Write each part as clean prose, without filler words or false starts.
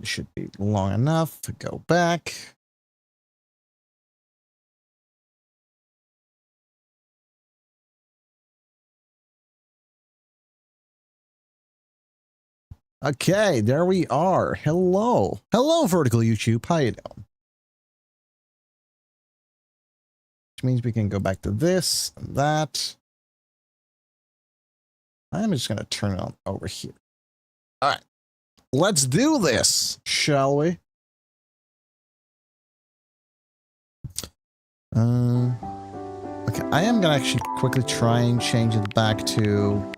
It should be long enough to go back. Okay, there we are. Hello. Hello, Vertical YouTube. How you doing? Which means we can go back to this and that. I'm just going to turn it on over here. All right. Let's do this, shall we? Okay, I am going to actually quickly try and change it back to...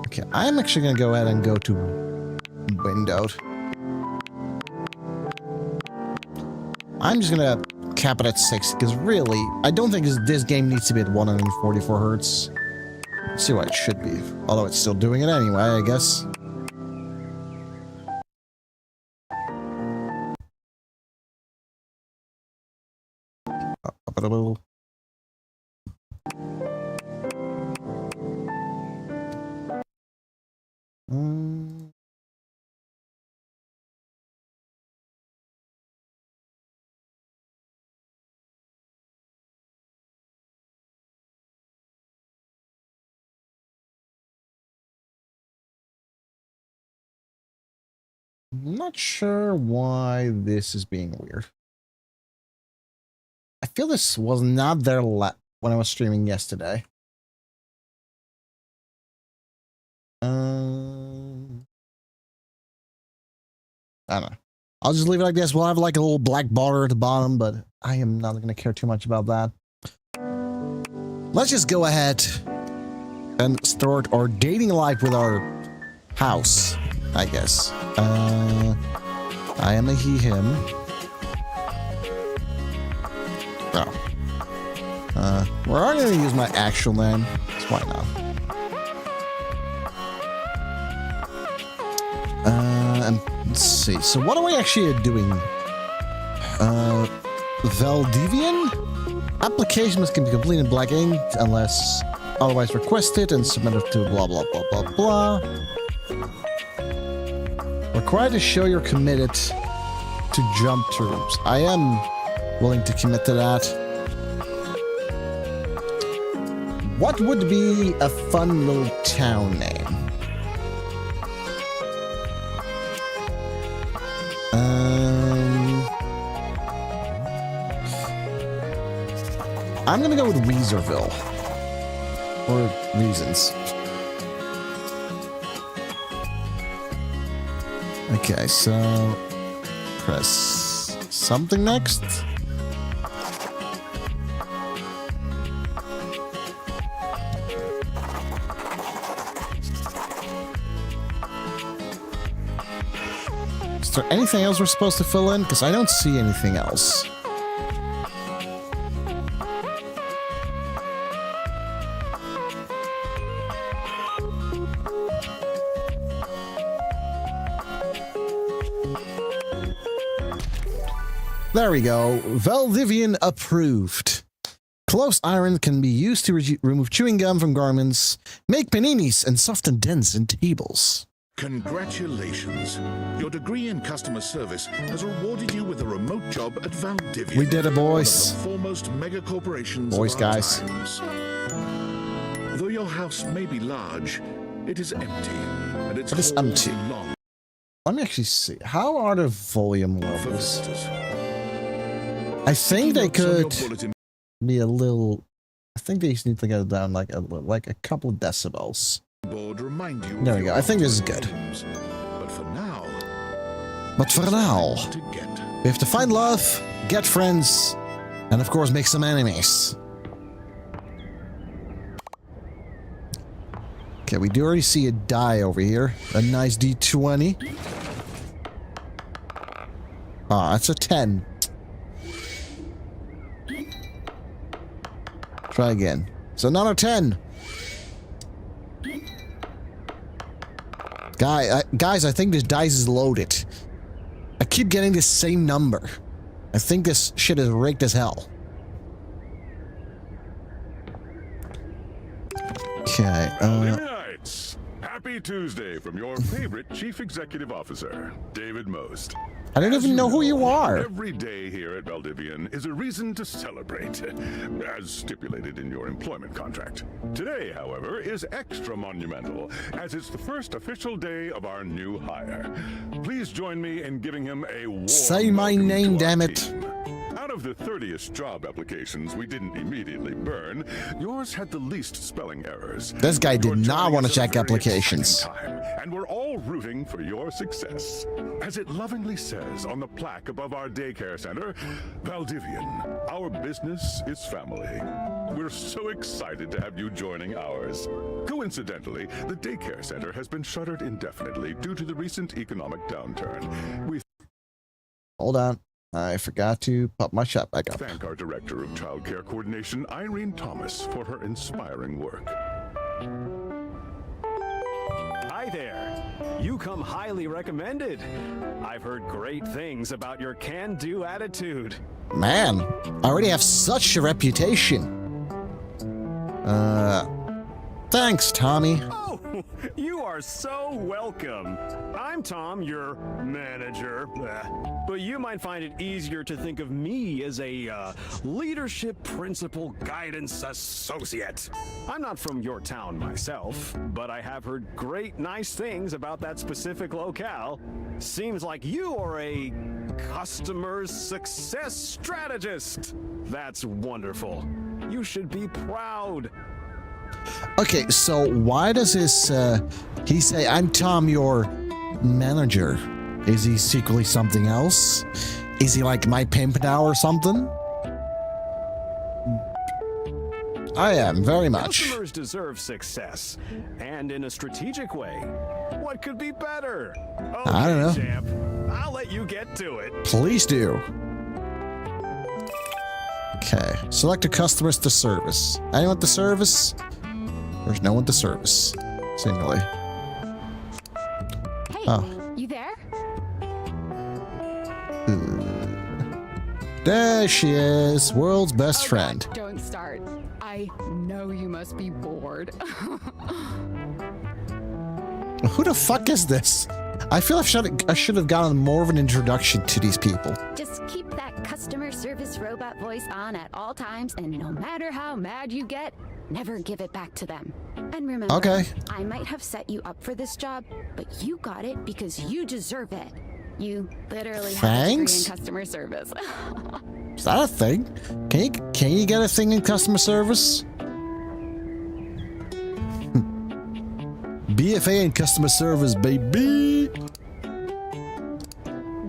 Okay, I'm actually going to go ahead and go to windowed. I'm just going to cap it at 6, because really, I don't think this game needs to be at 144 hertz. Let's see what it should be. Although it's still doing it anyway, I guess. Up it a little. I'm not sure why this is being weird. I feel this was not there when I was streaming yesterday. I don't know. I'll just leave it like this. We'll have like a little black border at the bottom, but I am not going to care too much about that. Let's just go ahead and start our dating life with our house, I guess. I am a he, him. Oh. We're not going to use my actual name. So why not? And let's see. So what are we actually doing? Valdivian? Application must be completed in black ink unless otherwise requested and submitted to blah blah blah blah blah. Required to show you're committed to jump to rooms. I am willing to commit to that. What would be a fun little town name? I'm gonna go with Weezerville. For reasons. Okay, so press something next. Is there anything else we're supposed to fill in? Because I don't see anything else. There we go. Valdivian approved. Close iron can be used to remove chewing gum from garments, make paninis, and soften dents in tables. Congratulations. Your degree in customer service has rewarded you with a remote job at Valdivian. We did it, boys. One of the foremost mega corporations boys, of our guys. times. Though your house may be large, it is empty, and it's empty. Long. Let me actually see. How are the volume levels? I think they could be a little. I think they just need to go down like a couple of decibels. There we go. I think this is good. But for now, we have to find love, get friends, and of course make some enemies. Okay, we do already see a die over here. A nice D20. Ah, that's a 10. Try again. It's another 10. Guys, I think this dice is loaded. I keep getting the same number. I think this shit is rigged as hell. Okay, Valdivinites, happy Tuesday from your favorite Chief Executive Officer, David Most. I don't As even know who you are. Every day here at Valdivian is a reason to celebrate, as stipulated in your employment contract. Today, however, is extra monumental, as it's the first official day of our new hire. Please join me in giving him a warm Say my welcome name, to our damn it. team. Out of the 30ish job applications we didn't immediately burn, yours had the least spelling errors. This guy did You're not joining want to us at a check very applications. exciting time, and we're all rooting for your success. As it lovingly says on the plaque above our daycare center, Valdivian, our business is family. We're so excited to have you joining ours. Coincidentally, the daycare center has been shuttered indefinitely due to the recent economic downturn. We Hold on. I forgot to pop my shot back up. thank our Director of Child Care Coordination, Irene Thomas, for her inspiring work. Hi there. You come highly recommended. I've heard great things about your can-do attitude. Man, I already have such a reputation. Thanks, Tommy. Oh, you are so welcome. I'm Tom, your manager. But you might find it easier to think of me as a leadership principal guidance associate. I'm not from your town myself, but I have heard great nice things about that specific locale. Seems like you are a customer success strategist. That's wonderful. You should be proud. Okay, so why does this, he say, I'm Tom, your manager? Is he secretly something else? Is he like my pimp now or something? I am, very much. Customers deserve success, and in a strategic way. What could be better? Okay, I don't know. champ. I'll let you get to it. Please do. Okay, select a customers to service. Anyone to service? There's no one to service, seemingly. Hey, Oh. you there? There she is, world's best Oh, friend. God, don't start. I know you must be bored. Who the fuck is this? I feel I should have gotten more of an introduction to these people. Just keep that customer service robot voice on at all times, and no matter how mad you get, never give it back to them. And remember, Okay. I might have set you up for this job, but you got it because you deserve it. You literally have a degree in Thanks. customer service. Is that a thing? Can you get a thing in customer service? BFA in customer service, baby.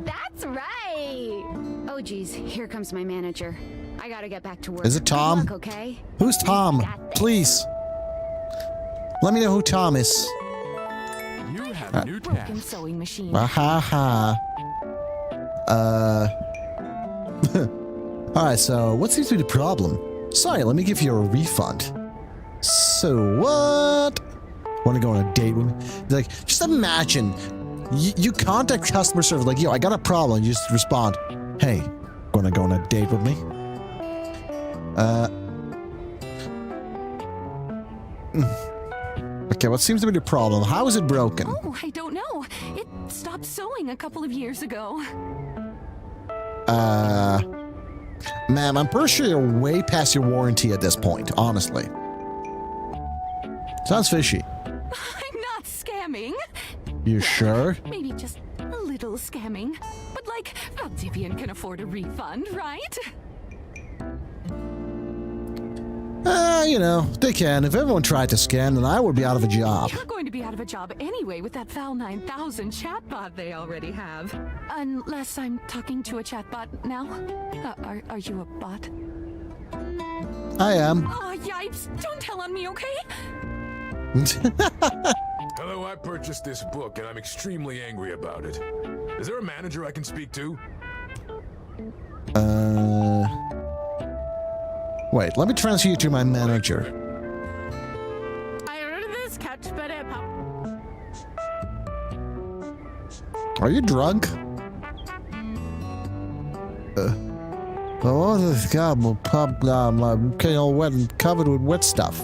That's right. Oh geez, here comes my manager. I gotta get back to work. Is it Tom? Good luck, okay? Who's Tom? Please. Let me know who Tom is. You have a new Broken task. sewing machine. Ha ha. Alright, so what seems to be the problem? Sorry, let me give you a refund. So what? Want to go on a date with me? Like, just imagine you contact customer service like, yo, I got a problem. You just respond, hey, gonna go on a date with me? Okay, what seems to be the problem? How is it broken? Oh, I don't know. It stopped sewing a couple of years ago. Ma'am, I'm pretty sure you're way past your warranty at this point, honestly. Sounds fishy. I'm not scamming. You sure? Maybe just a little scamming. But like, Valdivian can afford a refund, right? You know, they can. If everyone tried to scam, then I would be out of a job. You're going to be out of a job anyway with that FAL 9000 chatbot they already have. Unless I'm talking to a chatbot now. Are you a bot? I am. Oh, yipes! Don't tell on me, okay? Hello, I purchased this book and I'm extremely angry about it. Is there a manager I can speak to? Wait, let me transfer you to my manager. I ordered this couch, but it Are you drunk? Oh, this God, my pub, I'm getting all wet and covered with wet stuff.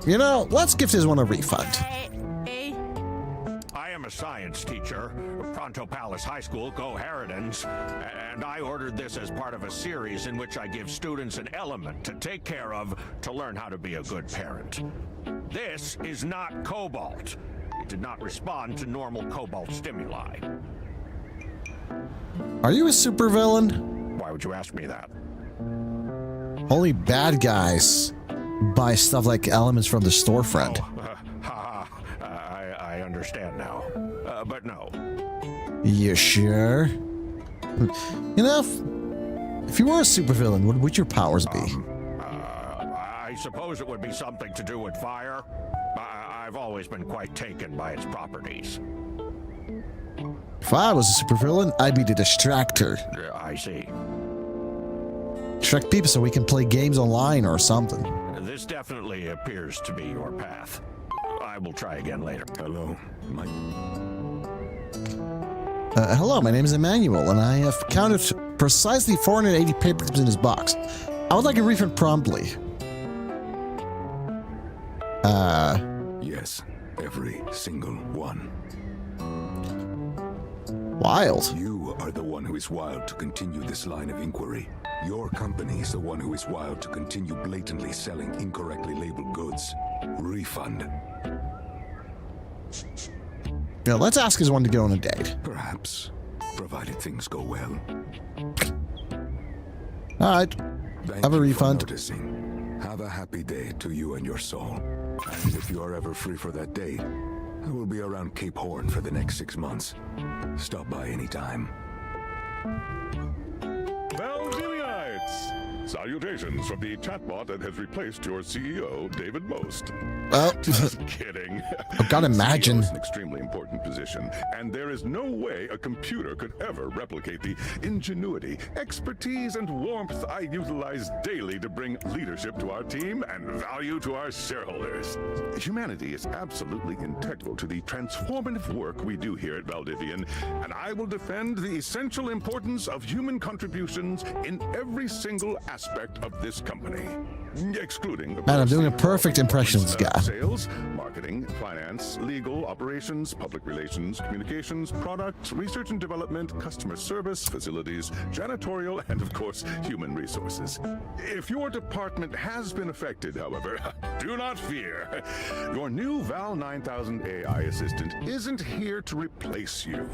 You know, let's give this one a refund. I am a science teacher, Pronto Palace High School, Go Harridans, and I ordered this as part of a series in which I give students an element to take care of to learn how to be a good parent. This is not cobalt. It did not respond to normal cobalt stimuli. Are you a supervillain? Why would you ask me that? Only bad guys buy stuff like elements from the storefront. I understand now. But no. You sure? You know, if you were a supervillain, what would your powers be? I suppose it would be something to do with fire. I've always been quite taken by its properties. If I was a supervillain, I'd be the distractor. I see. Distract people so we can play games online or something. This definitely appears to be your path. I will try again later. Hello, Mike. Hello, my name is Emmanuel, and I have counted precisely 480 paperclips in this box. I would like a refund promptly. Yes, every single one. Wild. You are the one who is wild to continue this line of inquiry. Your company is the one who is wild to continue blatantly selling incorrectly labeled goods. Refund. Now, let's ask his one to go on a date. Perhaps, provided things go well. Alright, Thank have a you for refund. noticing. Have a happy day to you and your soul. And if you are ever free for that date, I will be around Cape Horn for the next 6 months. Stop by anytime. Valdivinites! Salutations from the chatbot that has replaced your CEO, David Most. Well, Just kidding. I've got to imagine. CEO is an extremely important position, and there is no way a computer could ever replicate the ingenuity, expertise, and warmth I utilize daily to bring leadership to our team and value to our shareholders. Humanity is absolutely integral to the transformative work we do here at Valdivian, and I will defend the essential importance of human contributions in every single aspect of this company, excluding. Man, I'm doing a perfect impression of this guy. Sales, marketing, finance, legal, operations, public relations, communications, product, research and development, customer service, facilities, janitorial, and of course, human resources. If your department has been affected, however, do not fear. Your new Val 9000 AI assistant isn't here to replace you.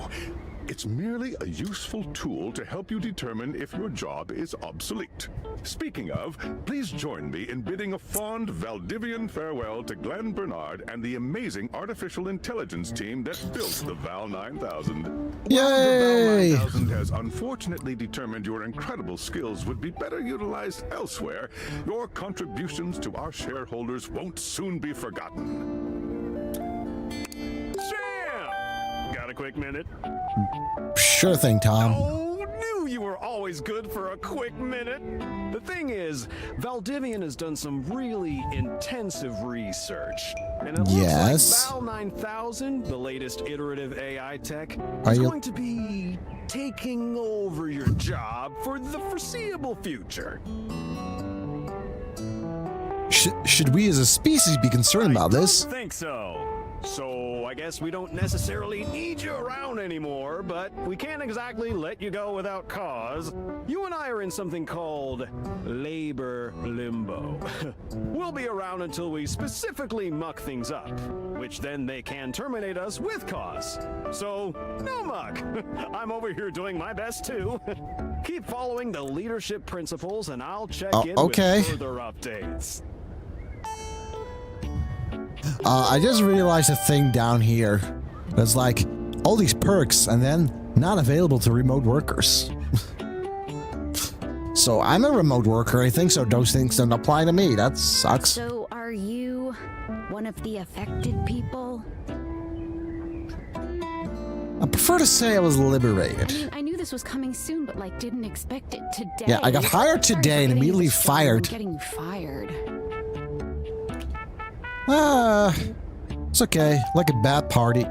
It's merely a useful tool to help you determine if your job is obsolete. Speaking of, please join me in bidding a fond Valdivian farewell to Glenn Bernard and the amazing artificial intelligence team that built the Val 9000. Yay! While the Val 9000 has unfortunately determined your incredible skills would be better utilized elsewhere, your contributions to our shareholders won't soon be forgotten. Sam! Got a quick minute? Sure thing, Tom. Oh, knew you were always good for a quick minute. The thing is, Valdivian has done some really intensive research. And it Yes. looks like Val 9000, the latest iterative AI tech, Are is you- going to be taking over your job for the foreseeable future. Should we as a species be concerned about this? I don't think so. So I guess we don't necessarily need you around anymore, but we can't exactly let you go without cause. You and I are in something called labor limbo. We'll be around until we specifically muck things up, which then they can terminate us with cause. So, no muck. I'm over here doing my best too. Keep following the leadership principles and I'll check in okay. with further updates. I just realized a thing down here. There's like all these perks and then not available to remote workers. So I'm a remote worker, I think, so those things don't apply to me. That sucks. So, are you one of the affected people? I prefer to say I was liberated. I knew this was coming soon, but like didn't expect it today. Yeah, I got hired Sorry today for and getting you immediately this job fired. and getting you fired. It's okay. Like a bad party.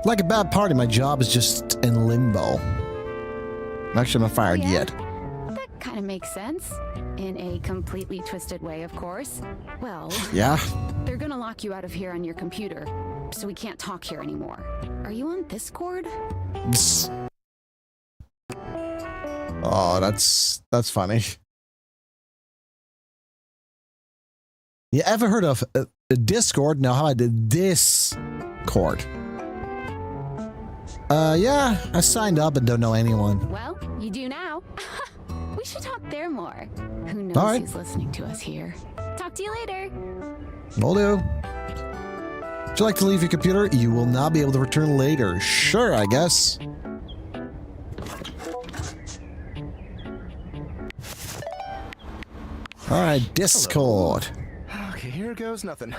Like a bad party, my job is just in limbo. Actually, I'm not fired yet. That kind of makes sense. In a completely twisted way, of course. Well, Yeah? they're gonna lock you out of here on your computer, so we can't talk here anymore. Are you on Discord? Oh, that's funny. You ever heard of Discord? No, how about the Discord? Yeah, I signed up and don't know anyone. Well, you do now. We should talk there more. Who knows All right. who's listening to us here. Talk to you later. Will do. Would you like to leave your computer? You will not be able to return later. Sure, I guess. Alright, Discord. Okay, here goes nothing.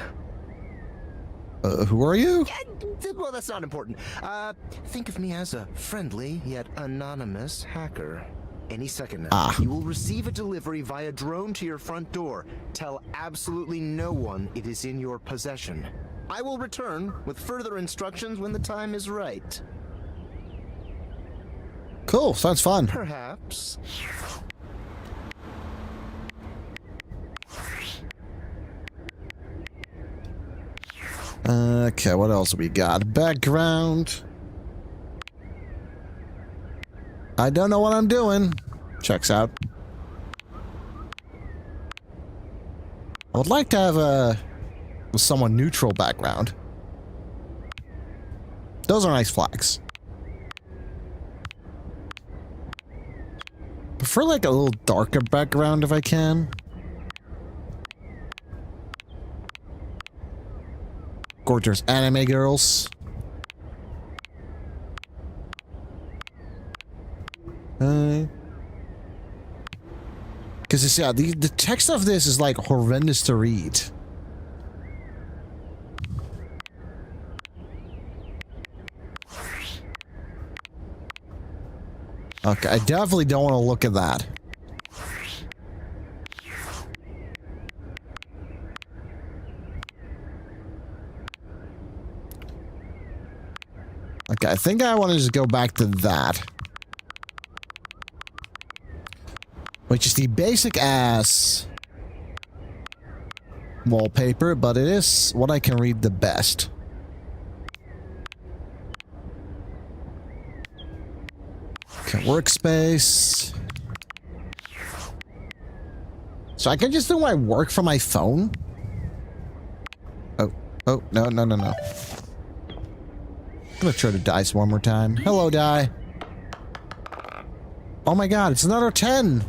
Who are you? Well, that's not important. Think of me as a friendly yet anonymous hacker. Any second now, you will receive a delivery via drone to your front door. Tell absolutely no one it is in your possession. I will return with further instructions when the time is right. Cool, sounds fun. Perhaps. Okay, what else we got? Background. I don't know what I'm doing. Checks out. I would like to have a somewhat neutral background. Those are nice flags. Prefer like a little darker background if I can. Gorgeous anime girls. Because yeah, the text of this is like horrendous to read. Okay, I definitely don't want to look at that. Okay, I think I want to just go back to that. Which is the basic ass wallpaper, but it is what I can read the best. Okay, workspace. So I can just do my work from my phone? Oh, no. I'm gonna try to dice one more time. Hello, die. Oh my god, it's another 10.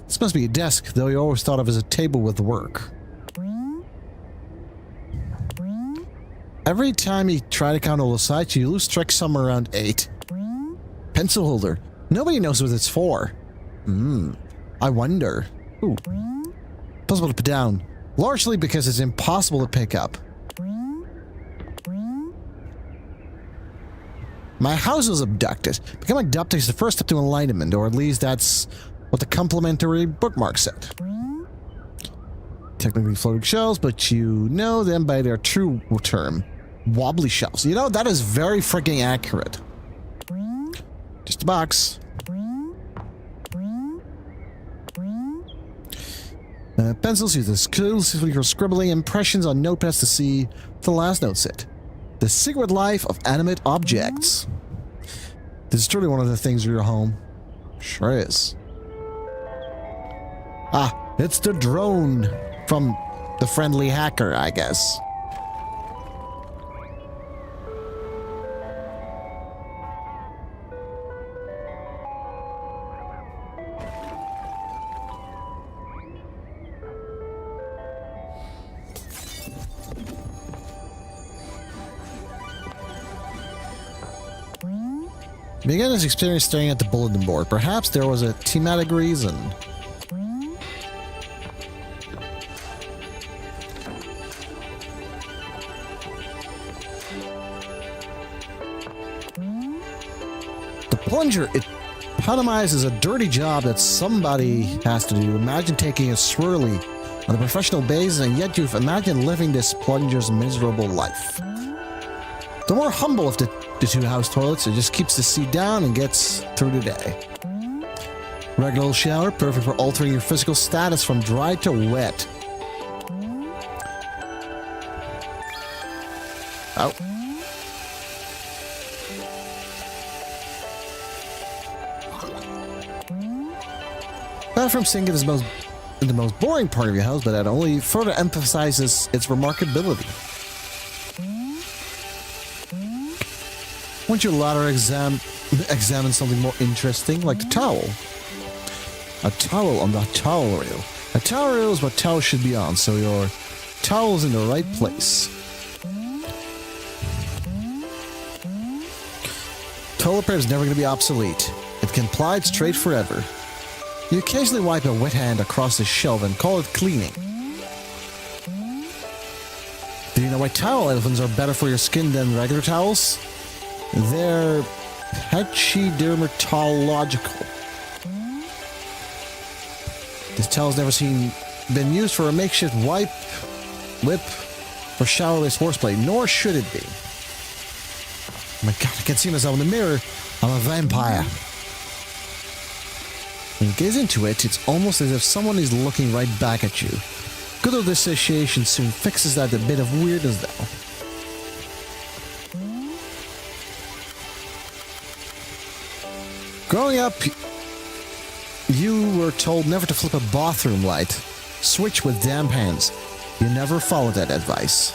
This must be a desk, though you always thought of as a table with work. Every time you try to count all the sides, you lose track somewhere around 8. Pencil holder. Nobody knows what it's for. I wonder. Ooh. Possible to put down. Largely because it's impossible to pick up. My house was abducted. Becoming abducted is the first step to enlightenment, or at least that's what the complimentary bookmark said. Technically floating shelves, but you know them by their true term. Wobbly shelves. You know, that is very freaking accurate. Just a box. Pencils use exclusively for scribbling impressions on notepads to see what the last note said. The secret life of animate objects. This is truly one of the things of your home. Sure is. Ah, it's the drone from the friendly hacker, I guess. Began his experience staring at the bulletin board. Perhaps there was a thematic reason. The plunger, it epitomizes a dirty job that somebody has to do. Imagine taking a swirly on a professional basis, and yet you've imagined living this plunger's miserable life. The more humble of the two house toilets, it just keeps the seat down and gets through the day. Regular shower, perfect for altering your physical status from dry to wet. Oh. Bathroom sink is the most boring part of your house, but that only further emphasizes its remarkability. Won't you later examine something more interesting, like the towel? A towel on the towel rail. A towel rail is what towels should be on, so your towel's in the right place. Toilet paper is never going to be obsolete. It can ply straight forever. You occasionally wipe a wet hand across the shelf and call it cleaning. Do you know why towel elephants are better for your skin than regular towels? They're pachydermatological. This towel's never been used for a makeshift whip for showerless horseplay, nor should it be. Oh my god, I can see myself in the mirror. I'm a vampire. When you gaze into it, it's almost as if someone is looking right back at you. Good old dissociation soon fixes that a bit of weirdness though. Growing up, you were told never to flip a bathroom light. Switch with damp hands. You never followed that advice.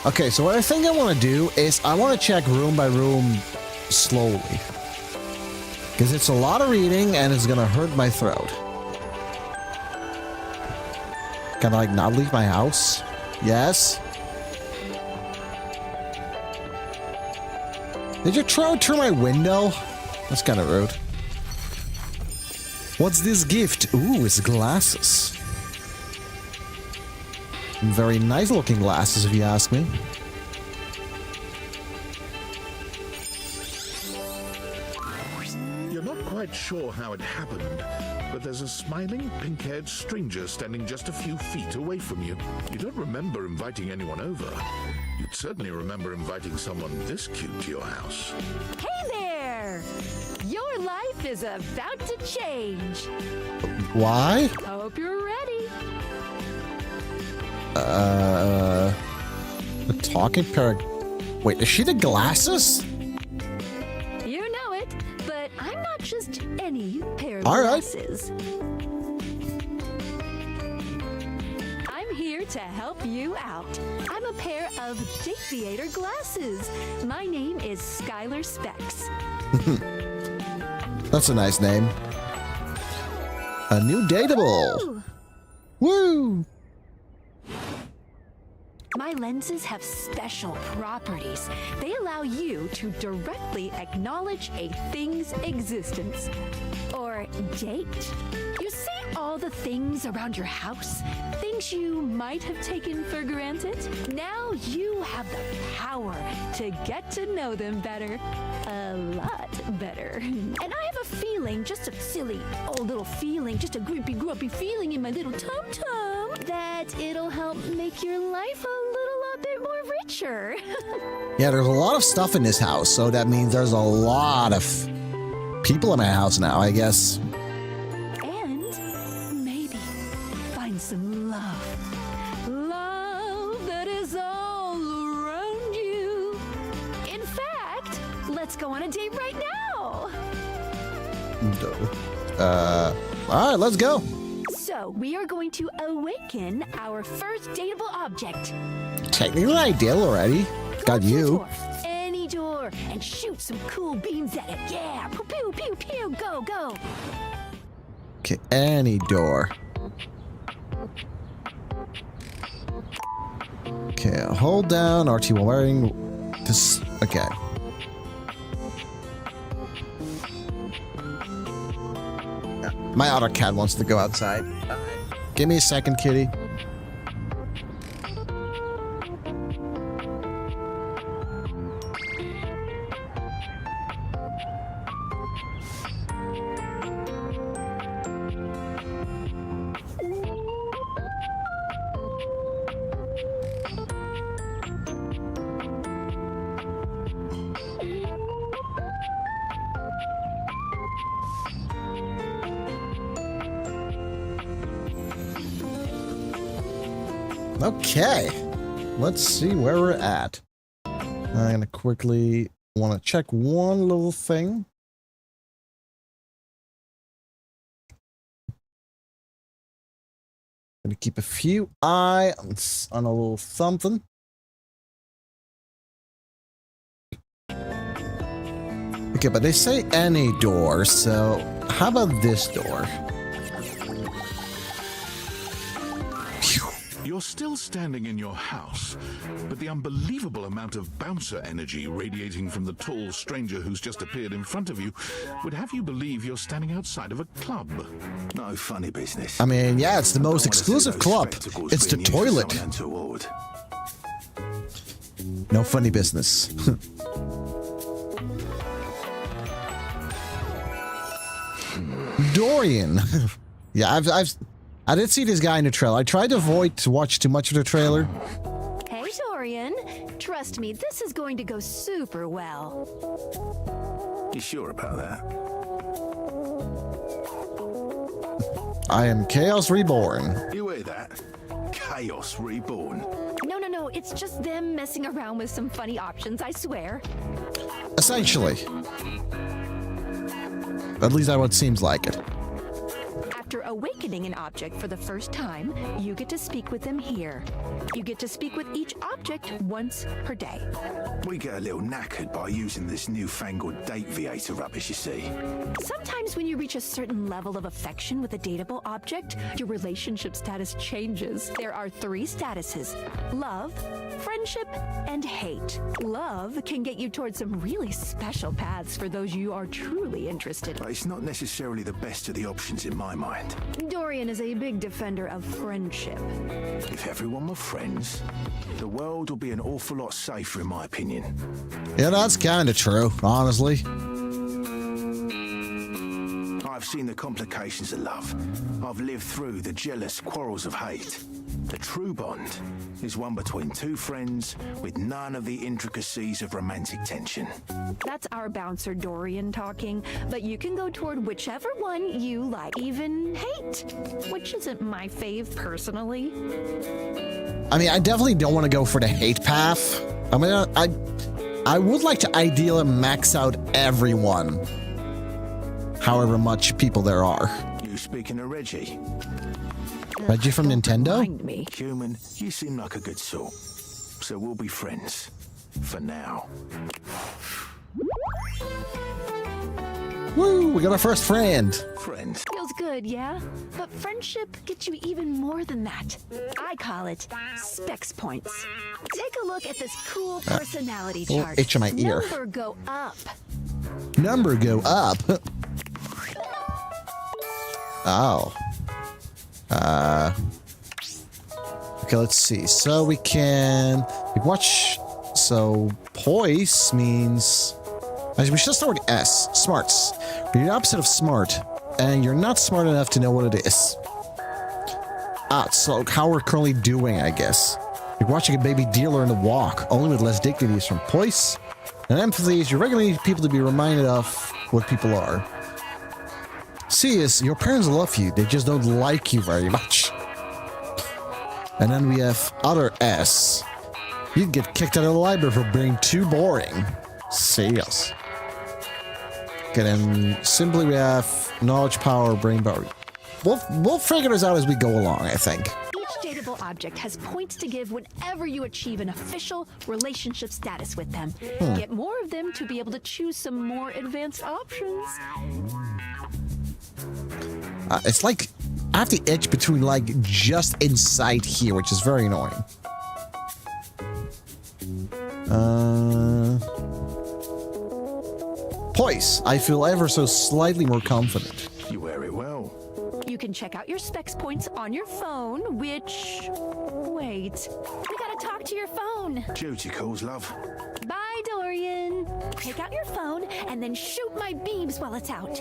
Okay, so what I think I want to do is I want to check room by room slowly. Because it's a lot of reading and it's going to hurt my throat. Can I, like, not leave my house? Yes. Did you try through my window? That's kind of rude. What's this gift? Ooh, it's glasses. Very nice looking glasses, if you ask me. You're not quite sure how it happened, but there's a smiling, pink-haired stranger standing just a few feet away from you. You don't remember inviting anyone over. You'd certainly remember inviting someone this cute to your house. Hey there! Your life is about to change. Why? Hope you're ready. A talking parrot. Wait, is she the glasses? You know it, but I'm not just any pair of All right. glasses. I'm here to help you out. I'm a pair of Date Theater glasses. My name is Skylar Specs. That's a nice name. A new dateable. Woo! My lenses have special properties. They allow you to directly acknowledge a thing's existence. Or date. You see all the things around your house? Things you might have taken for granted? Now you have the power to get to know them better. A lot better. And I have a feeling, just a silly old little feeling, just a grumpy feeling in my little tum-tum, that it'll help make your life a little bit more richer. Yeah, there's a lot of stuff in this house, so that means there's a lot of people in my house now, I guess. And maybe find some love. Love that is all around you. In fact, let's go on a date right now. Alright, let's go. So, we are going to awaken our first dateable object. Technically, I did already. Got to a you. door, any door, and shoot some cool beams at it. Yeah, pew, pew, pew, pew, go, go. Okay, any door. Okay, hold down RT while wearing this. Okay. My other cat wants to go outside. Give me a second, kitty. Okay. Let's see where we're at. I'm gonna quickly want to check one little thing. Gonna keep a few eyes on a little something. Okay, but they say any door, so how about this door? You're still standing in your house, but the unbelievable amount of bouncer energy radiating from the tall stranger who's just appeared in front of you would have you believe you're standing outside of a club. No funny business. I mean, yeah, it's the most exclusive club. It's the toilet. No funny business. Dorian. Yeah, I did see this guy in the trailer. I tried to avoid to watch too much of the trailer. Hey, Dorian. Trust me, this is going to go super well. You sure about that? I am Chaos Reborn. You hear that? Chaos Reborn. No, it's just them messing around with some funny options, I swear. Essentially. At least that's what seems like it. After awakening an object for the first time, you get to speak with them here. You get to speak with each object once per day. We get a little knackered by using this newfangled date Viator rubbish, you see. Sometimes when you reach a certain level of affection with a dateable object, your relationship status changes. There are 3 statuses: love, friendship, and hate. Love can get you towards some really special paths for those you are truly interested in. But it's not necessarily the best of the options in my mind. Dorian is a big defender of friendship. If everyone were friends, the world would be an awful lot safer, in my opinion. Yeah, that's kind of true, honestly. I've seen the complications of love. I've lived through the jealous quarrels of hate. The true bond is one between 2 friends with none of the intricacies of romantic tension. That's our bouncer Dorian talking, but you can go toward whichever one you like. Even hate, which isn't my fave personally. I mean, I definitely don't want to go for the hate path. I mean, I would like to ideally max out everyone. However much people there are. You speaking of Reggie? Reggie from Nintendo? Me. Human, you seem like a good sort. So we'll be friends. For now. Woo, we got our first friend. Friends. Feels good, yeah? But friendship gets you even more than that. I call it specs points. Take a look at this cool personality chart. Itch in my ear. Number go up. Number go up. Oh. Okay, let's see. So we can watch. So poise means we should start with S. Smarts. You're the opposite of smart, and you're not smart enough to know what it is. So how we're currently doing, I guess. You're watching a baby deer learn to walk, only with less dignity is from poise. And empathy is you regularly need people to be reminded of what people are. C is your parents love you, they just don't like you very much. And then we have other S. You'd get kicked out of the library for being too boring. Sales. Okay, then simply we have knowledge, power, brain power. We'll figure this out as we go along, I think. Each dateable object has points to give whenever you achieve an official relationship status with them. Get more of them to be able to choose some more advanced options. It's like I have to itch between like just inside here, which is very annoying. Poise. I feel ever so slightly more confident. You wear it well. You can check out your specs points on your phone, which... Wait. We gotta talk to your phone. Duty calls, love. Bye, Dorian. Take out your phone and then shoot my beams while it's out.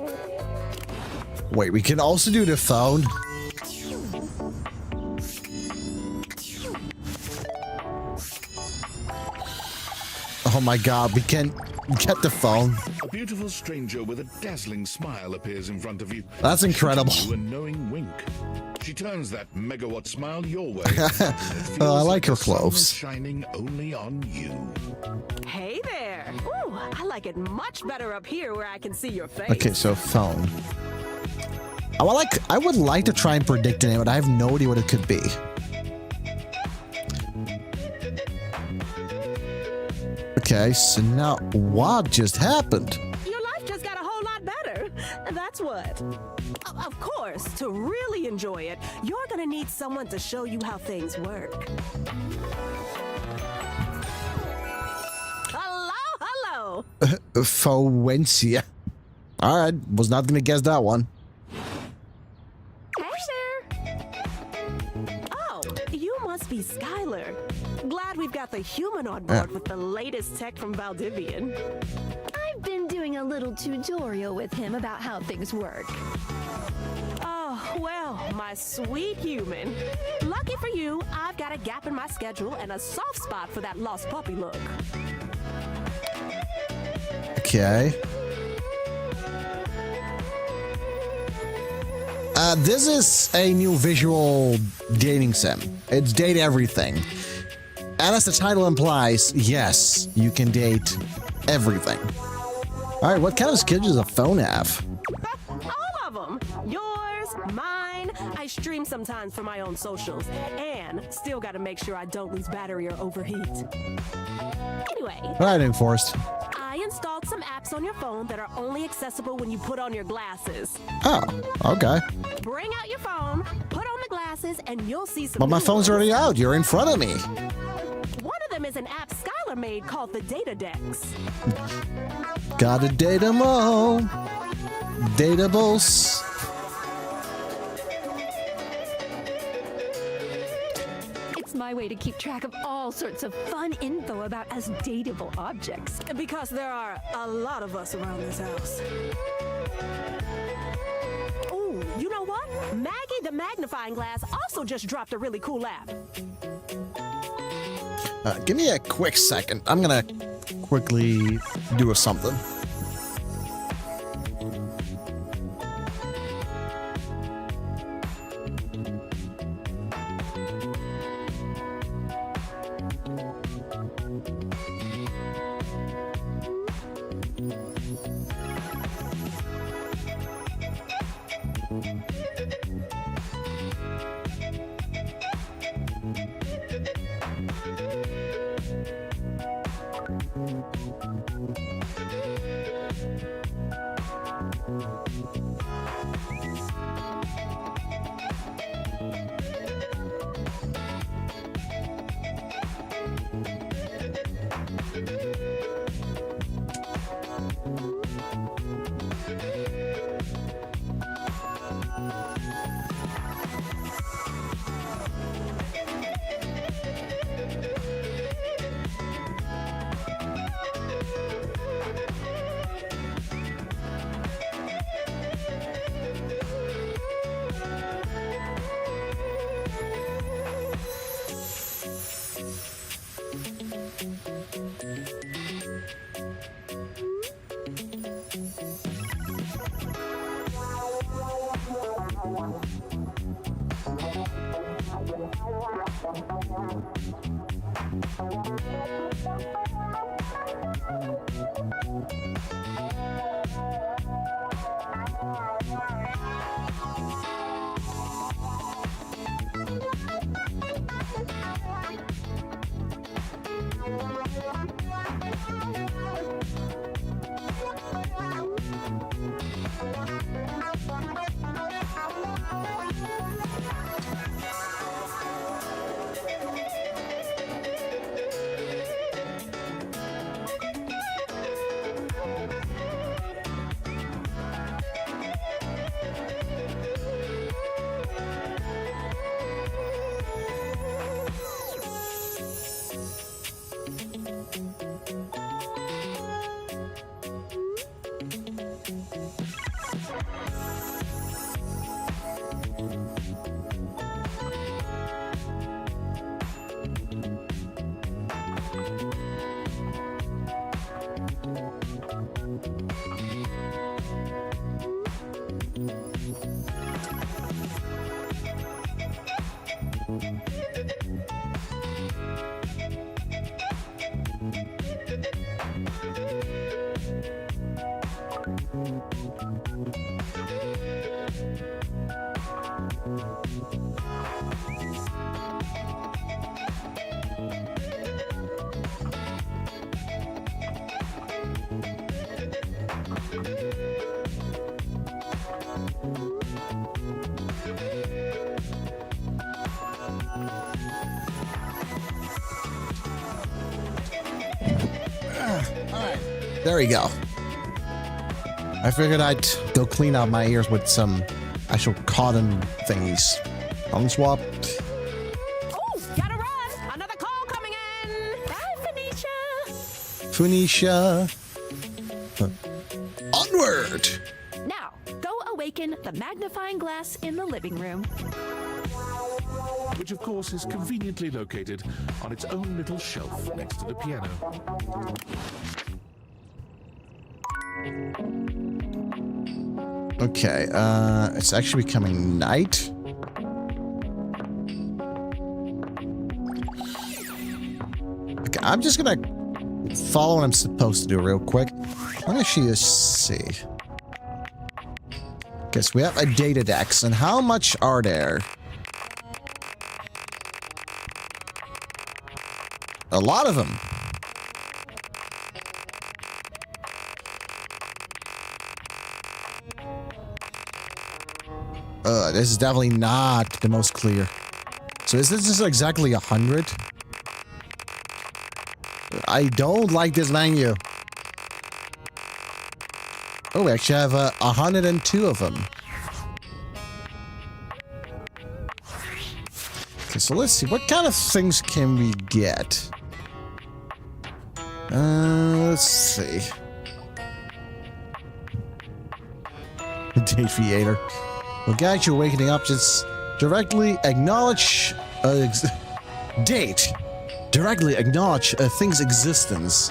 Wait, we can also do the phone. Oh my god, we can get the phone. A beautiful stranger with a dazzling smile appears in front of you. That's incredible. You a knowing wink. She turns that megawatt smile your way. I like her the sun is clothes. shining only on you. Hey there. Ooh, I like it much better up here where I can see your face. Okay, so phone. I would like to try and predict the name, but I have no idea what it could be. Okay, so now what just happened? Your life just got a whole lot better. That's what. Of course, to really enjoy it, you're gonna need someone to show you how things work. Hello. Fowencia. All right, was not gonna guess that one. Hey there. Oh, you must be Skylar. Glad we've got the human on board with the latest tech from Valdivian. I've been doing a little tutorial with him about how things work. Oh, well, my sweet human. Lucky for you, I've got a gap in my schedule and a soft spot for that lost puppy look. Okay. This is a new visual dating sim. It's date everything. And as the title implies, yes, you can date everything. All right, what kind of skills does a phone have? All of them. Yours, mine. I stream sometimes for my own socials. And still got to make sure I don't lose battery or overheat. Anyway. All right, Enforced. I installed some apps on your phone that are only accessible when you put on your glasses. Oh, okay. Bring out your phone, put on the glasses, and you'll see some. But my new phone's ones. already out. You're in front of me. One of them is an app Skylar made called the Data Dex. Gotta date 'em all. Datables. It's my way to keep track of all sorts of fun info about us dateable objects. Because there are a lot of us around this house. Ooh, you know what? Maggie the Magnifying Glass also just dropped a really cool app. Give me a quick second. I'm gonna quickly do something. There we go. I figured I'd go clean out my ears with some actual cotton thingies. Tongue swap. Oh, gotta run! Another call coming in! Bye, Phoenicia. Phoenicia! Onward! Now, go awaken the magnifying glass in the living room. Which, of course, is conveniently located on its own little shelf next to the piano. Okay, it's actually becoming night. Okay, I'm just gonna follow what I'm supposed to do real quick. Let me actually just see. Okay, so we have a data dex, and how much are there? A lot of them. This is definitely not the most clear. So is this just exactly 100? I don't like this menu. Oh, we actually have 102 of them. Okay, so let's see. What kind of things can we get? Let's see. Deviator. Will guide you awakening objects. Directly acknowledge date. Directly acknowledge a thing's existence.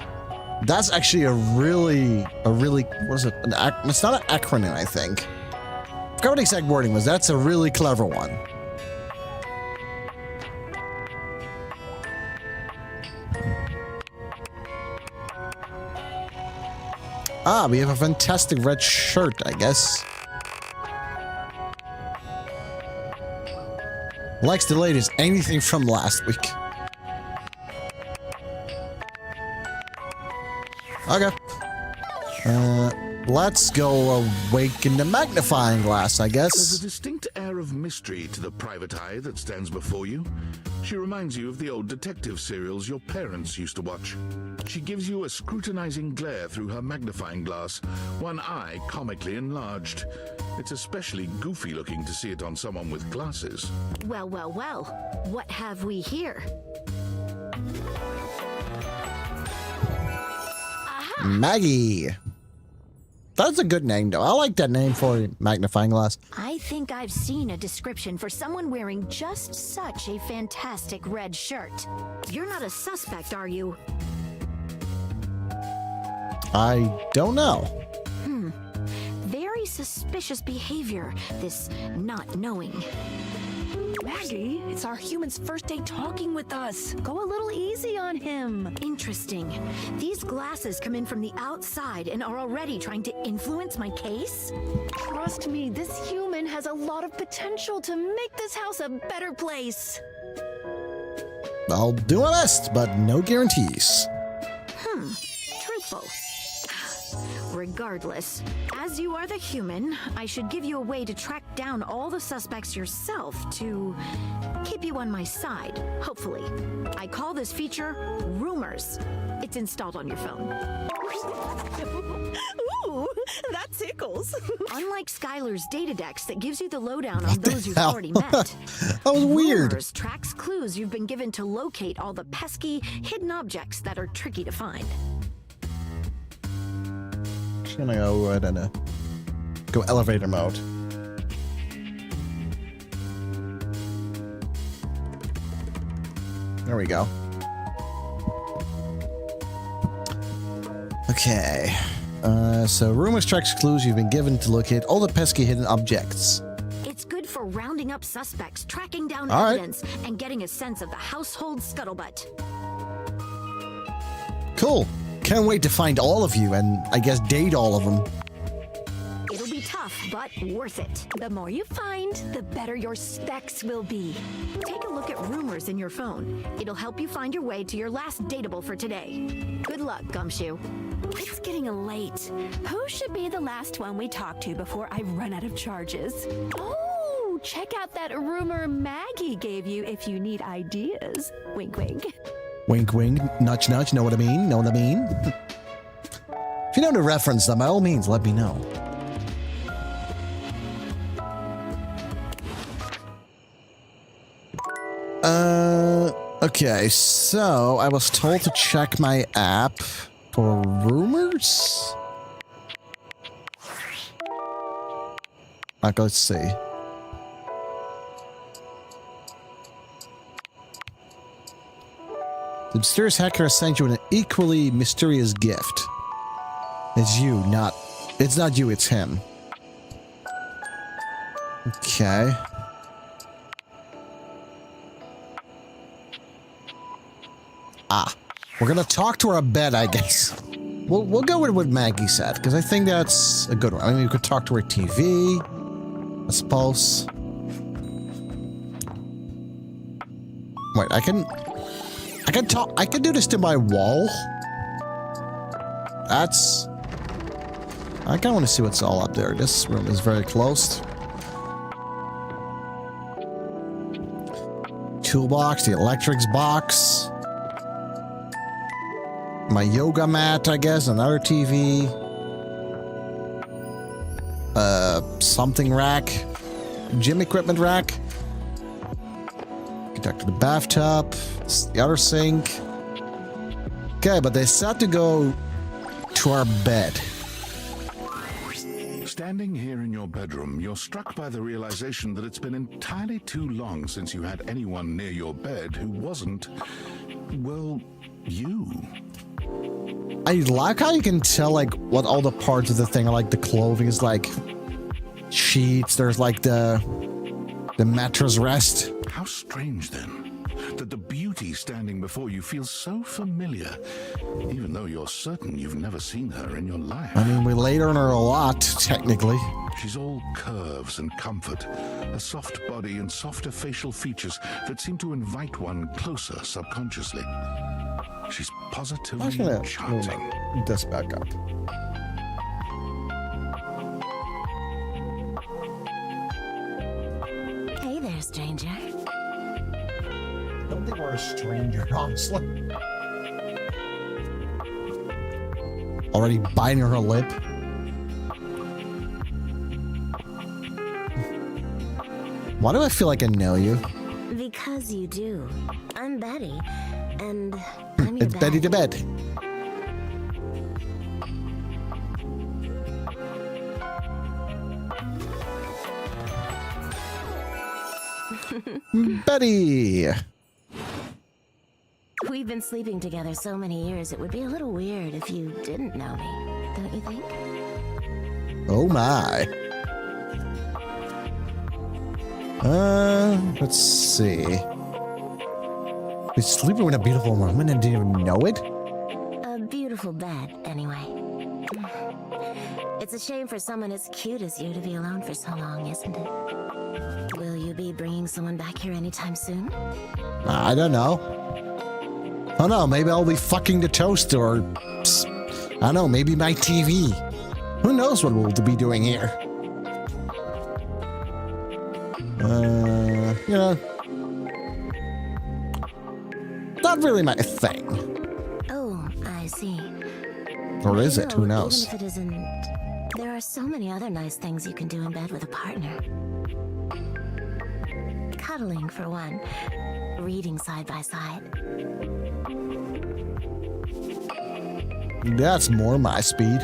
That's actually a really what is it? It's not an acronym, I think. I forgot what the exact wording was. That's a really clever one. Ah, we have a fantastic red shirt, I guess. Likes the latest, anything from last week. Okay. Let's go awaken the magnifying glass, I There's a guess. distinct air of mystery to the private eye that stands before you. She reminds you of the old detective serials your parents used to watch. She gives you a scrutinizing glare through her magnifying glass, one eye comically enlarged. It's especially goofy looking to see it on someone with glasses. Well, well, well. What have we here? Maggie. That's a good name, though. I like that name for a magnifying glass. I think I've seen a description for someone wearing just such a fantastic red shirt. You're not a suspect, are you? I don't know. Very suspicious behavior, this not knowing. Maggie, it's our human's first day talking with us. Go a little easy on him. Interesting. These glasses come in from the outside and are already trying to influence my case? Trust me, this human has a lot of potential to make this house a better place. I'll do my best, but no guarantees. Truthful. Regardless, as you are the human, I should give you a way to track down all the suspects yourself to keep you on my side, hopefully. I call this feature Rumors. It's installed on your phone. Ooh, that tickles. Unlike Skylar's data dex that gives you the lowdown on What the those you've hell? already met, That was weird. Rumors tracks clues you've been given to locate all the pesky, hidden objects that are tricky to find. Just gonna go ahead and go elevator mode. There we go. Okay. So rumors tracks clues you've been given to locate all the pesky hidden objects. It's good for rounding up suspects, tracking down All right. evidence, and getting a sense of the household scuttlebutt. Cool. Can't wait to find all of you and I guess date all of them. It'll be tough, but worth it. The more you find, the better your specs will be. Take a look at rumors in your phone. It'll help you find your way to your last dateable for today. Good luck, Gumshoe. It's getting late. Who should be the last one we talk to before I run out of charges? Oh, check out that rumor Maggie gave you if you need ideas. Wink, wink. Wink, wink, nudge, nudge. Know what I mean? Know what I mean? If you know the reference, then by all means, let me know. Okay, so I was told to check my app for rumors. Like, let's see. The mysterious hacker has sent you an equally mysterious gift. It's not you, it's him. Okay. We're gonna talk to our bed, I guess. We'll go with what Maggie said, because I think that's a good one. I mean, we could talk to her TV, I suppose. Wait, I can do this to my wall. I kind of want to see what's all up there. This room is very closed. Toolbox, the electrics box. My yoga mat, I guess, another TV. Something rack. Gym equipment rack. Connect to the bathtub. It's the other sink. Okay, but they said to go to our bed. Standing here in your bedroom, you're struck by the realization that it's been entirely too long since you had anyone near your bed who wasn't, well, you. I like how you can tell, like, what all the parts of the thing are. Like, the clothing is like sheets. There's like the mattress rest. How strange then that the beauty standing before you feels so familiar, even though you're certain you've never seen her in your life. I mean, we laid on her a lot, technically. She's all curves and comfort, a soft body and softer facial features that seem to invite one closer subconsciously. She's positively enchanting. Move this back up. Hey there, stranger. I don't think we're a stranger, honestly. Already biting her lip. Why do I feel like I know you? Because you do. I'm Betty, and I'm your It's Betty to bed. Betty! We've been sleeping together so many years, it would be a little weird if you didn't know me, don't you think? Oh my. Let's see. We're sleeping in a beautiful woman and didn't even know it? A beautiful bed, anyway. It's a shame for someone as cute as you to be alone for so long, isn't it? Will you be bringing someone back here anytime soon? I don't know. Oh no, maybe I'll be fucking the toaster or... I don't know, maybe my TV. Who knows what we'll be doing here? You know... Not really my thing. Oh, I see. Or is it? Who knows? Even if it isn't, there are so many other nice things you can do in bed with a partner. Cuddling, for one. Reading side by side. That's more my speed.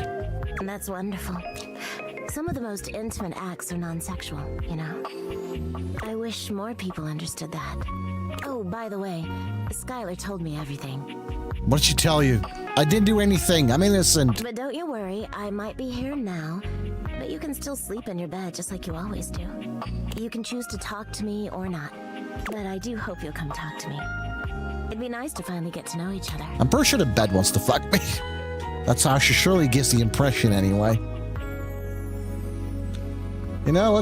That's wonderful. Some of the most intimate acts are non-sexual, you know? I wish more people understood that. Oh, by the way, Skylar told me everything. What did she tell you? I didn't do anything. I'm innocent. But don't you worry, I might be here now, but you can still sleep in your bed just like you always do. You can choose to talk to me or not, but I do hope you'll come talk to me. It'd be nice to finally get to know each other. I'm pretty sure the bed wants to fuck me. That's how she surely gives the impression anyway. You know,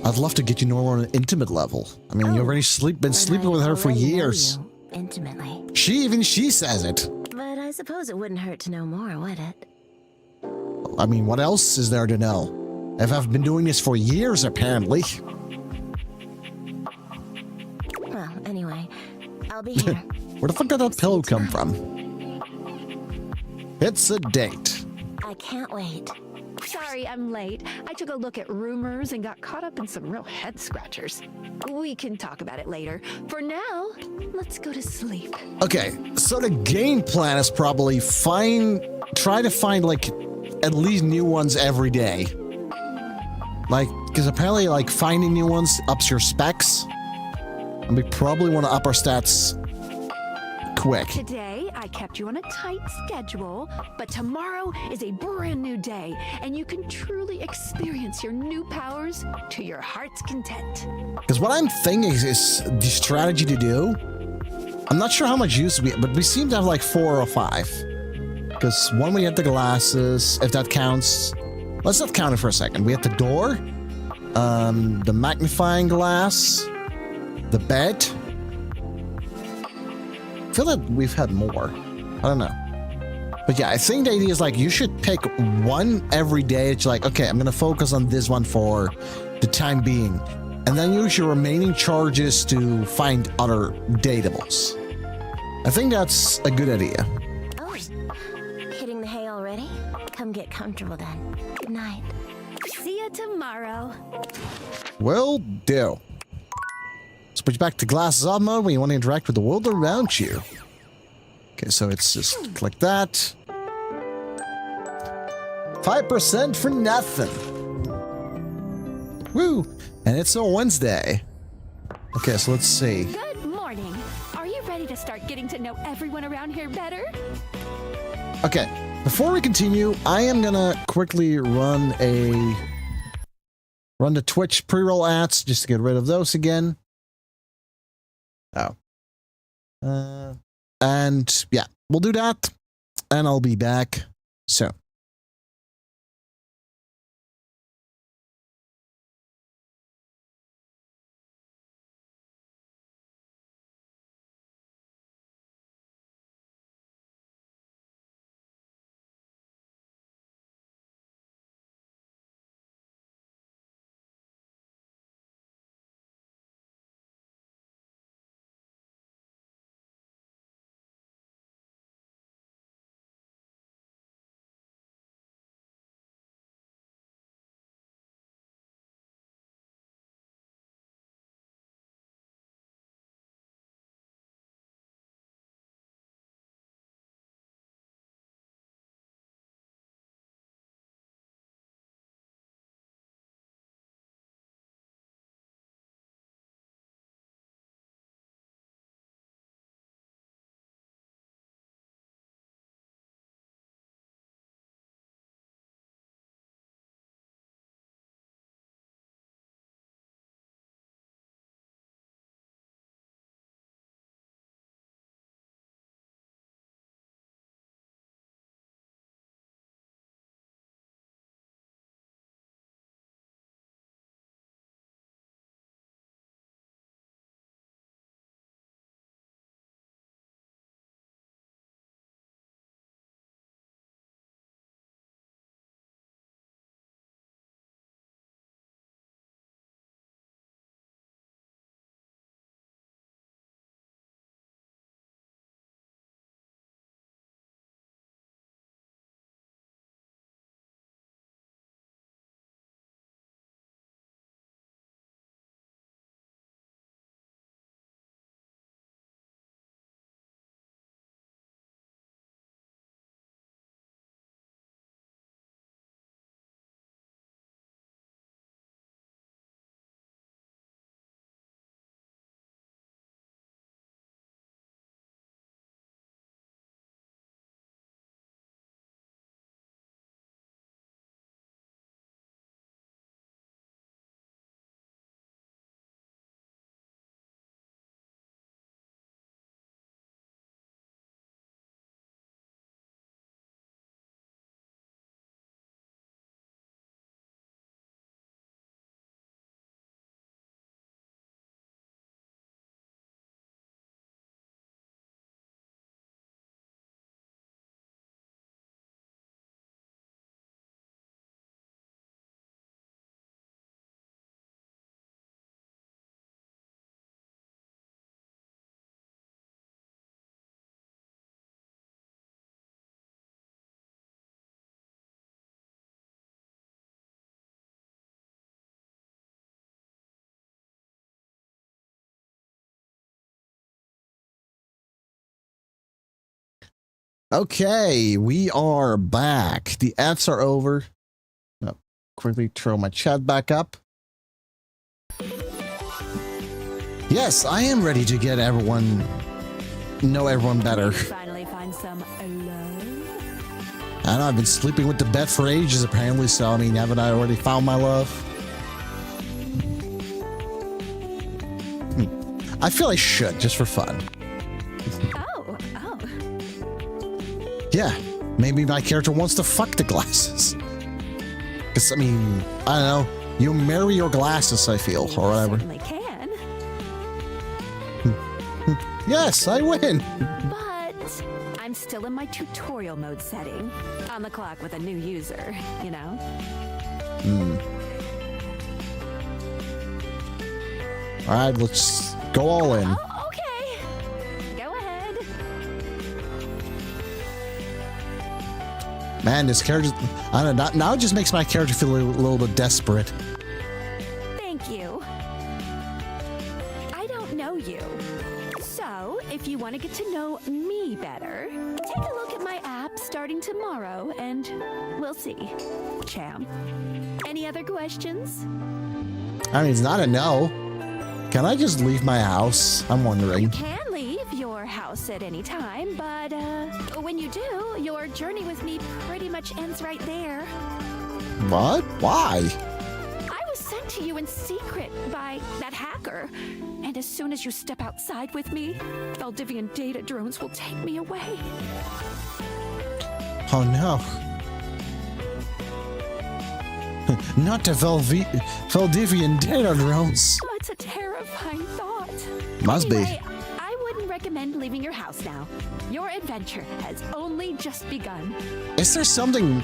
I'd love to get you more on an intimate level. I mean, you've already been sleeping with her for years. Intimately. She says it. But I suppose it wouldn't hurt to know more, would it? I mean, what else is there to know? If I've been doing this for years, apparently. Well, anyway, I'll be here. Where the fuck did that pillow come from? It's a date. I can't wait. Sorry, I'm late. I took a look at rumors and got caught up in some real head scratchers. We can talk about it later. For now, let's go to sleep. Okay, so the game plan is probably try to find like at least new ones every day. Like, because apparently like finding new ones ups your specs. And we probably want to up our stats quick. Today, I kept you on a tight schedule, but tomorrow is a brand new day, and you can truly experience your new powers to your heart's content. Because what I'm thinking is the strategy to do. I'm not sure how much use but we seem to have like 4 or 5. Because one, we have the glasses, if that counts. Let's not count it for a second. We have the door, the magnifying glass, the bed. I feel that we've had more. I don't know. But yeah, I think the idea is like you should pick one every day. It's like, okay, I'm going to focus on this one for the time being. And then use your remaining charges to find other datables. I think that's a good idea. Oh, hitting the hay already? Come get comfortable then. Good night. See you tomorrow. Will do. Switch back to glasses off mode when you want to interact with the world around you. Okay, so it's just click that. 5% for nothing. Woo! And it's a Wednesday. Okay, so let's see. Good morning. Are you ready to start getting to know everyone around here better? Okay, before we continue, I am gonna quickly run the Twitch pre-roll ads just to get rid of those again. Oh. And yeah, we'll do that, and I'll be back soon. Okay, we are back. The ads are over. Oh, quickly throw my chat back up. Yes, I am ready to get everyone, know everyone better. Finally find some alone. I know I've been sleeping with the bed for ages apparently, so I mean, haven't I already found my love? I feel I should, just for fun. Oh. Yeah, maybe my character wants to fuck the glasses. Because, I mean, I don't know. You marry your glasses, I feel, or whatever. Certainly can. Yes, I win. But I'm still in my tutorial mode setting. On the clock with a new user, you know? Alright, let's go all in. Oh, okay. Go ahead. Man, this character, I don't know, now it just makes my character feel a little bit desperate. Thank you. I don't know you. So, if you want to get to know me better, take a look at my app starting tomorrow and we'll see. Champ. Any other questions? I mean, it's not a no. Can I just leave my house? I'm wondering. You can leave your house at any time, but when you do, your journey with me pretty much ends right there. What? Why? I was sent to you in secret by that hacker. And as soon as you step outside with me, Valdivian data drones will take me away. Oh no. Not the Valdivian data drones. Oh, it's a terrifying thought. Must anyway, I wouldn't recommend leaving your house now. Your adventure has only just begun. be. Is there something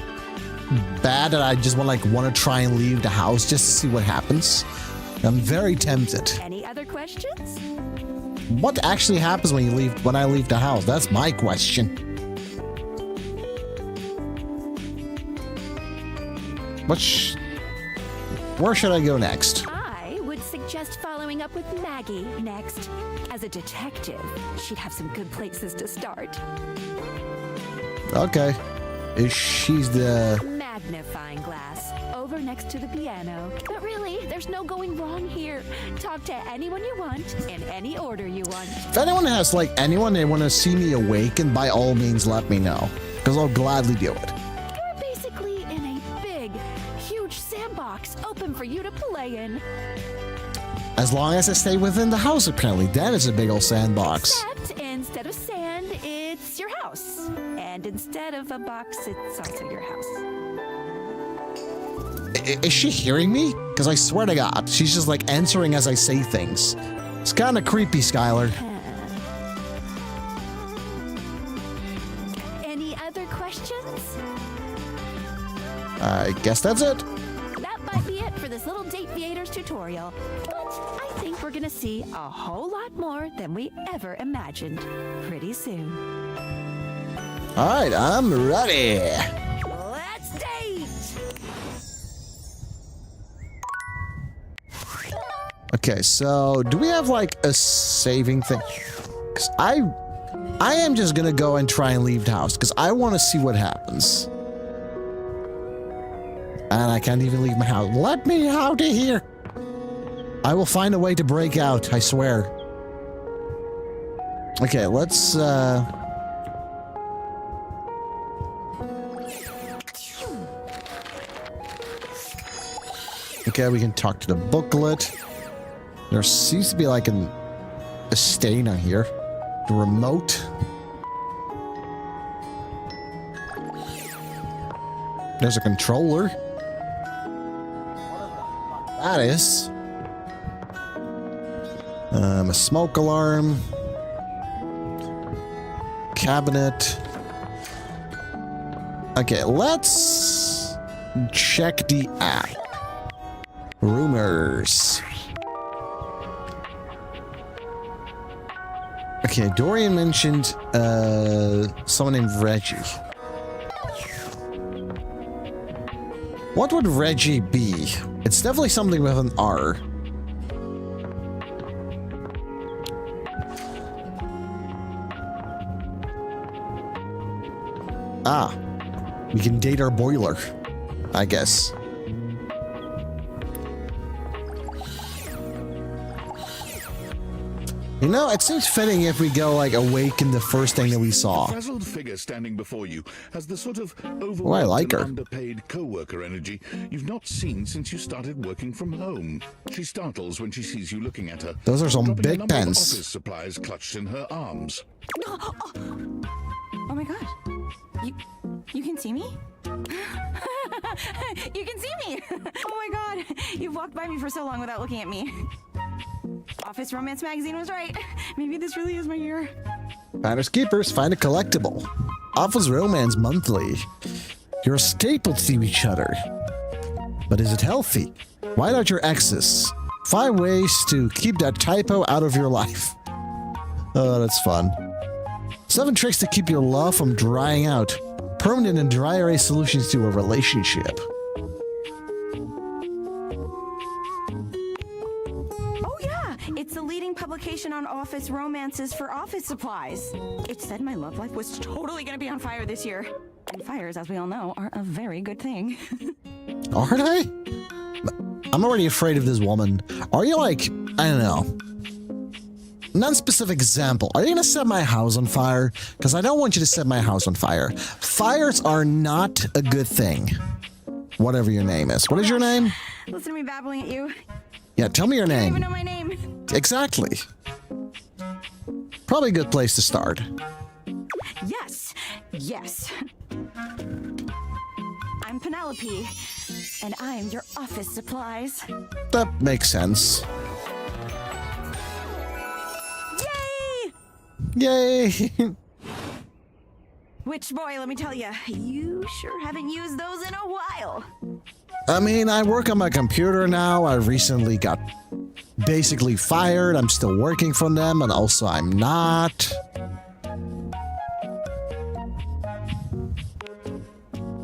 bad that I just want to try and leave the house just to see what happens? I'm very tempted. Any other questions? What actually happens when I leave the house? That's my question. Where should I go next? I would suggest following up with Maggie next. As a detective, she'd have some good places to start. Okay. She's the... Magnifying glass, over next to the piano. But really, there's no going wrong here. Talk to anyone you want, in any order you want. If anyone has, anyone they want to see me awaken, by all means let me know. Because I'll gladly do it. You're basically in a big, huge sandbox open for you to play in. As long as I stay within the house, apparently. That is a big old sandbox. Except instead of sand, it's your house. And instead of a box, it's also your house. Is she hearing me? Because I swear to God, she's just answering as I say things. It's kind of creepy, Skylar. Any other questions? I guess that's it. That might be it for this little Date Viators tutorial. But I think we're gonna see a whole lot more than we ever imagined pretty soon. Alright, I'm ready. Let's date! Okay, so do we have a saving thing? Because I am just gonna go and try and leave the house because I want to see what happens. And I can't even leave my house. Let me out of here. I will find a way to break out, I swear. Okay, let's okay, we can talk to the booklet. There seems to be a stain on here. The remote. There's a controller. That is. A smoke alarm. Cabinet. Okay, let's check the app. Rumors. Okay, Dorian mentioned someone named Reggie. What would Reggie be? It's definitely something with an R. Ah, we can date our boiler, I guess. You know, it seems fitting if we go, like, awaken the first thing that we saw. The frazzled figure standing before you has the sort of overworked Oh, I like her. and underpaid co-worker energy you've not seen since you started working from home. She startles when she sees you looking at her. Those are some dropping a big number of pens. office supplies clutched in her arms. Oh my god. You can see me? You can see me! Oh my god. You've walked by me for so long without looking at me. Office Romance Magazine was right. Maybe this really is my year. Finders keepers, find a collectible. Office Romance Monthly. You're a staple to each other. But is it healthy? Why not your exes? 5 ways to keep that typo out of your life. Oh, that's fun. 7 tricks to keep your love from drying out. Permanent and dry erase solutions to a relationship. It's the leading publication on office romances for office supplies. It said my love life was totally gonna be on fire this year. And fires, as we all know, are a very good thing. Are they? I'm already afraid of this woman. Are you like, I don't know. Non-specific example. Are you gonna set my house on fire? Because I don't want you to set my house on fire. Fires are not a good thing. Whatever your name is. What is your name? Listen to me babbling at you. Yeah, tell me your I don't name. even know my name. Exactly. Probably a good place to start. Yes. Yes. I'm Penelope, and I'm your office supplies. That makes sense. Yay! Yay! Which, boy, let me tell you, you sure haven't used those in a while. I mean, I work on my computer now. I recently got basically fired. I'm still working from them, and also I'm not.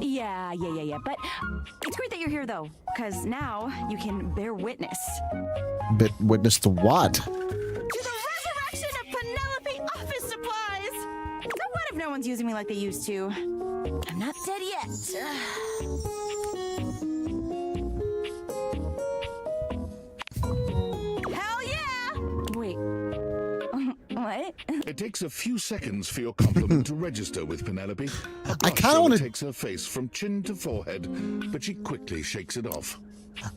Yeah. But it's great that you're here, though, because now you can bear witness. But witness to what? To the resurrection of Penelope Office Supplies! So what if no one's using me like they used to? I'm not dead yet. Hell yeah! Wait. What? It takes a few seconds for your compliment to register with Penelope. I kind of want to. Takes her face from chin to forehead, but she quickly shakes it off.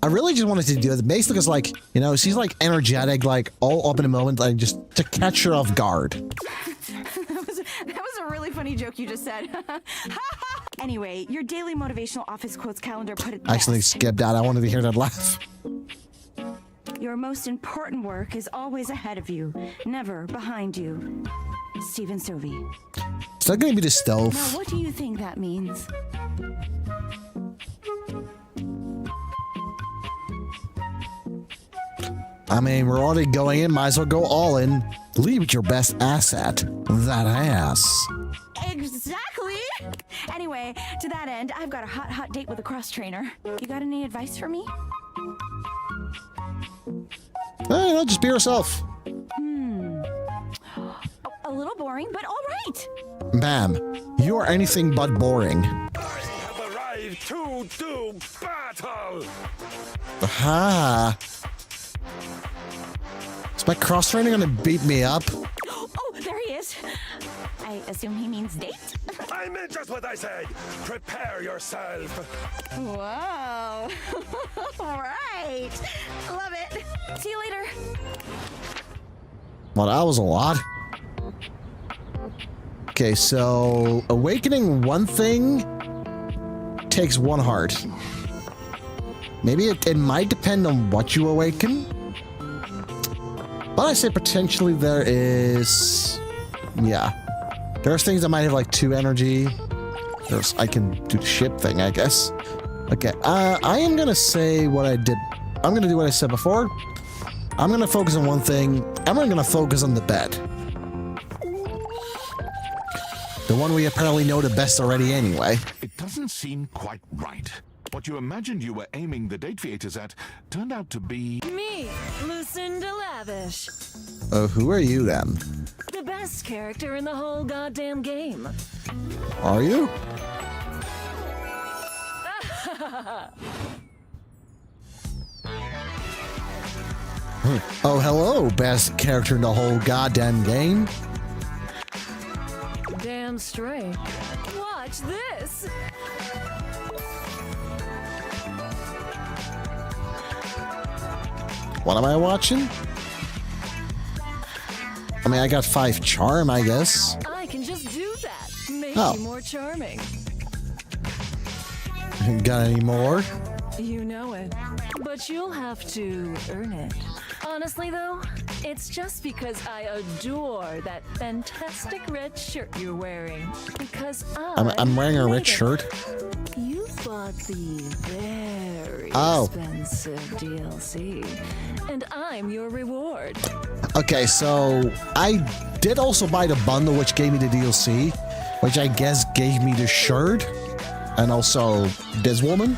I really just wanted to do it. Basically, because, like, you know, she's like energetic, like all up in a moment, like just to catch her off guard. That was a really funny joke you just said. Anyway, your daily motivational office quotes calendar put it I actually best. skipped out. I wanted to hear that laugh. Your most important work is always ahead of you, never behind you. Stephen Sovey. Is that going to be the stove? Now, what do you think that means? I mean, we're already going in. Might as well go all in. Leave with your best asset. That ass. Exactly! Anyway, to that end, I've got a hot date with a cross trainer. You got any advice for me? Hey, no, just be yourself. A little boring, but all right. Ma'am, you are anything but boring. I have arrived to do battle! Aha. Is my cross trainer gonna beat me up? Oh, there he is. I assume he means date? I meant just what I said! Prepare yourself! Whoa. All right. Love it. See you later. Well, that was a lot. Okay, so awakening one thing takes 1 heart. Maybe it might depend on what you awaken. But I say potentially there is... Yeah. There's things that might have like 2 energy. I can do the ship thing, I guess. Okay, I am gonna say what I did. I'm gonna do what I said before. I'm gonna focus on one thing. I'm gonna focus on the bed. The one we apparently know the best already anyway. It doesn't seem quite right. What you imagined you were aiming the date theaters at turned out to be... Me, Lucinda Lavish. Who are you then? The best character in the whole goddamn game. Are you? Oh, hello, best character in the whole goddamn game. Damn straight. Watch this. What am I watching? I mean, I got 5 charm, I guess. I can just do that. Make Oh. you more charming. Got any more? You know it. But you'll have to earn it. Honestly, though, it's just because I adore that fantastic red shirt you're wearing. Because I'm wearing a made red it. shirt. You bought the very Oh. expensive DLC, and I'm your reward. Okay, so I did also buy the bundle, which gave me the DLC, which I guess gave me the shirt, and also this woman.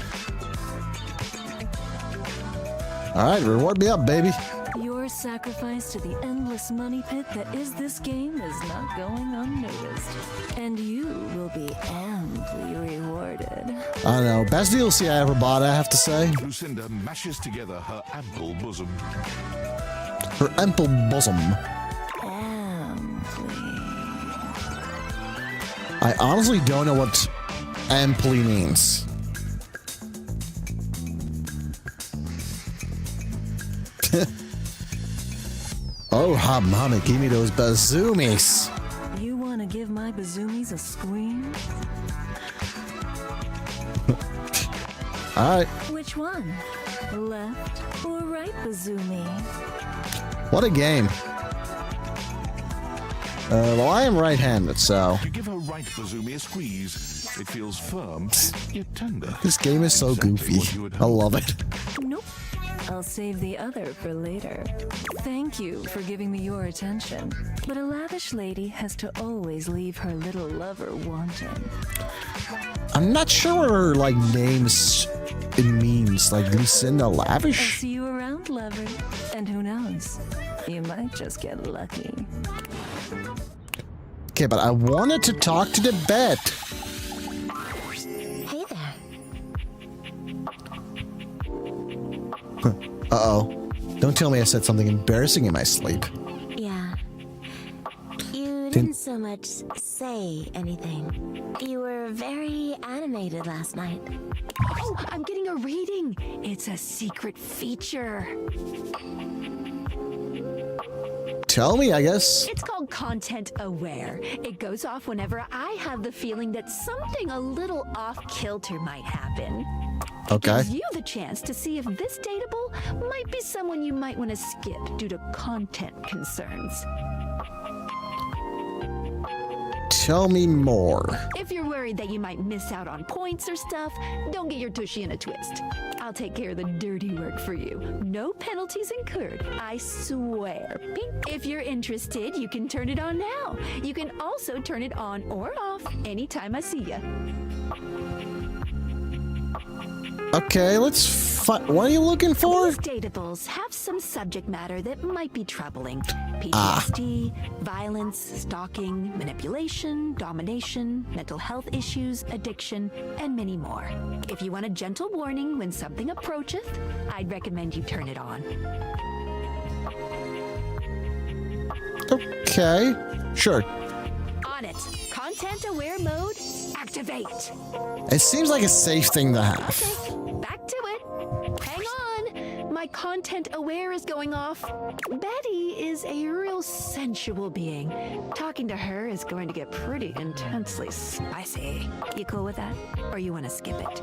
All right, reward me up, baby. Your sacrifice to the endless money pit that is this game is not going unnoticed, and you will be amply rewarded. I don't know, best DLC I ever bought, I have to say. Lucinda mashes together her ample bosom. Her ample bosom. Amply. I honestly don't know what amply means. Oh, mama, give me those bazoomies. You want to give my bazoomies a squeeze? All right, Which one? Left or right bazoomy? what a game. Well, I am right-handed, so You give her right bazoomy a squeeze. It feels firm, yet tender. this game is so Exactly goofy. what you would I hope. love it. Nope. I'll save the other for later. Thank you for giving me your attention. But a lavish lady has to always leave her little lover wanting. I'm not sure what her, like, names it means. Like, Lucinda I'll Lavish? see you around, lover. And who knows? You might just get lucky. Okay, but I wanted to talk to the bed. Hey there. Uh-oh. Don't tell me I said something embarrassing in my sleep. Yeah. You didn't so much say anything. You were very animated last night. Oh, I'm getting a reading. It's a secret feature. Tell me, I guess. It's called Content Aware. It goes off whenever I have the feeling that something a little off kilter might happen. Okay. Gives you the chance to see if this dateable might be someone you might want to skip due to content concerns. Tell me more. If you're worried that you might miss out on points or stuff, don't get your tushy in a twist. I'll take care of the dirty work for you. No penalties incurred, I swear. Pink. If you're interested, you can turn it on now. You can also turn it on or off anytime I see ya. Okay, let's find. What are you looking for? These datables have some subject matter that might be troubling. PTSD, violence, stalking, manipulation, domination, mental health issues, addiction, and many more. If you want a gentle warning when something approacheth, I'd recommend you turn it on. Okay. Sure. On it. Content aware mode, activate. It seems like a safe thing to have. Okay, back to it. Hang on. My content aware is going off. Betty is a real sensual being. Talking to her is going to get pretty intensely spicy. You cool with that? Or you want to skip it?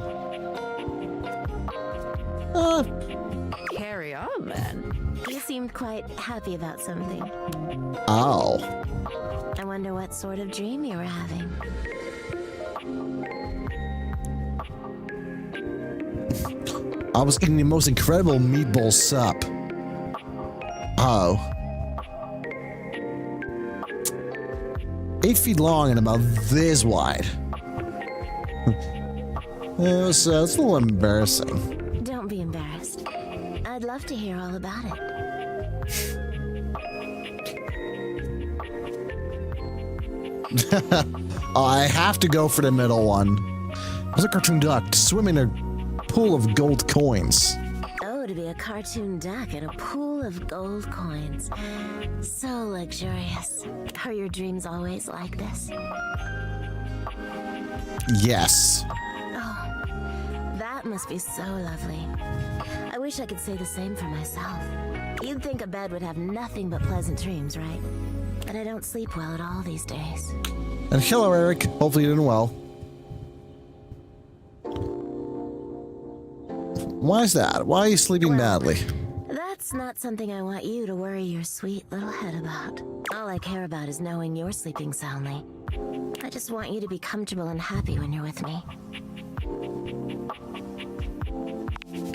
Carry on, then. You seemed quite happy about something. Oh. I wonder what sort of dream you were having. I was eating the most incredible meatball sup. Oh. 8 feet long and about this wide. So it's a little embarrassing. Don't be embarrassed. I'd love to hear all about it. I have to go for the middle one. There's a cartoon duck to swim in a pool of gold coins. Oh, to be a cartoon duck in a pool of gold coins. So luxurious. Are your dreams always like this? Yes. Oh, that must be so lovely. I wish I could say the same for myself. You'd think a bed would have nothing but pleasant dreams, right? But I don't sleep well at all these days. And hello, Eric. Hopefully you're doing well. Why is that? Why are you sleeping badly? That's not something I want you to worry your sweet little head about. All I care about is knowing you're sleeping soundly. I just want you to be comfortable and happy when you're with me.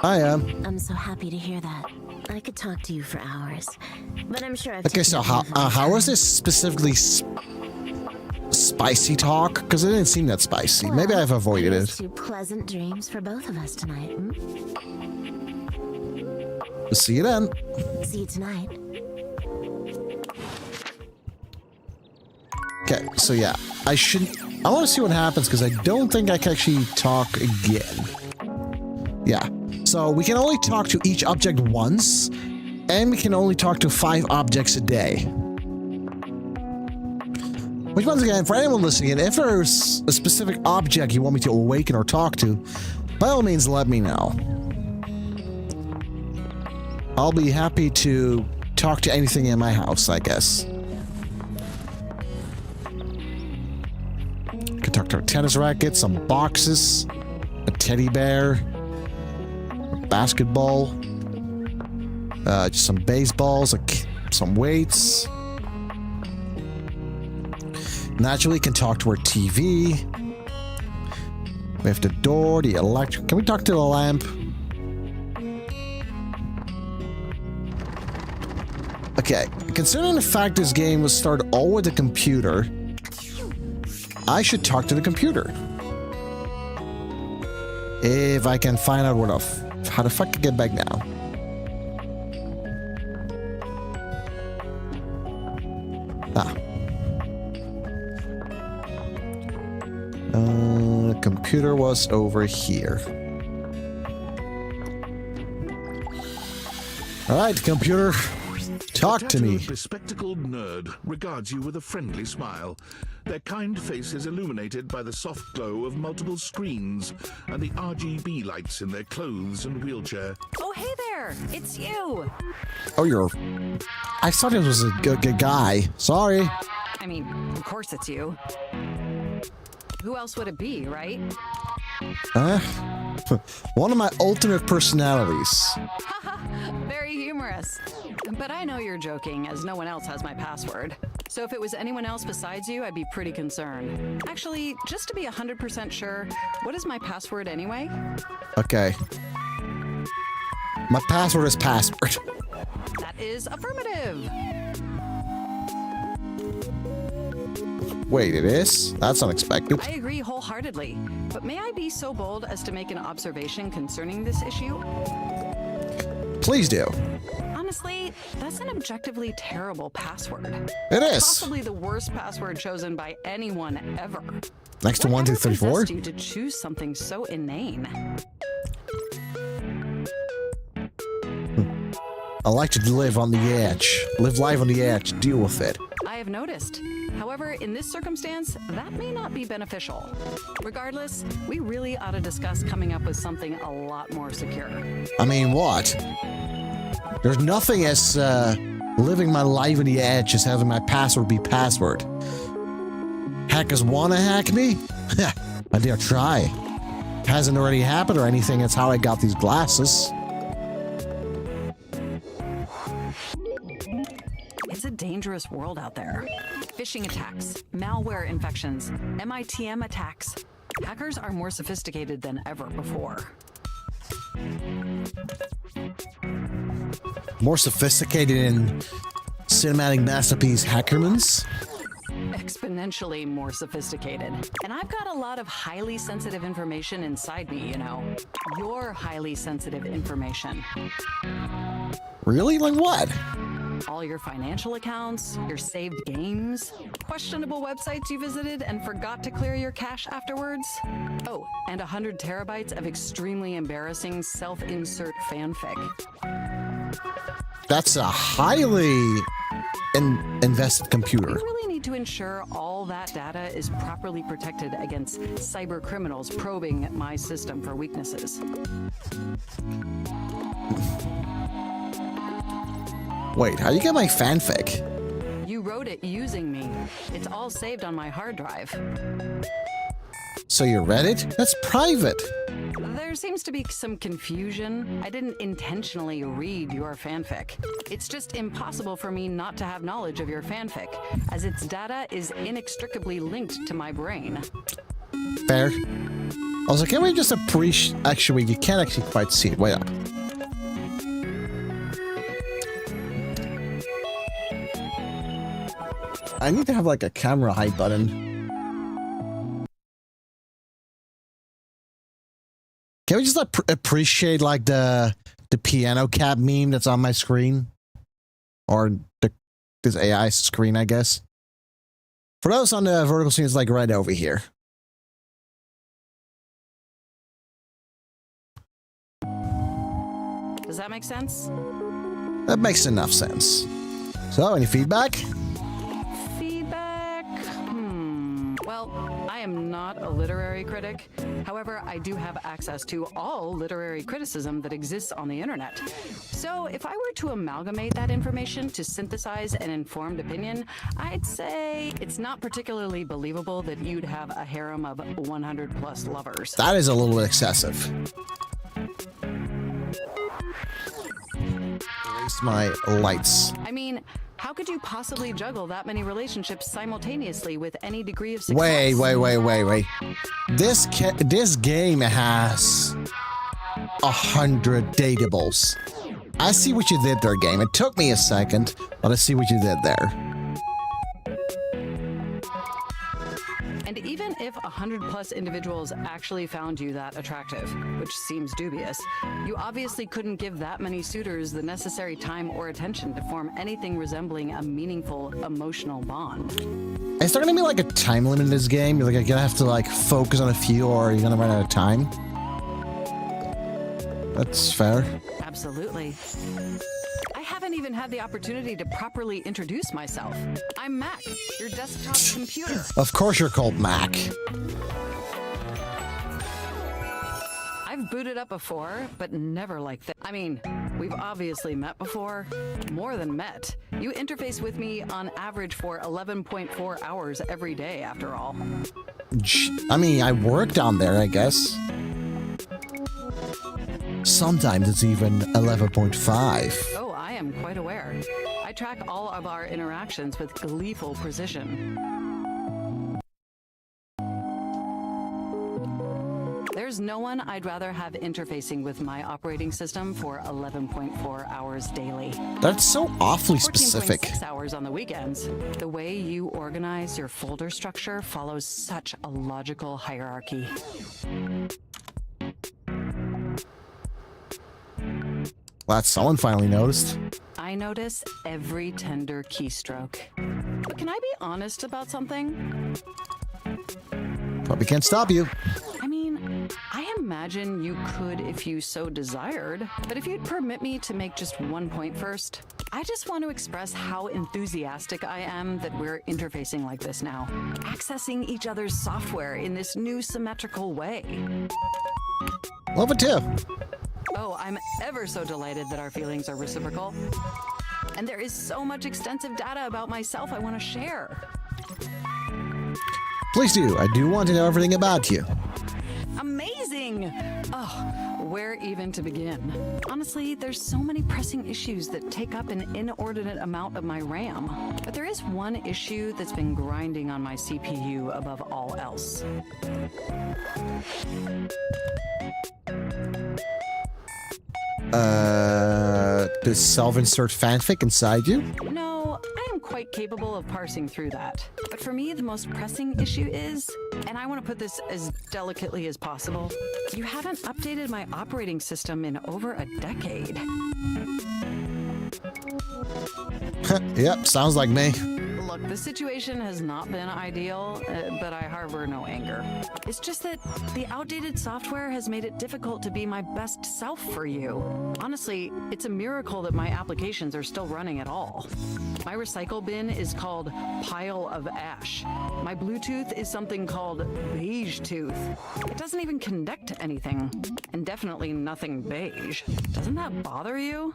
I am. I'm so happy to hear that. I could talk to you for hours, but I'm sure I've Okay, so how is this specifically spicy talk? Because it didn't seem that spicy. Well, maybe I've avoided here's it. 2 pleasant dreams for both of us tonight. See you then. See you tonight. Okay, so yeah, I want to see what happens because I don't think I can actually talk again. Yeah, so we can only talk to each object once, and we can only talk to 5 objects a day. Which, once again, for anyone listening in, if there's a specific object you want me to awaken or talk to, by all means, let me know. I'll be happy to talk to anything in my house, I guess. Could talk to a tennis racket, some boxes, a teddy bear, a basketball, just some baseballs, some weights. Naturally, can talk to our TV. We have the door, the electric. Can we talk to the lamp? Okay, considering the fact this game was started all with the computer, I should talk to the computer. If I can find out how the fuck I get back now. The computer was over here. All right, computer. Talk to me. A bespectacled nerd regards you with a friendly smile. Their kind face is illuminated by the soft glow of multiple screens and the RGB lights in their clothes and wheelchair. Oh, hey there! It's you! Oh, I thought it was a good guy. Sorry. I mean, of course it's you. Who else would it be, right? One of my ultimate personalities. Very humorous. But I know you're joking, as no one else has my password. So if it was anyone else besides you, I'd be pretty concerned. Actually, just to be 100% sure, what is my password anyway? Okay. My password is password. That is affirmative. Wait, it is? That's unexpected. I agree wholeheartedly. But may I be so bold as to make an observation concerning this issue? Please do. Honestly, that's an objectively terrible password. It is. Possibly the worst password chosen by anyone ever. Next to 1, 2, 3, 4. What possessed you to choose something so inane? I like to live on the edge. Live life on the edge. Deal with it. I have noticed. However, in this circumstance, that may not be beneficial. Regardless, we really ought to discuss coming up with something a lot more secure. I mean, what? There's nothing as living my life on the edge as having my password be password. Hackers want to hack me? I dare try. Hasn't already happened or anything. It's how I got these glasses. It's a dangerous world out there. Phishing attacks, malware infections, MITM attacks. Hackers are more sophisticated than ever before. More sophisticated in cinematic masterpiece Hackermans? Exponentially more sophisticated. And I've got a lot of highly sensitive information inside me, you know. Your highly sensitive information. Really? Like what? all your financial accounts, your saved games, questionable websites you visited and forgot to clear your cache afterwards. Oh, and 100 terabytes of extremely embarrassing self-insert fanfic. That's a highly invested computer. You really need to ensure all that data is properly protected against cyber criminals probing my system for weaknesses. Wait, how do you get my fanfic? You wrote it using me. It's all saved on my hard drive. So you read it? That's private. There seems to be some confusion. I didn't intentionally read your fanfic. It's just impossible for me not to have knowledge of your fanfic, as its data is inextricably linked to my brain. Fair. Also, can we just appreciate... Actually, you can't actually quite see it. Wait up. I need to have like a camera hide button. Can we just appreciate like the piano cap meme that's on my screen? Or this AI screen, I guess. For those on the vertical screen, it's like right over here. Does that make sense? That makes enough sense. So, any feedback? Feedback? Well, I am not a literary critic. However, I do have access to all literary criticism that exists on the internet. So, if I were to amalgamate that information to synthesize an informed opinion, I'd say it's not particularly believable that you'd have a harem of 100 plus lovers. That is a little bit excessive. Erase my lights. I mean, how could you possibly juggle that many relationships simultaneously with any degree of success? Wait. This game has 100 dateables. I see what you did there, game. It took me a second, but I see what you did there. And even if 100 plus individuals actually found you that attractive, which seems dubious, you obviously couldn't give that many suitors the necessary time or attention to form anything resembling a meaningful emotional bond. Is there gonna be like a time limit in this game? You're like gonna have to like focus on a few, or you're gonna run out of time? That's fair. Absolutely. I haven't even had the opportunity to properly introduce myself. I'm Mac, your desktop computer. Of course you're called Mac. I've booted up before, but never like that. I mean, we've obviously met before. More than met. You interface with me on average for 11.4 hours every day, after all. I mean, I work down there, I guess. Sometimes it's even 11.5. Oh, I am quite aware. I track all of our interactions with gleeful precision. There's no one I'd rather have interfacing with my operating system for 11.4 hours daily. That's so awfully specific. 14.6 hours on the weekends. The way you organize your folder structure follows such a logical hierarchy. Glad someone finally noticed. I notice every tender keystroke. But can I be honest about something? Probably can't stop you. I mean, I imagine you could if you so desired, but if you'd permit me to make just one point first, I just want to express how enthusiastic I am that we're interfacing like this now, accessing each other's software in this new symmetrical way. Love it too. Oh, I'm ever so delighted that our feelings are reciprocal. And there is so much extensive data about myself I want to share. Please do. I do want to know everything about you. Amazing! Oh, where even to begin? Honestly, there's so many pressing issues that take up an inordinate amount of my RAM. But there is one issue that's been grinding on my CPU above all else. Does self-insert fanfic inside you? No, I am quite capable of parsing through that. But for me, the most pressing issue is, and I want to put this as delicately as possible, you haven't updated my operating system in over a decade. Yep, sounds like me. Look, the situation has not been ideal, but I harbor no anger. It's just that the outdated software has made it difficult to be my best self for you. Honestly, it's a miracle that my applications are still running at all. My recycle bin is called Pile of Ash. My Bluetooth is something called Beige Tooth. It doesn't even connect to anything, and definitely nothing beige. Doesn't that bother you?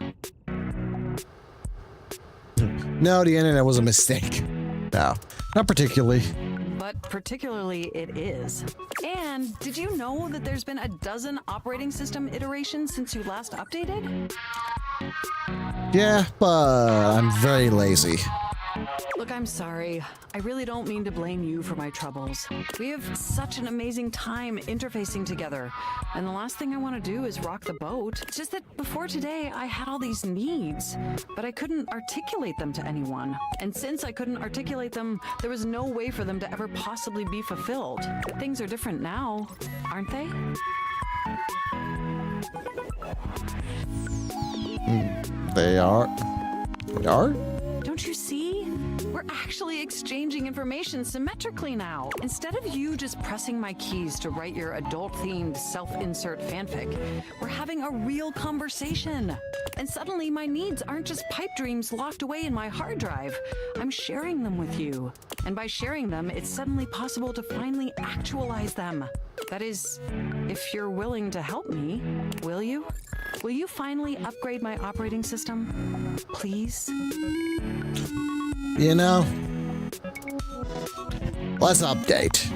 No, the internet was a mistake. No, not particularly. But particularly it is. And did you know that there's been a dozen operating system iterations since you last updated? Yeah, but I'm very lazy. Look, I'm sorry. I really don't mean to blame you for my troubles. We have such an amazing time interfacing together, and the last thing I want to do is rock the boat. It's just that before today, I had all these needs, but I couldn't articulate them to anyone. And since I couldn't articulate them, there was no way for them to ever possibly be fulfilled. But things are different now, aren't they? They are. They are? Don't you see? We're actually exchanging information symmetrically now. Instead of you just pressing my keys to write your adult-themed self-insert fanfic, we're having a real conversation. And suddenly my needs aren't just pipe dreams locked away in my hard drive. I'm sharing them with you. And by sharing them, it's suddenly possible to finally actualize them. That is, if you're willing to help me, will you? Will you finally upgrade my operating system? Please? You know, let's update.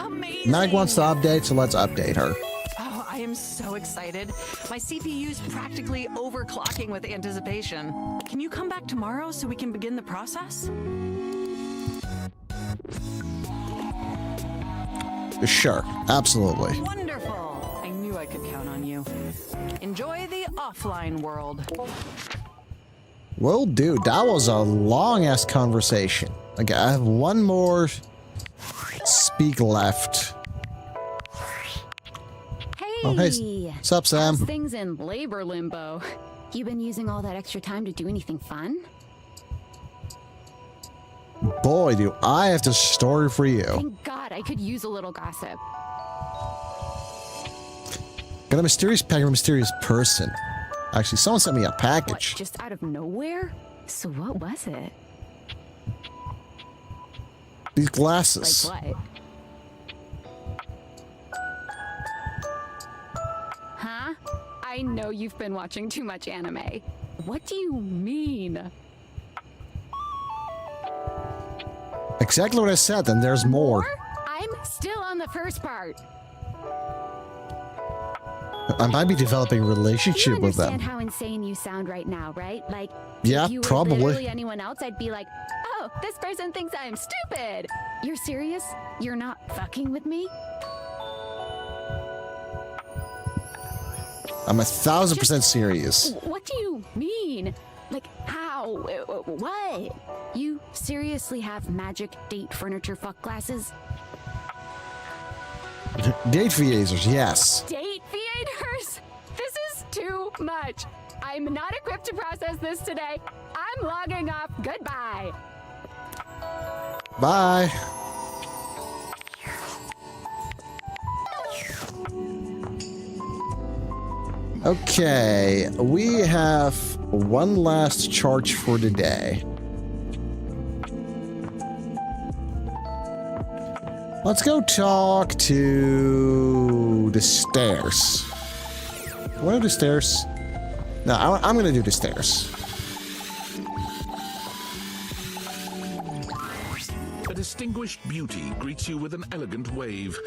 Amazing. Meg wants to update, so let's update her. Oh, I am so excited. My CPU's practically overclocking with anticipation. Can you come back tomorrow so we can begin the process? Sure, absolutely. Wonderful. I knew I could count on you. Enjoy the offline world. Well, dude, that was a long-ass conversation. Okay, I have one more speak left. Hey! Oh, hey. What's up, Sam? How's things in labor limbo? You been using all that extra time to do anything fun? Boy, do I have the story for you. Thank God, I could use a little gossip. Got a mysterious package from a mysterious person. Actually, someone sent me a package. What, just out of nowhere? So what was it? These glasses. Like what? Huh? I know you've been watching too much anime. What do you mean? Exactly what I said, and there's more. I'm still on the first part. I might be developing a relationship with them. You understand how insane you sound right now, right? Like, yeah, if you were probably. literally anyone else, I'd be like, oh, this person thinks I'm stupid. You're serious? You're not fucking with me? I'm 1,000% serious. What do you mean? Like, how? What? You seriously have magic date furniture fuck glasses? Date theaters, yes. Date theaters? This is too much. I'm not equipped to process this today. I'm logging off. Goodbye. Bye. Okay, we have one last charge for the day. Let's go talk to the stairs. What are the stairs? No, I'm gonna do the stairs. A distinguished beauty greets you with an elegant wave.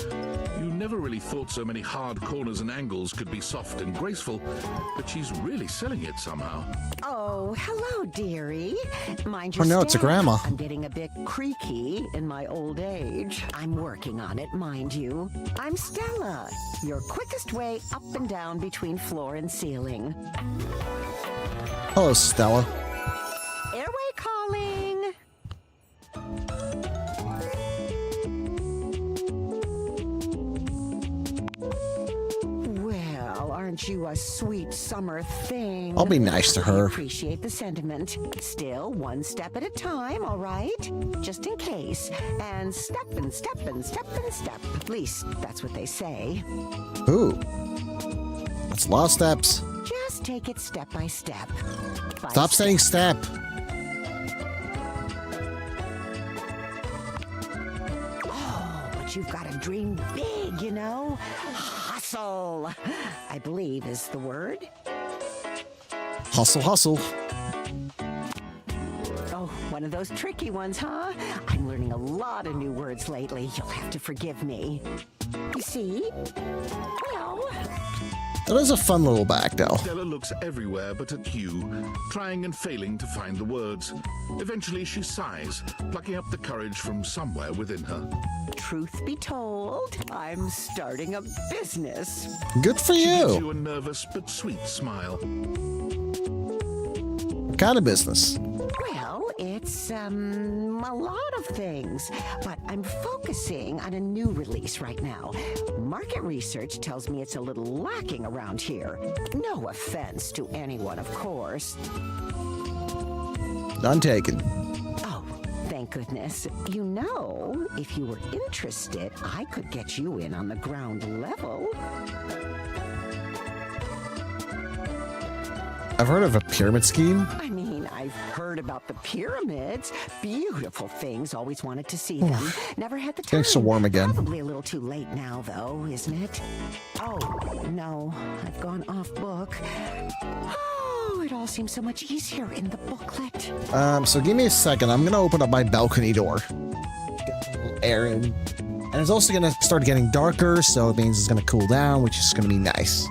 You never really thought so many hard corners and angles could be soft and graceful, but she's really selling it somehow. Oh, hello, dearie. Mind Oh your no, it's a step. grandma. I'm getting a bit creaky in my old age. I'm working on it, mind you. I'm Stella, your quickest way up and down between floor and ceiling. Hello, Stella. Airway calling. Well, aren't Aren't you a sweet summer thing? I'll be nice to her. I appreciate the sentiment. Still, one step at a time, all right? Just in case. And step and step and step and step. At least, that's what they say. Ooh. That's a lot of steps. Just take it step by step. Stop saying step. Oh, but you've got to dream big, you know? Hustle, I believe is the word. Hustle, hustle. Oh, one of those tricky ones, huh? I'm learning a lot of new words lately. You'll have to forgive me. You see? Well... That is a fun little bag, though. Stella looks everywhere but at you, trying and failing to find the words. Eventually she sighs, plucking up the courage from somewhere within her. Truth be told, I'm starting a business. Good for She gives you. you a nervous but sweet smile. What kind of business? Well, it's, a lot of things, but I'm focusing on a new release right now. Market research tells me it's a little lacking around here. No offense to anyone, of course. None taken. Oh, thank goodness. You know, if you were interested, I could get you in on the ground level. I've heard of a pyramid scheme. I mean, I've heard about the pyramids. Beautiful things. Always wanted to see them. Never had the time. Getting so warm again. Probably a little too late now, though, isn't it? Oh, no. I've gone off book. Oh, it all seems so much easier in the booklet. So give me a second. I'm gonna open up my balcony door. Get a little air in. And it's also gonna start getting darker, so it means it's gonna cool down, which is gonna be nice.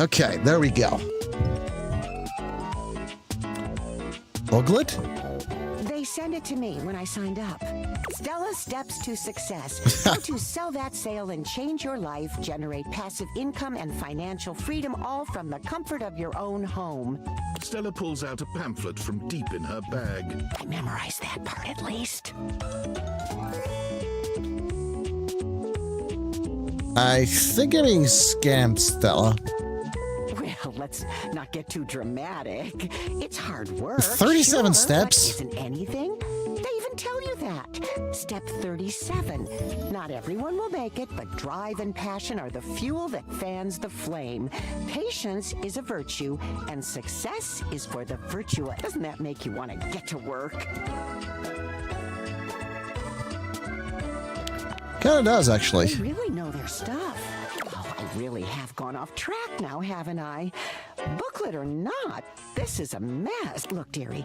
Okay, there we go. Booklet? They sent it to me when I signed up. Stella Steps to Success. How to sell that sale and change your life, generate passive income and financial freedom, all from the comfort of your own home. Stella pulls out a pamphlet from deep in her bag. I memorized that part at least. I think I'm being scammed, Stella. Well, let's not get too dramatic. It's hard work. 37 sure, steps? But isn't anything? They even tell you that. Step 37. Not everyone will make it, but drive and passion are the fuel that fans the flame. Patience is a virtue, and success is for the virtuous. Doesn't that make you want to get to work? Kinda does, actually. They really know their stuff. Oh, I really have gone off track now, haven't I? Booklet or not, this is a mess. Look, dearie,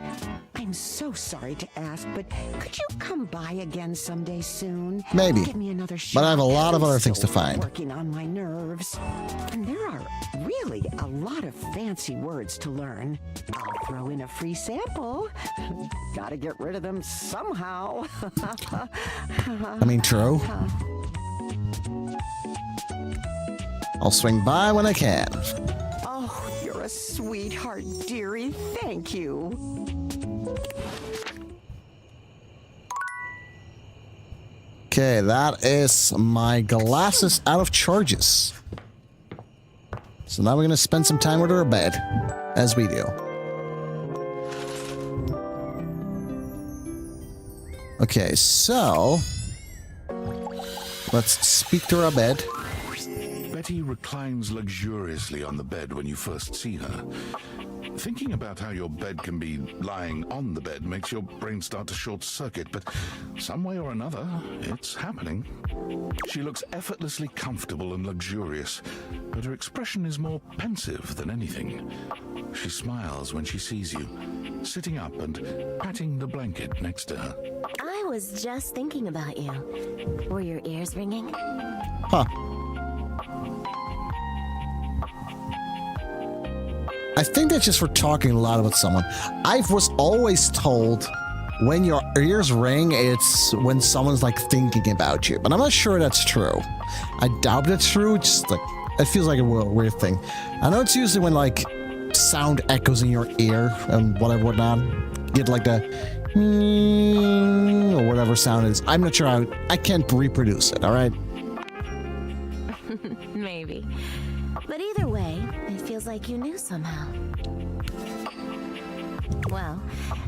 I'm so sorry to ask, but could you come by again someday soon? Maybe. Give me another shot. But I have a lot of I'm other things to still find. Working on my nerves. And there are really a lot of fancy words to learn. I'll throw in a free sample. Gotta get rid of them somehow. I mean, true. I'll swing by when I can. Oh, you're a sweetheart, dearie. Thank you. Okay, that is my glasses out of charges. So now we're gonna spend some time with our bed, as we do. Okay, so let's speak to our bed. Betty reclines luxuriously on the bed when you first see her. Thinking about how your bed can be lying on the bed makes your brain start to short circuit, but some way or another, it's happening. She looks effortlessly comfortable and luxurious, but her expression is more pensive than anything. She smiles when she sees you, sitting up and patting the blanket next to her. I was just thinking about you. Were your ears ringing? Huh. I think that's just for talking a lot about someone. I was always told when your ears ring, it's when someone's like thinking about you, but I'm not sure that's true. I doubt it's true. It's just like, it feels like a weird thing. I know it's usually when like sound echoes in your ear and whatnot. Get like the or whatever sound it is. I'm not sure. I can't reproduce it. All right. Maybe. But either way, it feels like you knew somehow. Well,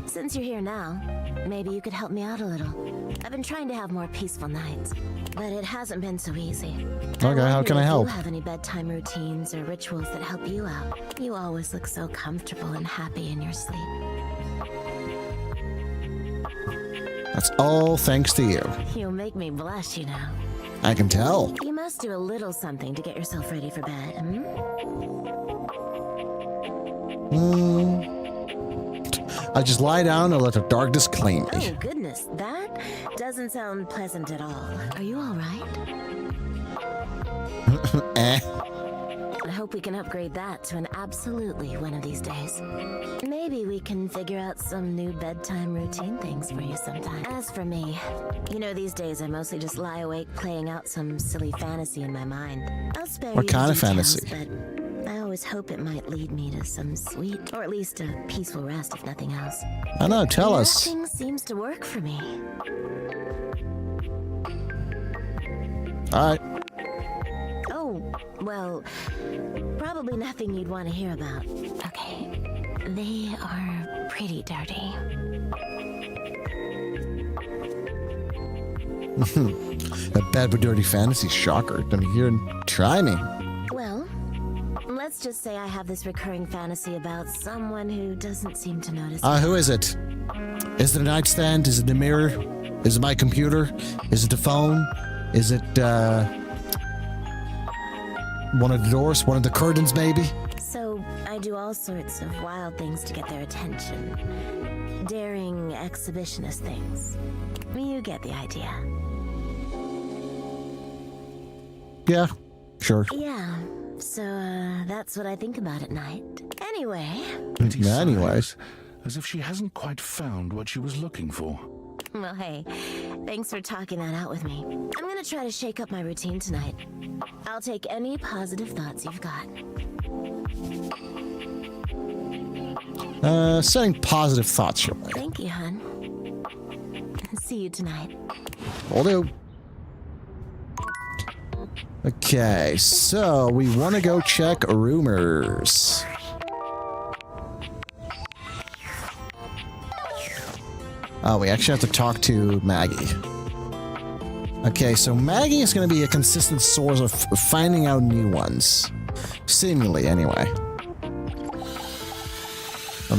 since you're here now, maybe you could help me out a little. I've been trying to have more peaceful nights, but it hasn't been so easy. Okay, how can I help? Do you have any bedtime routines or rituals that help you out? You always look so comfortable and happy in your sleep. That's all thanks to you. You'll make me blush, you know. I can tell. You must do a little something to get yourself ready for bed, I just lie down and let the darkness claim me. Oh, goodness, that doesn't sound pleasant at all. Are you all right? I hope we can upgrade that to an absolutely one of these days. Maybe we can figure out some new bedtime routine things for you sometime. As for me, you know, these days I mostly just lie awake playing out some silly fantasy in my mind. I'll spare What you kind the of fantasy? details, but I always hope it might lead me to some sweet, or at least a peaceful rest, if nothing else. I know, tell us. Nothing seems to work for me. All right. Oh, well, probably nothing you'd want to hear about. Okay. They are pretty dirty. A bad but dirty fantasy shocker. Let me hear and try me. Well, let's just say I have this recurring fantasy about someone who doesn't seem to notice. Who is it? Is it a nightstand? Is it the mirror? Is it my computer? Is it the phone? Is it one of the doors? One of the curtains, maybe? So I do all sorts of wild things to get their attention. Daring exhibitionist things. You get the idea. Yeah, sure. Yeah, so that's what I think about at night. Anyway. Anyways. As if she hasn't quite found what she was looking for. Well, hey, thanks for talking that out with me. I'm gonna try to shake up my routine tonight. I'll take any positive thoughts you've got. Sending positive thoughts your way. Thank you, hon. See you tonight. Will do. Okay, so we want to go check rumors. Oh, we actually have to talk to Maggie. Okay, so Maggie is going to be a consistent source of finding out new ones. Seemingly, anyway.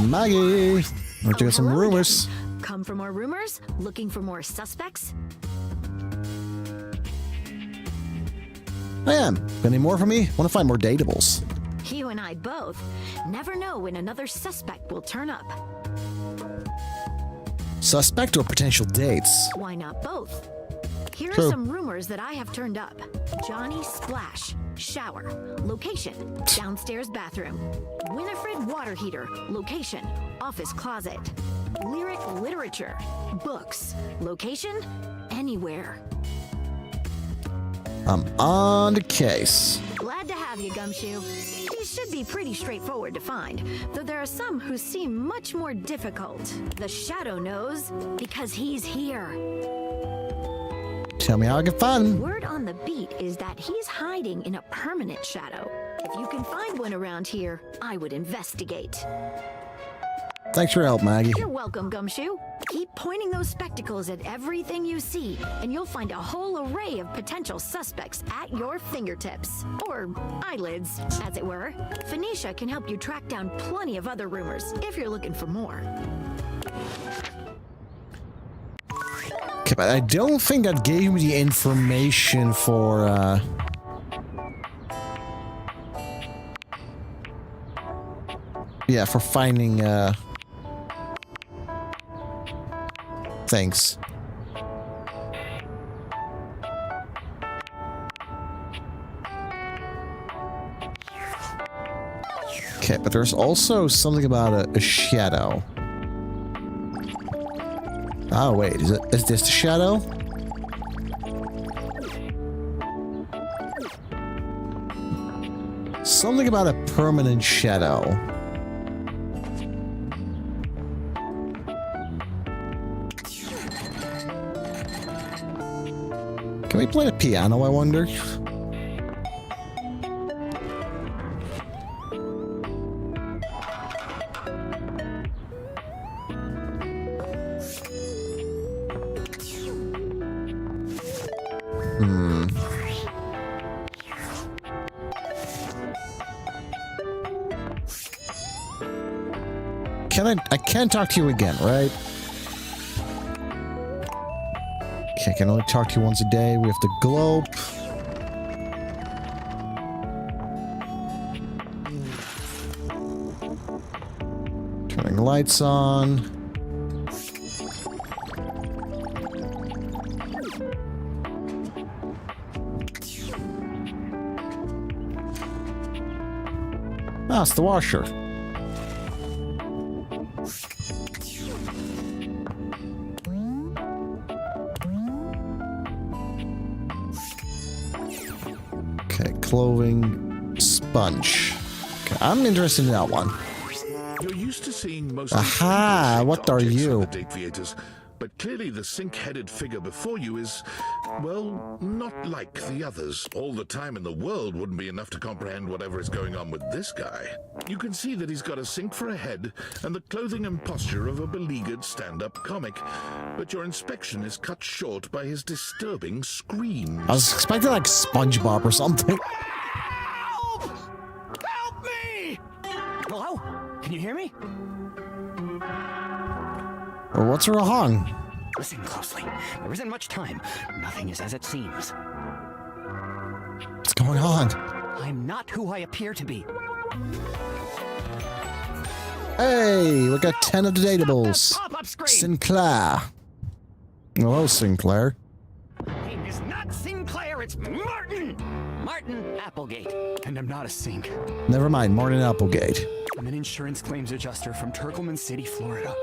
Maggie, we're doing some rumors. Come for more rumors? Looking for more suspects? I am. Got any more for me? Want to find more datables. You and I both. Never know when another suspect will turn up. Suspect or potential dates? Why not both? Here True. are some rumors that I have turned up. Johnny Splash, shower, location, downstairs bathroom. Winifred water heater, location, office closet. Lyric literature, books, location, anywhere. I'm on the case. Glad to have you, Gumshoe. These should be pretty straightforward to find, though there are some who seem much more difficult. The Shadow knows because he's here. Tell me how I can find him. Word on the beat is that he's hiding in a permanent shadow. If you can find one around here, I would investigate. Thanks for your help, Maggie. You're welcome, Gumshoe. Keep pointing those spectacles at everything you see, and you'll find a whole array of potential suspects at your fingertips. Or eyelids, as it were. Phoenicia can help you track down plenty of other rumors, if you're looking for more. Okay, but I don't think that gave me the information for, yeah, for finding, things. Okay, but there's also something about a shadow. Oh, wait, is this the shadow? Something about a permanent shadow. Can we play the piano, I wonder? I can't talk to you again, right? Okay, I can only talk to you once a day. We have the globe. Turning lights on. Ah, it's the washer. Clothing sponge. Okay, I'm interested in that one. You're used to seeing most Aha, what are you? Deviators, but clearly the sink-headed figure before you is, well, not like the others. All the time in the world wouldn't be enough to comprehend whatever is going on with this guy. You can see that he's got a sink for a head and the clothing and posture of a beleaguered stand-up comic, but your inspection is cut short by his disturbing screams. I was expecting like SpongeBob or something. Help! Help me! Hello? Can you hear me? Well, what's wrong? Listen closely. There isn't much time. Nothing is as it seems. What's going on? I'm not who I appear to be. Hey, we got 10 of the datables. Sinclair. Hello, Sinclair. Name is not Sinclair, it's Martin! Martin Applegate. And I'm not a sink. Never mind, Martin Applegate. I'm an insurance claims adjuster from Turkleman City, Florida.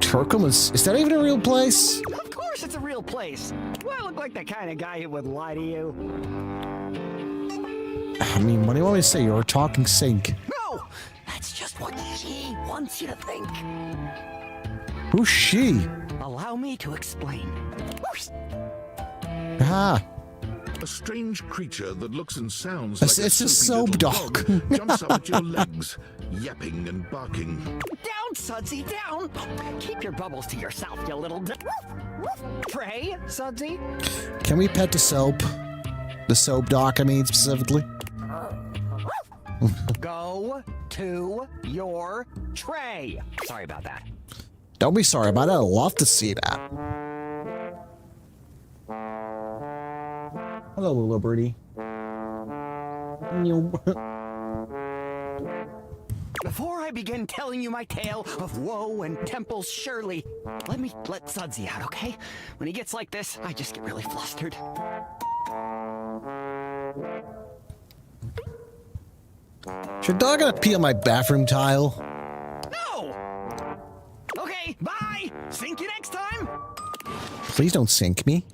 Turkleman? Is that even a real place? Of course it's a real place. Do I look like the kind of guy who would lie to you? I mean, what do you want me to say? You're a talking sink. No! That's just what she wants you to think. Who's she? Allow me to explain. Ah. A strange creature that looks and sounds It's like a soap dog. jumps up at your legs, yapping and barking. Down, Sudsy, down! Keep your bubbles to yourself, you little Trey, Sudsy? Can we pet the soap? The soap dog, I mean, specifically. Go to your tray. Sorry about that. Don't be sorry about it. I'd love to see that. Hello, little birdie. Before I begin telling you my tale of woe and Temple's Shirley, let me let Sudsy out, okay? When he gets like this, I just get really flustered. Is your dog gonna pee on my bathroom tile? No! Okay, bye! Sink you next time! Please don't sink me.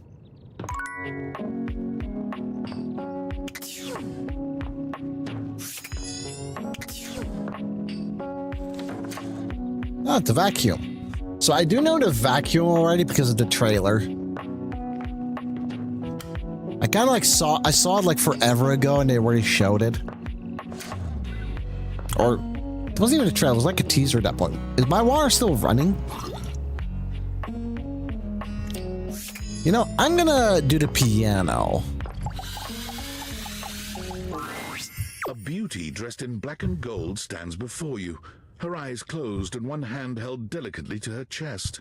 Ah, the vacuum. So I do know the vacuum already because of the trailer. I kind of like saw it like forever ago and they already showed it. Or it wasn't even a trailer, it was like a teaser at that point. Is my water still running? You know, I'm gonna do the piano. A beauty dressed in black and gold stands before you, her eyes closed and one hand held delicately to her chest.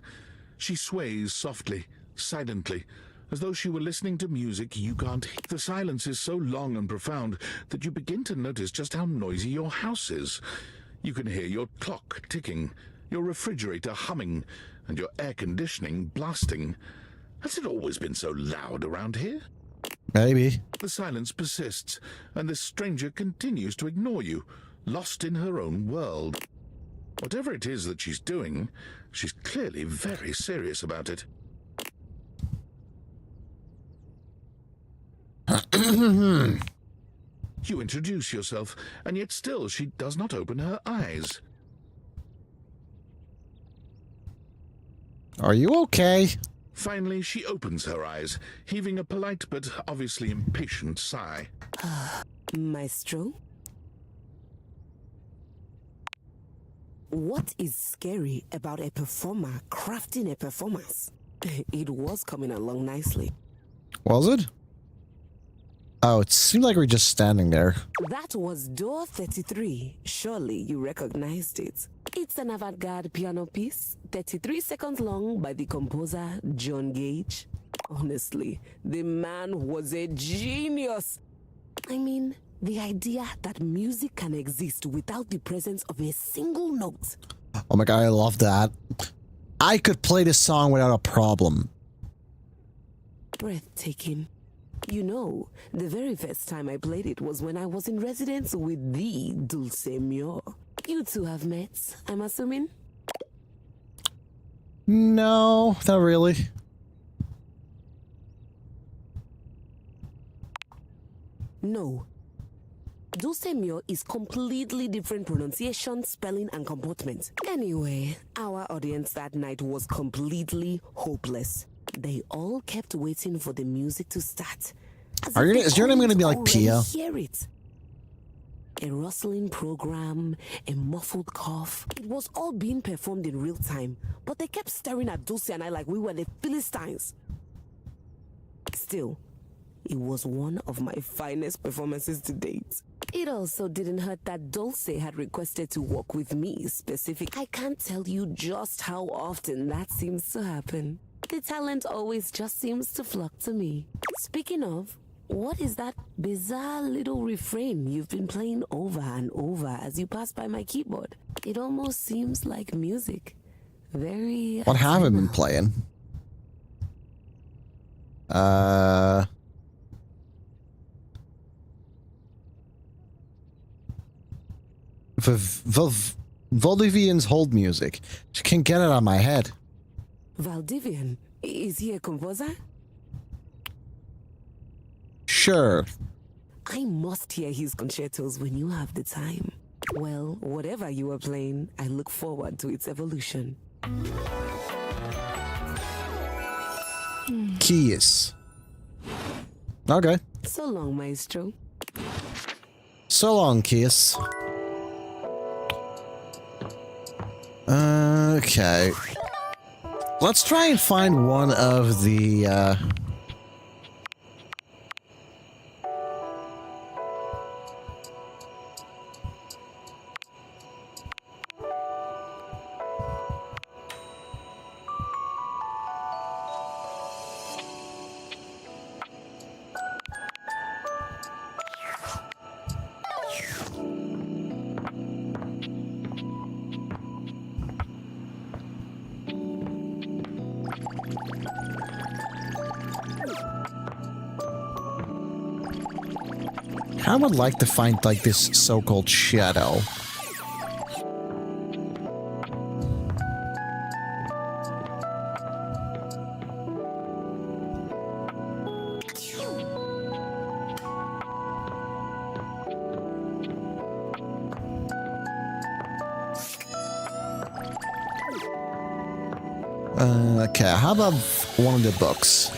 She sways softly, silently, as though she were listening to music you can't hear. The silence is so long and profound that you begin to notice just how noisy your house is. You can hear your clock ticking, your refrigerator humming, and your air conditioning blasting. Has it always been so loud around here? Maybe. The silence persists, and the stranger continues to ignore you, lost in her own world. Whatever it is that she's doing, she's clearly very serious about it. You introduce yourself, and yet still she does not open her eyes. Are you okay? Finally, she opens her eyes, heaving a polite but obviously impatient sigh. Maestro? What is scary about a performer crafting a performance? It was coming along nicely. Was it? Oh, it seemed like we were just standing there. That was Door 33. Surely you recognized it. It's an avant-garde piano piece, 33 seconds long, by the composer John Gage. Honestly, the man was a genius. I mean, the idea that music can exist without the presence of a single note. Oh my god, I love that. I could play this song without a problem. Breathtaking. You know, the very first time I played it was when I was in residence with the Dulce Mio. You two have met, I'm assuming? No, not really. No. Dulce Mio is completely different pronunciation, spelling, and comportment. Anyway, our audience that night was completely hopeless. They all kept waiting for the music to start. Is your name going to be like Pia? Hear it. A rustling program, a muffled cough. It was all being performed in real time, but they kept staring at Dulce and I like we were the Philistines. Still, it was one of my finest performances to date. It also didn't hurt that Dulce had requested to work with me specifically. I can't tell you just how often that seems to happen. The talent always just seems to flock to me. Speaking of, what is that bizarre little refrain you've been playing over and over as you pass by my keyboard? It almost seems like music. Very... What have I been playing? Valdivian's hold music. She can't get it out of my head. Valdivian? Is he a composer? Sure. I must hear his concertos when you have the time. Well, whatever you are playing, I look forward to its evolution. Keys. Okay. So long, Maestro. So long, Keys. Okay. Let's try and find one of the, I would like to find, like, this so-called shadow. Okay, how about one of the books?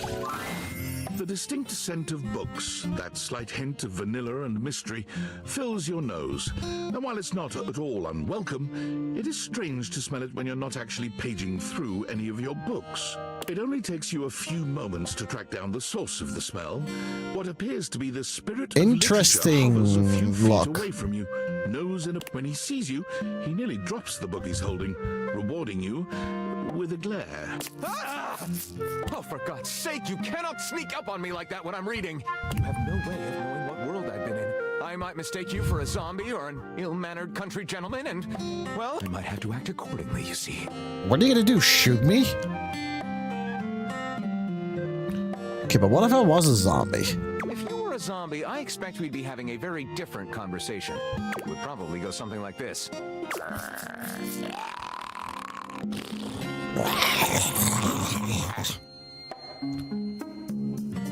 The distinct scent of books, that slight hint of vanilla and mystery, fills your nose. And while it's not at all unwelcome, it is strange to smell it when you're not actually paging through any of your books. It only takes you a few moments to track down the source of the smell. What appears to be the spirit of Interesting literature hovers a few feet look. away from you, nose in a... When he sees you, he nearly drops the book he's holding, rewarding you with a glare. Ah! Oh, for God's sake, you cannot sneak up on me like that when I'm reading. You have no way of knowing what world I've been in. I might mistake you for a zombie or an ill-mannered country gentleman, and, well, I might have to act accordingly, you see. What are you gonna do, shoot me? Okay, but what if I was a zombie? If you were a zombie, I expect we'd be having a very different conversation. It would probably go something like this.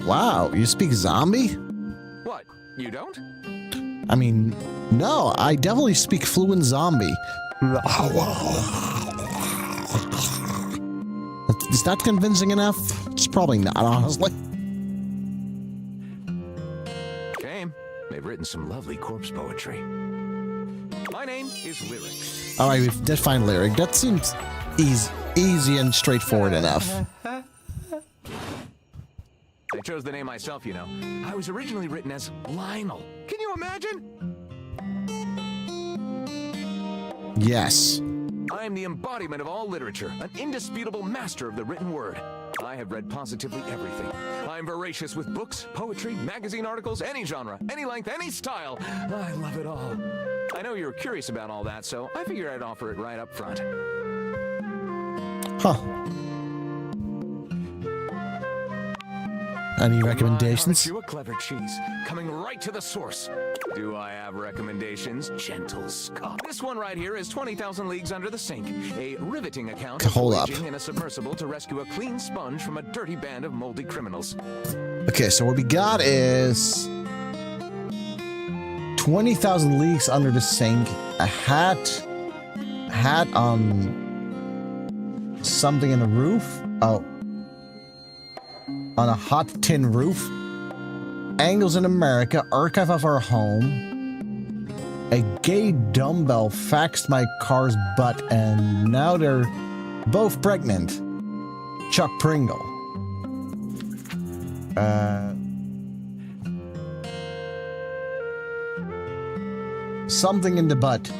Wow, you speak zombie? What, you don't? I mean, no, I definitely speak fluent zombie. Is that convincing enough? It's probably not, honestly. Shame. They've written some lovely corpse poetry. My name is Lyrics. Alright, we did find Lyric. That seems easy and straightforward enough. I chose the name myself, you know. I was originally written as Lionel. Can you imagine? Yes. I am the embodiment of all literature, an indisputable master of the written word. I have read positively everything. I am voracious with books, poetry, magazine articles, any genre, any length, any style. I love it all. I know you're curious about all that, so I figured I'd offer it right up front. Huh. Any recommendations? You a clever cheese, coming right to the source. Do I have recommendations? Gentle Scott. This one right here is 20,000 Leagues Under the Sink, a riveting account of voyaging in a submersible to rescue a clean sponge from a dirty band of moldy criminals. Okay, so what we got is 20,000 Leagues Under the Sink, a hat on something in the roof. Oh. On a hot tin roof. Angles in America, archive of our home. A gay dumbbell faxed my car's butt, and now they're both pregnant. Chuck Pringle. Something in the Butt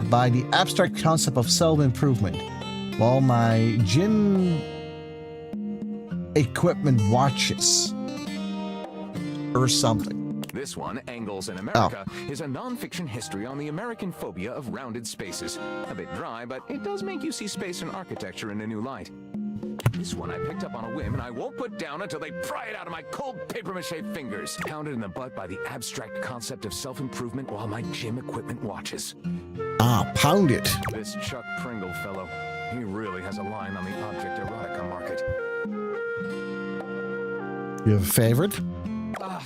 by the abstract concept of self-improvement. While my gym equipment watches. Or something. This one, Angles in America, is a non-fiction history on the American phobia of rounded spaces. A bit dry, but it does make you see space and architecture in a new light. This one I picked up on a whim, and I won't put down until they pry it out of my cold papier-mâché fingers. Pounded in the butt by the abstract concept of self-improvement while my gym equipment watches. Pound it. This Chuck Pringle fellow, he really has a line on the object erotica market. You have a favorite?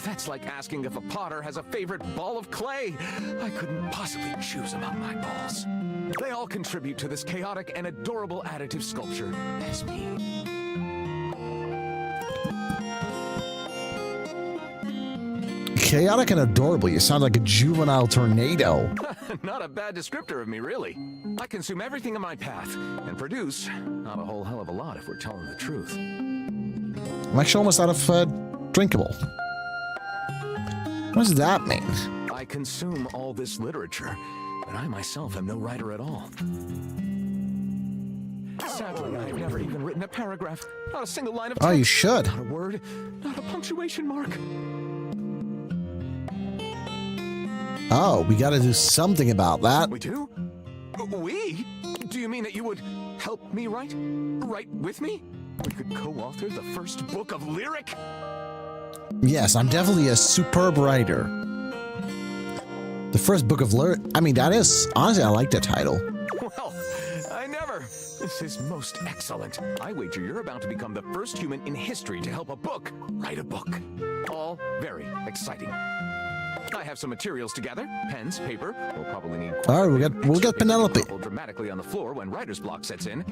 That's like asking if a potter has a favorite ball of clay. I couldn't possibly choose among my balls. They all contribute to this chaotic and adorable additive sculpture. That's me. Chaotic and adorable. You sound like a juvenile tornado. Not a bad descriptor of me, really. I consume everything in my path and produce not a whole hell of a lot if we're telling the truth. I'm actually almost out of drinkable. What does that mean? I consume all this literature, but I myself am no writer at all. Sadly, I've never even written a paragraph. Not a single line of text. Oh, you should. Not a word, not a punctuation mark. Oh, we gotta do something about that. We do? We? Do you mean that you would help me write? Write with me? We could co-author the first book of lyric? Yes, I'm definitely a superb writer. The first book of lyric. I mean, that is honestly, I like the title. Well, I never. This is most excellent. I wager you're about to become the first human in history to help a book write a book. All very exciting. I have some materials to gather. Pens, paper. We'll probably need. All right, we'll get Penelope. Dramatically on the floor when writer's block sets in.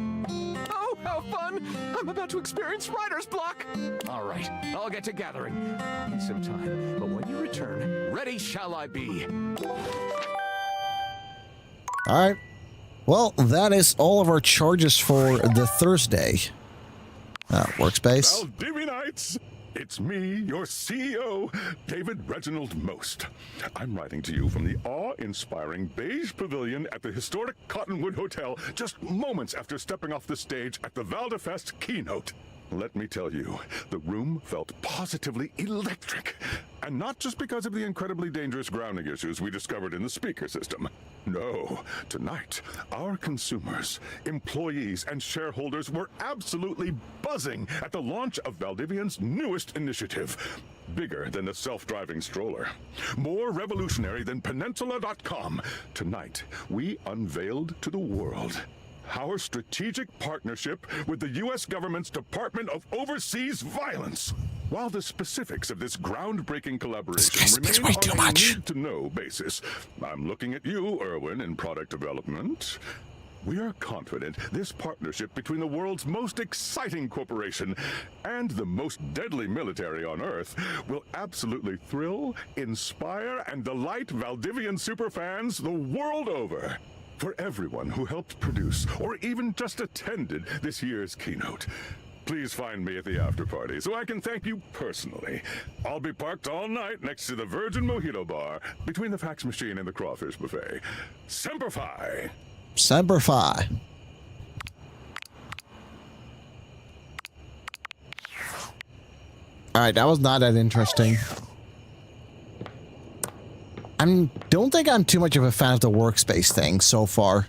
Oh, how fun! I'm about to experience writer's block! All right, I'll get to gathering. Need some time, but when you return, ready shall I be. Alright. Well, that is all of our charges for the Thursday. Workspace. Valdivianites! It's me, your CEO, David Reginald Most. I'm writing to you from the awe-inspiring beige pavilion at the historic Cottonwood Hotel just moments after stepping off the stage at the Valdefest keynote. Let me tell you, the room felt positively electric. And not just because of the incredibly dangerous grounding issues we discovered in the speaker system. No, tonight, our consumers, employees, and shareholders were absolutely buzzing at the launch of Valdivian's newest initiative. Bigger than the self-driving stroller. More revolutionary than Peninsula.com. Tonight, we unveiled to the world our strategic partnership with the U.S. government's Department of Overseas Violence. While the specifics of this groundbreaking collaboration remain on a need-to-know basis, I'm looking at you, Erwin, in product development. We are confident this partnership between the world's most exciting corporation and the most deadly military on Earth will absolutely thrill, inspire, and delight Valdivian superfans the world over. For everyone who helped produce or even just attended this year's keynote, please find me at the after party so I can thank you personally. I'll be parked all night next to the Virgin Mojito Bar between the fax machine and the crawfish buffet. Semper Fi! Semper Fi. Alright, that was not that interesting. I don't think I'm too much of a fan of the workspace thing so far.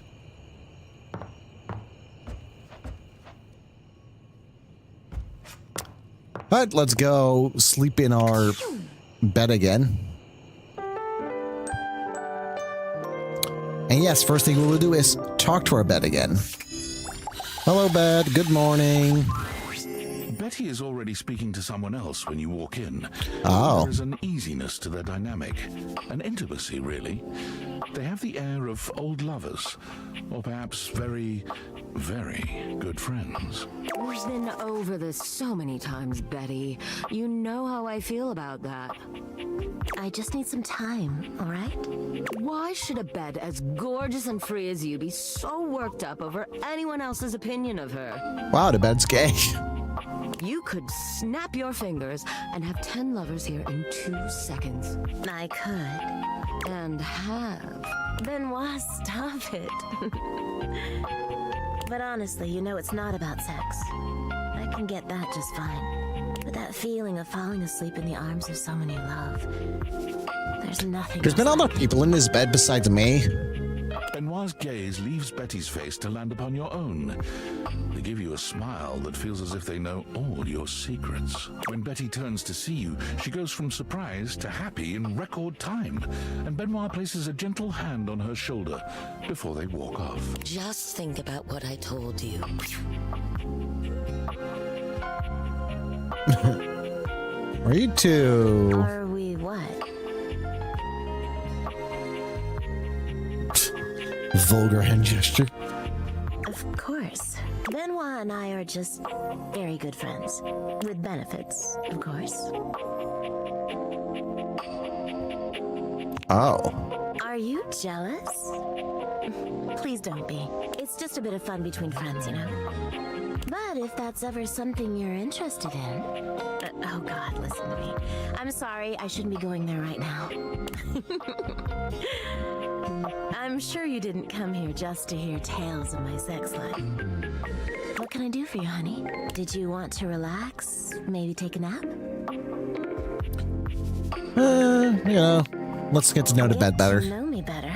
But let's go sleep in our bed again. And yes, first thing we will do is talk to our bed again. Hello, bed. Good morning. Betty is already speaking to someone else when you walk in. Oh. There's an easiness to their dynamic. An intimacy, really. They have the air of old lovers. Or perhaps very, very good friends. We've been over this so many times, Betty. You know how I feel about that. I just need some time, all right? Why should a bed as gorgeous and free as you be so worked up over anyone else's opinion of her? Wow, the bed's gay. You could snap your fingers and have 10 lovers here in 2 seconds. I could. And have. Benoit, stop it. But honestly, you know it's not about sex. I can get that just fine. But that feeling of falling asleep in the arms of someone you love, there's nothing. There's been other people in this bed besides me. Benoit's gaze leaves Betty's face to land upon your own. They give you a smile that feels as if they know all your secrets. When Betty turns to see you, she goes from surprise to happy in record time, and Benoit places a gentle hand on her shoulder before they walk off. Just think about what I told you. Are you two? Are we what? Vulgar hand gesture. Of course. Benoit and I are just very good friends. With benefits, of course. Oh. Are you jealous? Please don't be. It's just a bit of fun between friends, you know? But if that's ever something you're interested in... oh God, listen to me. I'm sorry, I shouldn't be going there right now. I'm sure you didn't come here just to hear tales of my sex life. What can I do for you, honey? Did you want to relax? Maybe take a nap? You know, let's get to know the bed better. Get to know me better?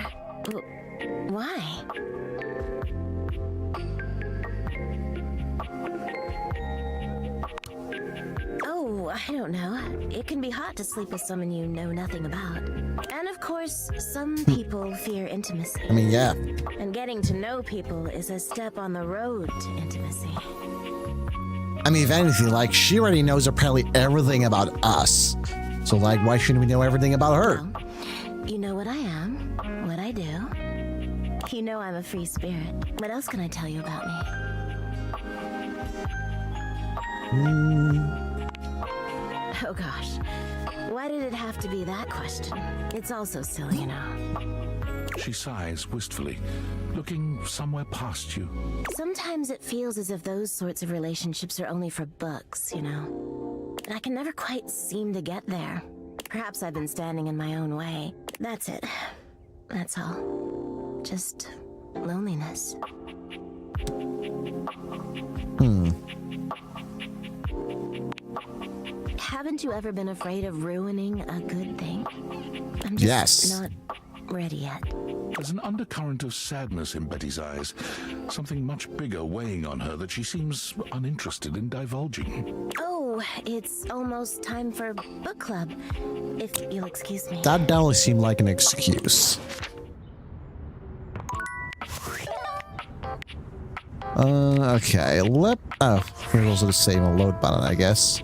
Why? Oh, I don't know. It can be hot to sleep with someone you know nothing about. And of course, some people fear intimacy. I mean, yeah. And getting to know people is a step on the road to intimacy. I mean, if anything, like, she already knows apparently everything about us. So, like, why shouldn't we know everything about her? Well, you know what I am, what I do. You know I'm a free spirit. What else can I tell you about me? Oh gosh. Why did it have to be that question? It's also silly, you know. She sighs wistfully, looking somewhere past you. Sometimes it feels as if those sorts of relationships are only for books, you know. And I can never quite seem to get there. Perhaps I've been standing in my own way. That's it. That's all. Just loneliness. Haven't you ever been afraid of ruining a good thing? I'm just not ready yet. There's an undercurrent of sadness in Betty's eyes, something much bigger weighing on her that she seems uninterested in divulging. Oh, it's almost time for book club, if you'll excuse me. That definitely seemed like an excuse. Okay, we're also the save and load button, I guess.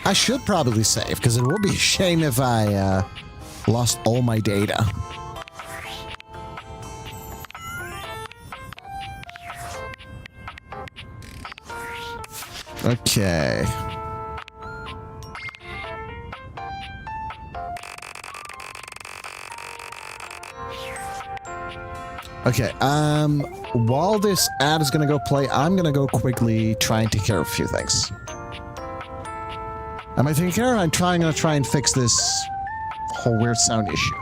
I should probably save, because it would be a shame if I lost all my data. Okay. Okay, while this ad is gonna go play, I'm gonna go quickly try and take care of a few things. Am I taking care of it? I'm gonna try and fix this whole weird sound issue.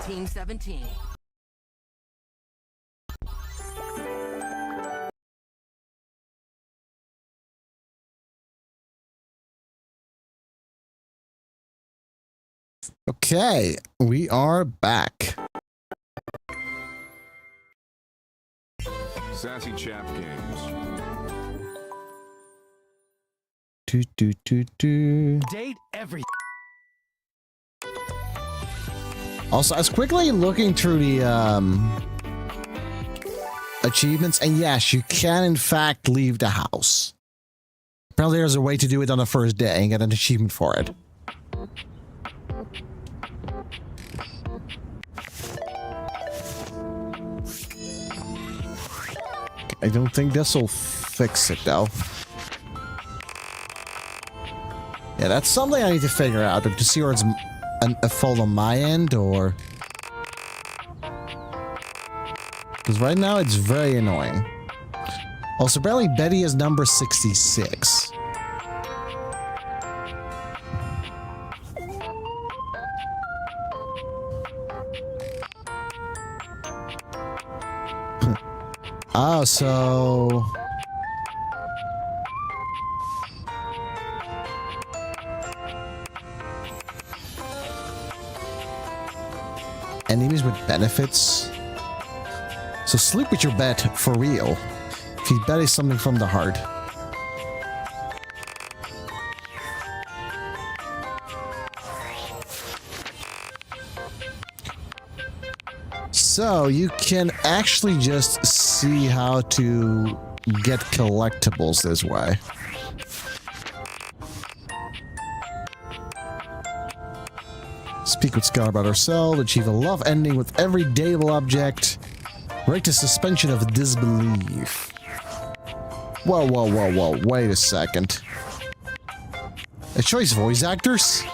Team 17. Okay, we are back. Sassy Chap Games. Date everything. Also, I was quickly looking through the achievements, and yes, you can in fact leave the house. Apparently there's a way to do it on the first day and get an achievement for it. I don't think this will fix it though. Yeah, that's something I need to figure out, to see where it's a fault on my end, or... Because right now it's very annoying. Also, apparently Betty is number 66. Oh, so... Enemies with benefits? So sleep with your bet for real. If you bet is something from the heart. So you can actually just see how to get collectibles this way. Speak with Scar about herself, achieve a love ending with every dateable object, break the suspension of disbelief. Whoa, whoa, whoa, whoa, wait a second. A choice voice actors?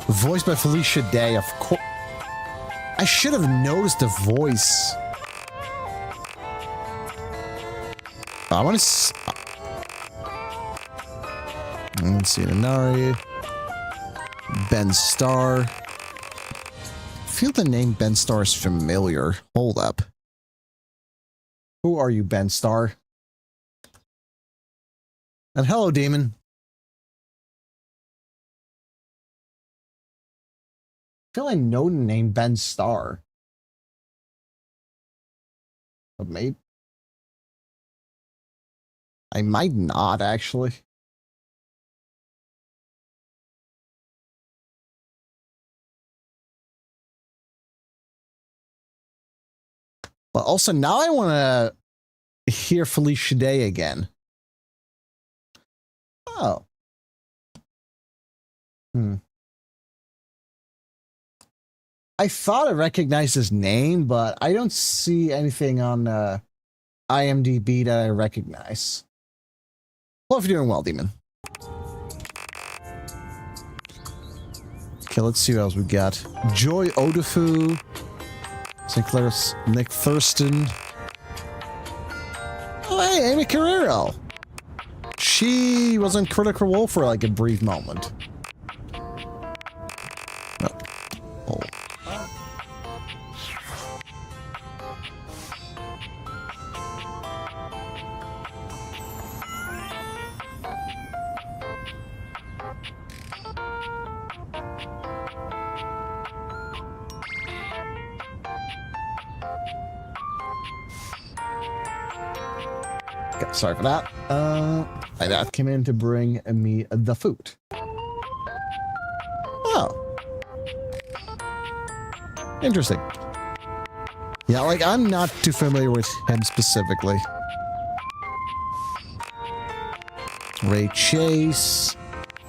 Voiced by Felicia Day, of course. I should have noticed the voice. I want to let's see, Inari. Ben Starr. I feel the name Ben Starr is familiar. Hold up. Who are you, Ben Starr? And hello, Demon. I feel I know the name Ben Starr. But maybe I might not actually. But also now I want to hear Felicia Day again. Oh. I thought I recognized his name, but I don't see anything on IMDb that I recognize. Well, if you're doing well, Demon. Okay, let's see what else we got. Joy Odufu. St. Clair's Nick Thurston. Oh, hey, Amy Carrero. She was in Critical Role for like a brief moment. Oh. Okay, sorry for that. My dad came in to bring me the food. Oh. Interesting. Yeah, like, I'm not too familiar with him specifically. Ray Chase,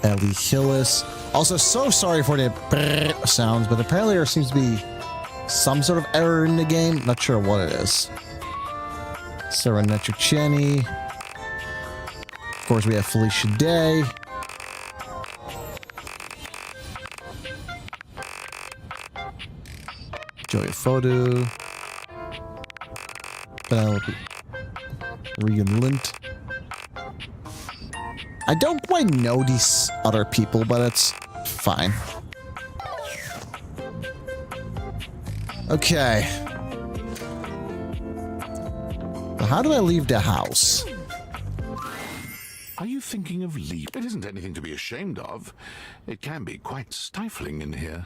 Ellie Hillis. Also, so sorry for the brrr sounds, but apparently there seems to be some sort of error in the game. Not sure what it is. Sarah Netucheni. Of course, we have Felicia Day. Joya Fodu. Penelope. Regan Lint. I don't quite know these other people, but it's fine. Okay. How do I leave the house? Are you thinking of leaving? It isn't anything to be ashamed of. It can be quite stifling in here.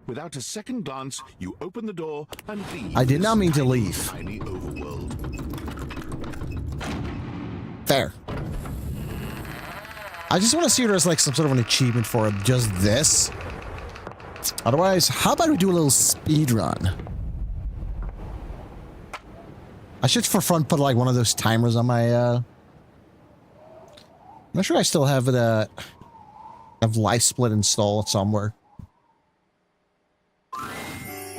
Without a second glance, you open the door and leave. I did not mean to leave. Tiny overworld. Fair. I just want to see if there's like some sort of an achievement for just this. Otherwise, how about we do a little speed run? I should for fun put like one of those timers on my I'm not sure I still have it have Life Split installed somewhere.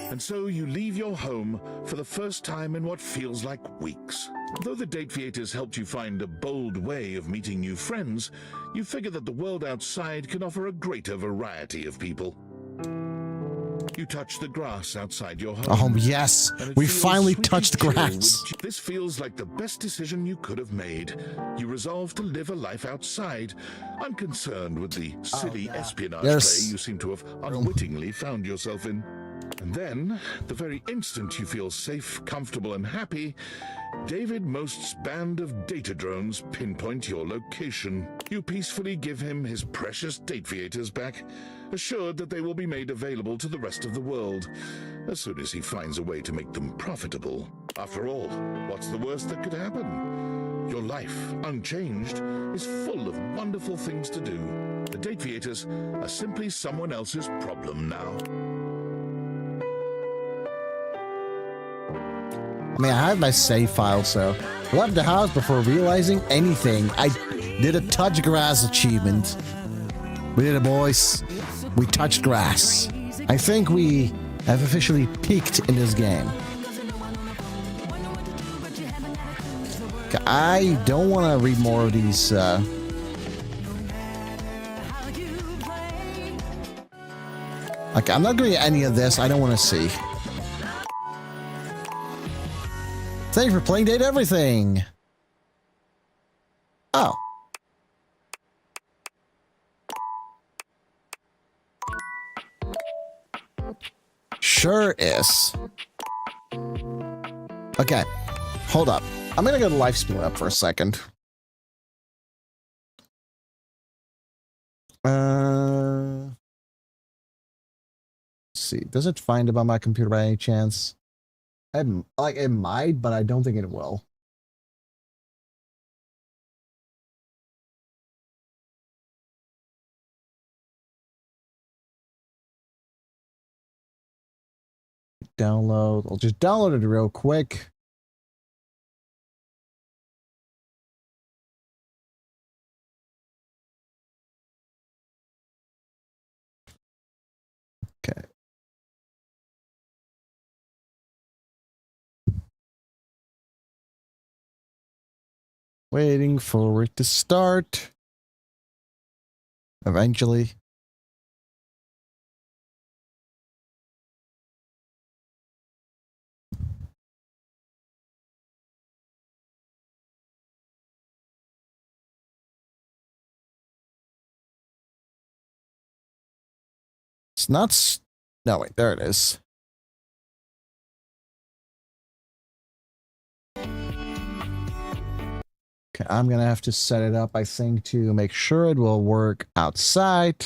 And so you leave your home for the first time in what feels like weeks. Though the Date Theaters helped you find a bold way of meeting new friends, you figure that the world outside can offer a greater variety of people. You touch the grass outside your home. Oh, yes. We finally touched grass. This feels like the best decision you could have made. You resolve to live a life outside, unconcerned with the silly espionage play you seem to have unwittingly found yourself in. And then, the very instant you feel safe, comfortable, and happy, David Most's band of data drones pinpoint your location. You peacefully give him his precious Date Theaters back, assured that they will be made available to the rest of the world as soon as he finds a way to make them profitable. After all, what's the worst that could happen? Your life, unchanged, is full of wonderful things to do. The Date Theaters are simply someone else's problem now. I mean, I have my save file, so left the house before realizing anything. I did a touch grass achievement. We did it, boys. We touched grass. I think we have officially peaked in this game. Okay, I don't want to read more of these. Okay, I'm not doing any of this. I don't want to see. Thank you for playing Date Everything. Oh. Sure is. Okay. Hold up. I'm gonna go to Life Split up for a second. Let's see. Does it find it on my computer by any chance? Like, it might, but I don't think it will. Download. I'll just download it real quick. Okay. Waiting for it to start. Eventually. It's not. No, wait, there it is. Okay, I'm gonna have to set it up, I think, to make sure it will work outside.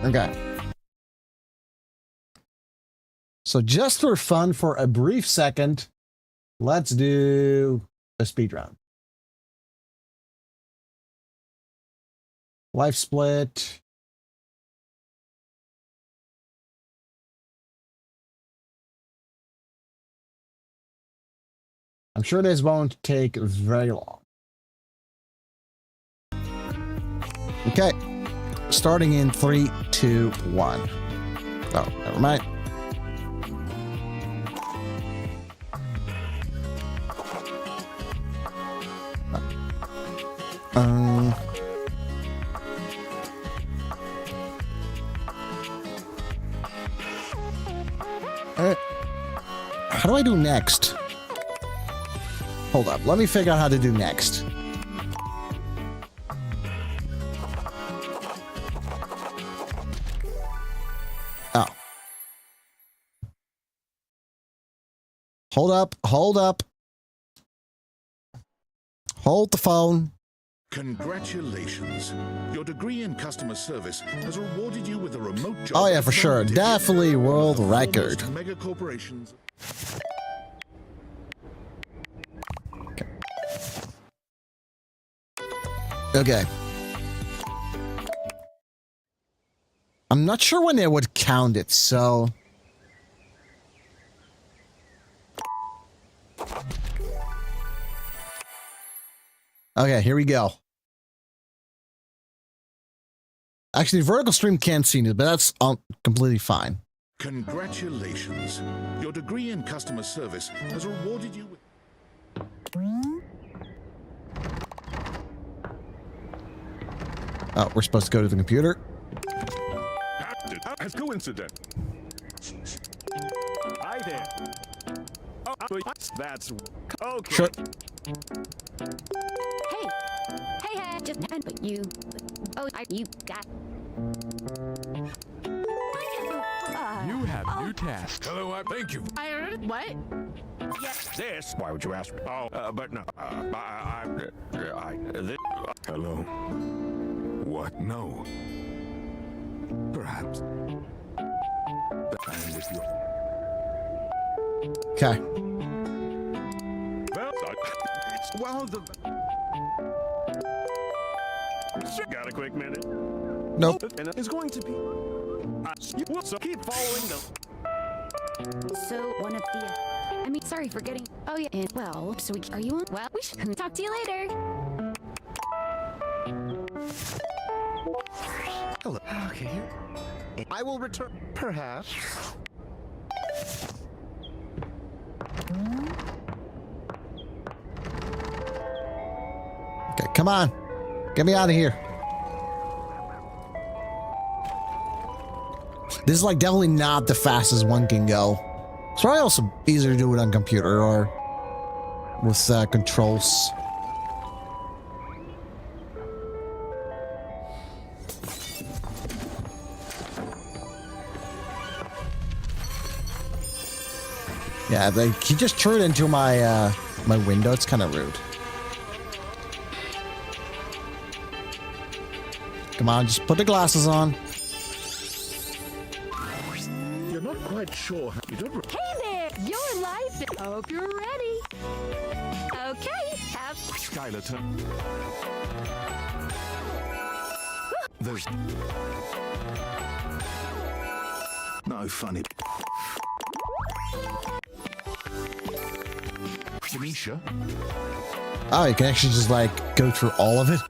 Okay. So just for fun, for a brief second, let's do a speed round. Life Split. I'm sure this won't take very long. Okay. Starting in 3, 2, 1. Oh, never mind. How do I do next? Hold up, let me figure out how to do next. Oh. Hold up, hold up. Hold the phone. Congratulations. Your degree in customer service has rewarded you with a remote job. Oh yeah, for sure. Definitely world record. Mega corporations. Okay. I'm not sure when they would count it, so... Okay, here we go. Actually, vertical stream can't see it, but that's completely fine. Congratulations. Your degree in customer service has rewarded you with... Oh, we're supposed to go to the computer. As coincident. Hi there. Oh, that's okay. Sure. Hey, just but you. Oh, you got. You have new tasks. Hello, thank you. What? This? Why would you ask? Oh, but no. Hello. What? No. Perhaps. And if you... Okay. Well, got a quick minute? Nope. And it's going to be. So keep following the. So one of the. I mean, sorry for getting. Oh yeah. And well, so are you on? Well, we should talk to you later. Hello. Okay. I will return. Perhaps. Okay, come on. Get me out of here. This is like definitely not the fastest one can go. It's probably also easier to do it on computer or with controls. Yeah, he just turned into my my window. It's kind of rude. Come on, just put the glasses on. You're not quite sure how you don't... Hey there! Your life! I hope you're ready. Okay, have... Skylar, there's... No funny. Venetia? Oh, you can actually just like go through all of it.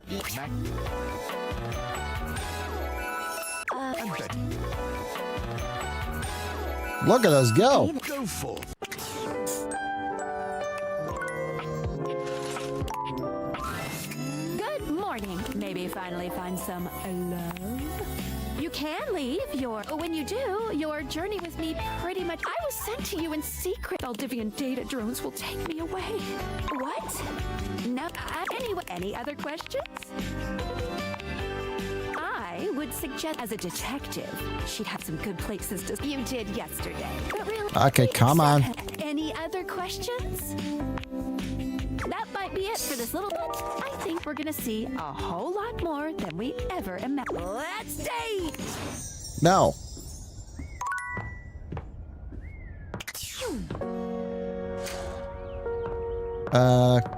Look at us go. Go forth. Good morning. Maybe finally find some love. You can leave when you do, your journey with me pretty much. I was sent to you in secret. Valdivian data drones will take me away. What? No. Anyway, any other questions? I would suggest as a detective, she'd have some good places to. You did yesterday. But really, Okay, come on. Any other questions? That might be it for this little bit. I think we're gonna see a whole lot more than we ever imagined. Let's date! No.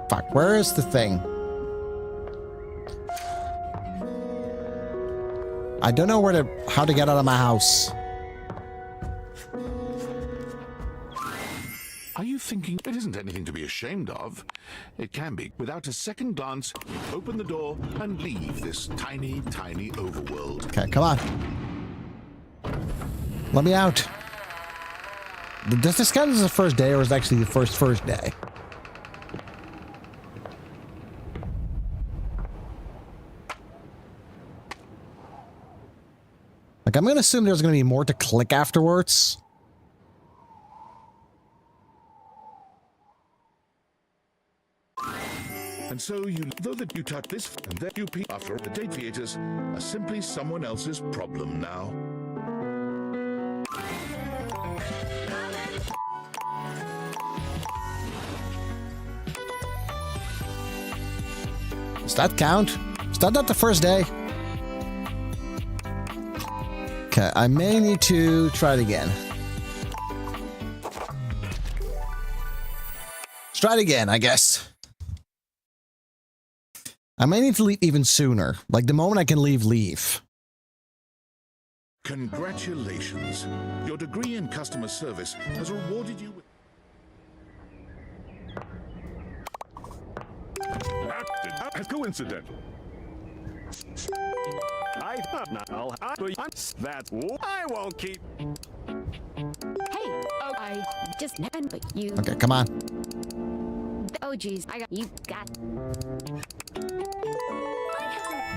Fuck, where is the thing? I don't know how to get out of my house. Are you thinking it isn't anything to be ashamed of? It can be. Without a second glance, open the door and leave this tiny, tiny overworld. Okay, come on. Let me out. Does this count as the first day or is it actually the first day? Like, I'm going to assume there's going to be more to click afterwards. And so though that you touch this and that you peek after the date theaters are simply someone else's problem now. Does that count? Is that not the first day? Okay, I may need to try it again. Let's try it again, I guess. I may need to leave even sooner. Like, the moment I can leave. Congratulations. Your degree in customer service has rewarded you with... That's coincidental. I won't keep. Hey, I just but you. Okay, come on. Oh, geez, you got.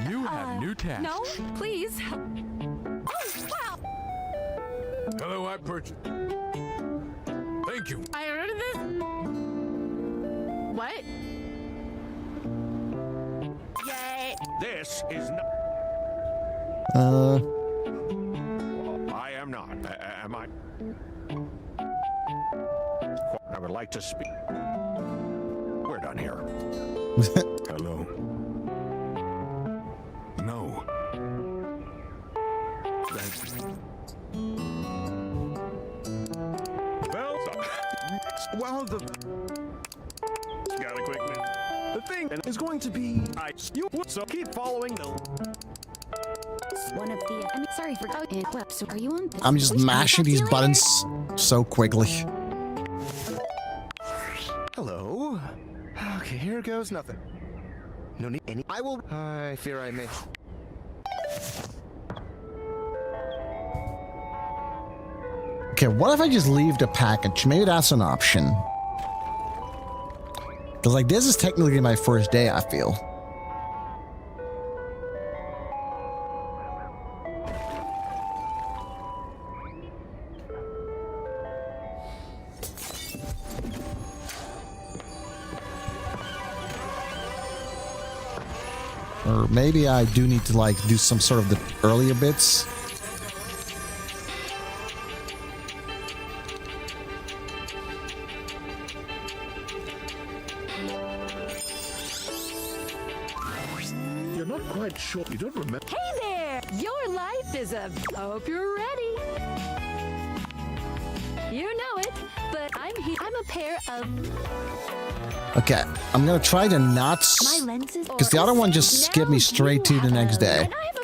You have new tasks. No, please. Oh, wow. Hello, I purchased. Thank you. I heard of this. What? Yay. This is not. I am not. Am I? I would like to speak. We're done here. Hello. No. Well, got a quick minute. The thing is going to be so keep following the. One of the. I'm sorry for. So are you on? I'm just mashing these buttons so quickly. Hello. Okay, here goes nothing. No need any. I will. I fear I may. Okay, what if I just leave the package? Maybe that's an option. Because, like, this is technically my first day, I feel. Or maybe I do need to, like, do some sort of the earlier bits. You're not quite sure. You don't remember. Hey there! Your life is a. I hope you're ready. You know it, but I'm here. I'm a pair of. Okay, I'm gonna try to not. My lenses. Because the other one just skipped me straight to the next day. And I have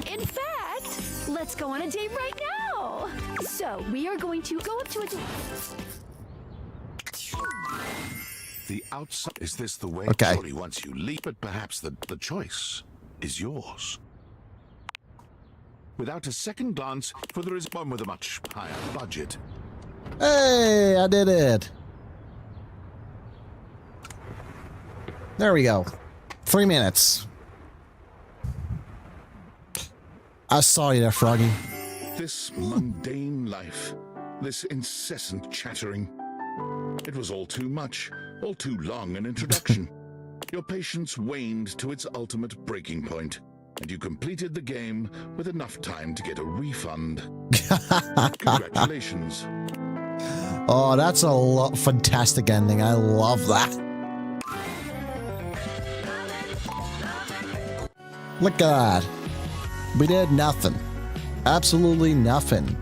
in fact, let's go on a date right now. So we are going to go up to a. The outside. Is this the way? Okay. Sorry, once you leave, but perhaps the choice is yours. Without a second glance, for there is one with a much higher budget. Hey, I did it. There we go. 3 minutes. I saw you there, Froggy. This mundane life, this incessant chattering. It was all too much, all too long an introduction. Your patience waned to its ultimate breaking point, and you completed the game with enough time to get a refund. Congratulations. Oh, that's a fantastic ending. I love that. Look at that. We did nothing. Absolutely nothing.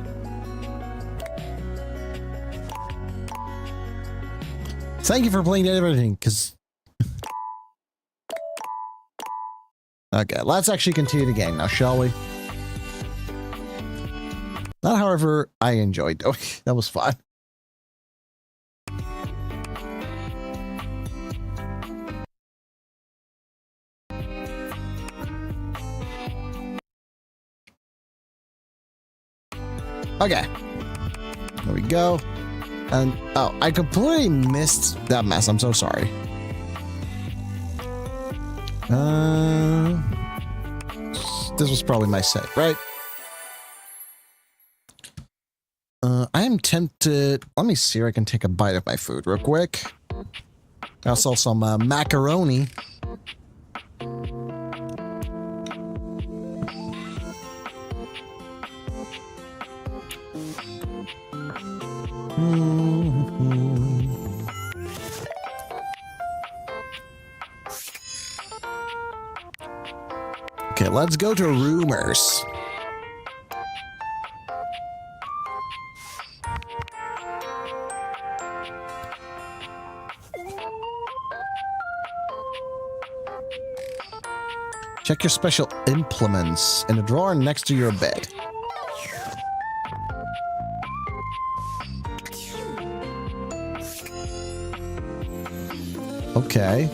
Thank you for playing everything, because... Okay, let's actually continue the game now, shall we? That, however, I enjoyed. Okay, that was fun. Okay. There we go. And, oh, I completely missed that mess. I'm so sorry. This was probably my set, right? I am tempted. Let me see if I can take a bite of my food real quick. I saw some macaroni. Okay, let's go to rumors. Check your special implements in the drawer next to your bed. Okay.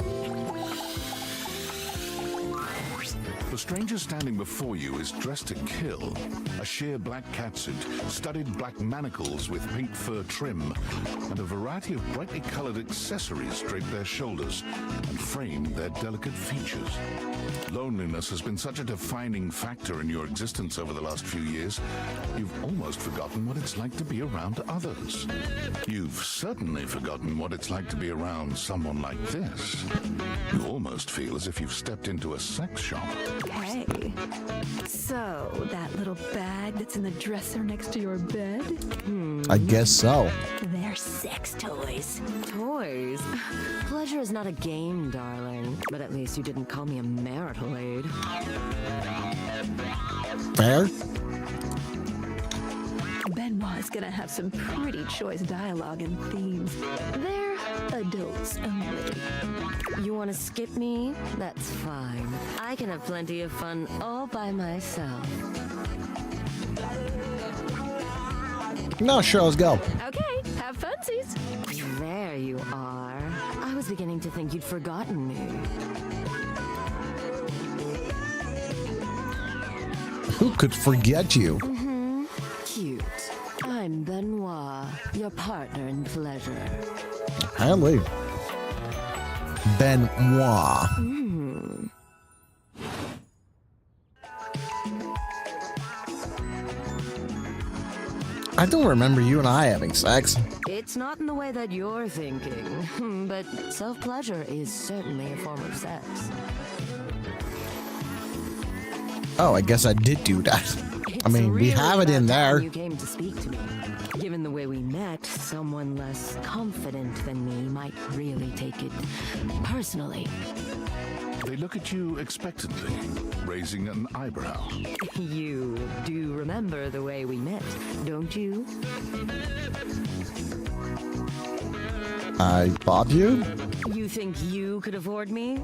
The stranger standing before you is dressed to kill. A sheer black catsuit, studded black manacles with pink fur trim, and a variety of brightly colored accessories drape their shoulders and frame their delicate features. Loneliness has been such a defining factor in your existence over the last few years, you've almost forgotten what it's like to be around others. You've certainly forgotten what it's like to be around someone like this. You almost feel as if you've stepped into a sex shop. Hey, so that little bag that's in the dresser next to your bed? I guess so. They're sex toys. Toys? Pleasure is not a game, darling. But at least you didn't call me a marital aid. Fair? Benoit's gonna have some pretty choice dialogue and themes. They're adults only. You want to skip me? That's fine. I can have plenty of fun all by myself. No, sure, let's go. Okay, have funsies. There you are. I was beginning to think you'd forgotten me. Who could forget you? Cute. I'm Benoit, your partner in pleasure. Apparently. Benoit. I don't remember you and I having sex. It's not in the way that you're thinking, but self-pleasure is certainly a form of sex. Oh, I guess I did do that. I mean, we have it in there. You came to speak to me. Given the way we met, someone less confident than me might really take it personally. They look at you expectantly, raising an eyebrow. You do remember the way we met, don't you? I bought you? You think you could afford me?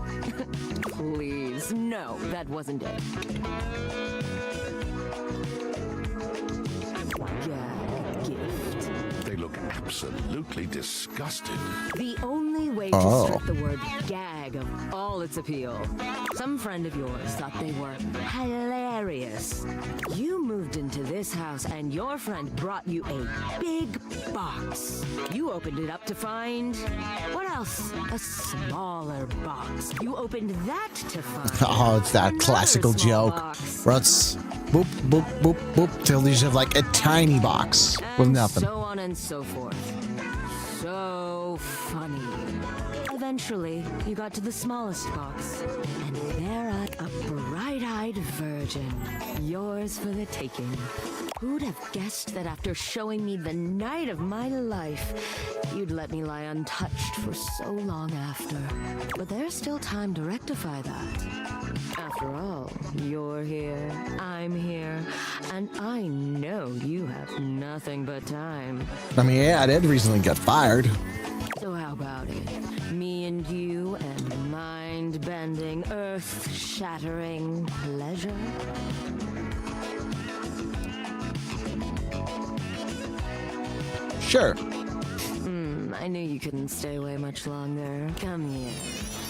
Please, no, that wasn't it. Gag gift. They look absolutely disgusted. The only way to strip the word gag of all its appeal. Some friend of yours thought they were hilarious. You moved into this house and your friend brought you a big box. You opened it up to find... what else? A smaller box. You opened that to find... Oh, it's that classical joke. Where it's boop, boop, boop, boop, till you just have like a tiny box with nothing. So on and so forth. So funny. Eventually, you got to the smallest box, and there a bright-eyed virgin, yours for the taking. Who'd have guessed that after showing me the night of my life, you'd let me lie untouched for so long after? But there's still time to rectify that. After all, you're here, I'm here, and I know you have nothing but time. I mean, yeah, I did recently get fired. So how about it? Me and you and mind-bending, earth-shattering pleasure? Sure. I knew you couldn't stay away much longer. Come here.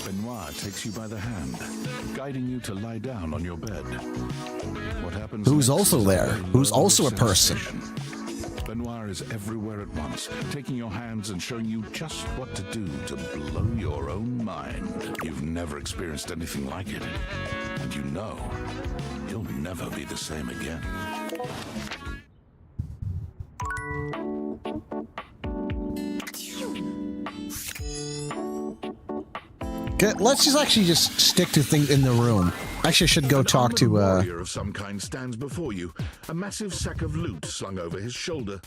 Benoit takes you by the hand, guiding you to lie down on your bed. What happens Who's next also is there? very Who's low also a person? sensation. Benoit is everywhere at once, taking your hands and showing you just what to do to blow your own mind. You've never experienced anything like it, and you know you'll never be the same again. Okay, let's just actually just stick to things in the room. Actually, I should go talk to, warrior of some kind stands before you, a massive sack of loot slung over his shoulder.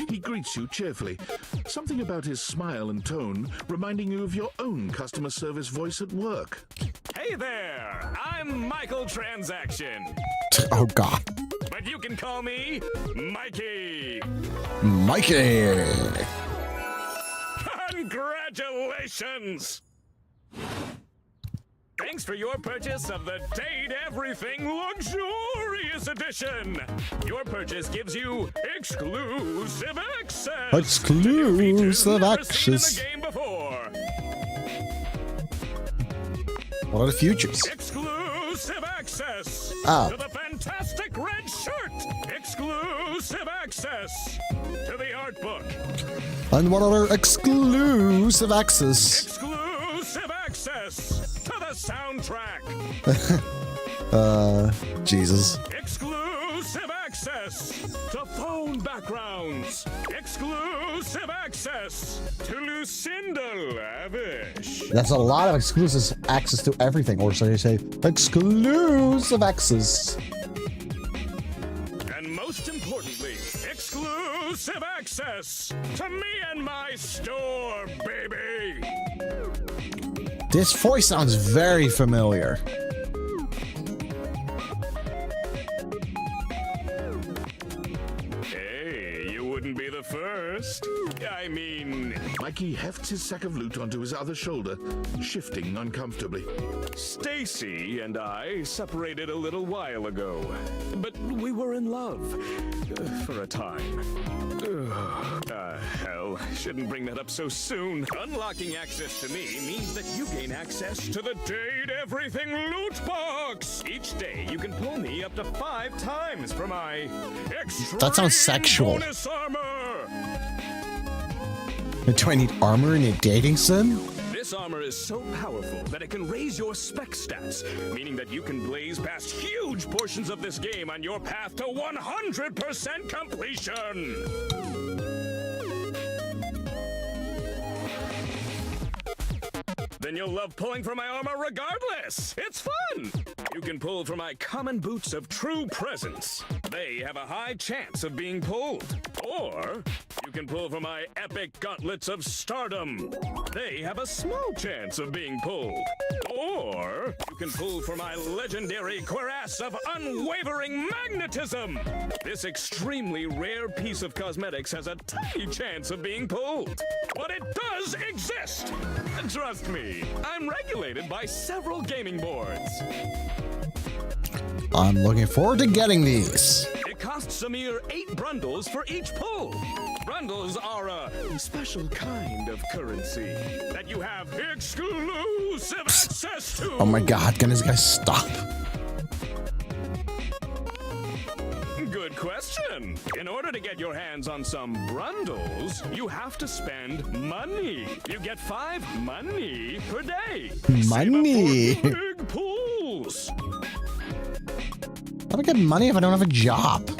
He greets you cheerfully, something about his smile and tone reminding you of your own customer service voice at work. Hey there! I'm Michael Transaction. Oh, God. But you can call me Mikey. Mikey! Congratulations! Thanks for your purchase of the Date Everything Luxurious Edition. Your purchase gives you exclusive access. Exclusive access. Game before. What are the futures? Exclusive access Oh. to the fantastic red shirt. Exclusive access to the art book. And what other exclusive access? Exclusive access to the soundtrack. Jesus. Exclusive access to phone backgrounds. Exclusive access to Lucinda Lavish. That's a lot of exclusive access to everything, or so you say, exclusive access. And most importantly, exclusive access to me and my store, baby. This voice sounds very familiar. Hey, you wouldn't be the first. I mean... Mikey hefts his sack of loot onto his other shoulder, shifting uncomfortably. Stacy and I separated a little while ago, but we were in love for a time. Hell, shouldn't bring that up so soon. Unlocking access to me means that you gain access to the Date Everything loot box. Each day, you can pull me up to 5 times for my extreme That sounds sexual. bonus armor. Do I need armor in a dating sim? This armor is so powerful that it can raise your spec stats, meaning that you can blaze past huge portions of this game on your path to 100% completion. Then you'll love pulling from my armor regardless. It's fun. You can pull from my common boots of true presence. They have a high chance of being pulled. Or you can pull from my epic gauntlets of stardom. They have a small chance of being pulled. Or you can pull from my legendary cuirass of unwavering magnetism. This extremely rare piece of cosmetics has a tiny chance of being pulled. But it does exist. Trust me, I'm regulated by several gaming boards. I'm looking forward to getting these. It costs a mere 8 brundles for each pull. Brundles are a special kind of currency that you have exclusive access to. Oh my god, can this guy stop? Good question. In order to get your hands on some brundles, you have to spend money. You get 5 money per day. Money? Save up for big pools. How do I get money if I don't have a job?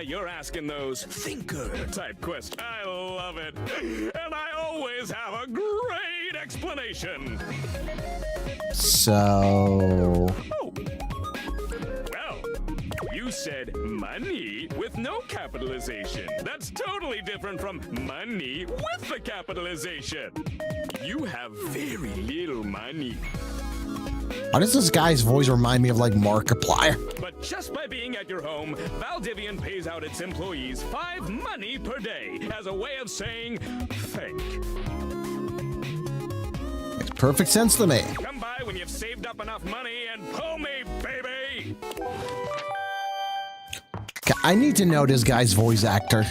You're asking those thinker-type questions. I love it. And I always have a great explanation. So... Oh. Well, you said money with no capitalization. That's totally different from money with the capitalization. You have very little money. Why does this guy's voice remind me of like Markiplier? But just by being at your home, Valdivian pays out its employees 5 money per day as a way of saying thank. Makes perfect sense to me. Come by when you've saved up enough money and pull me, baby! I need to know this guy's voice actor.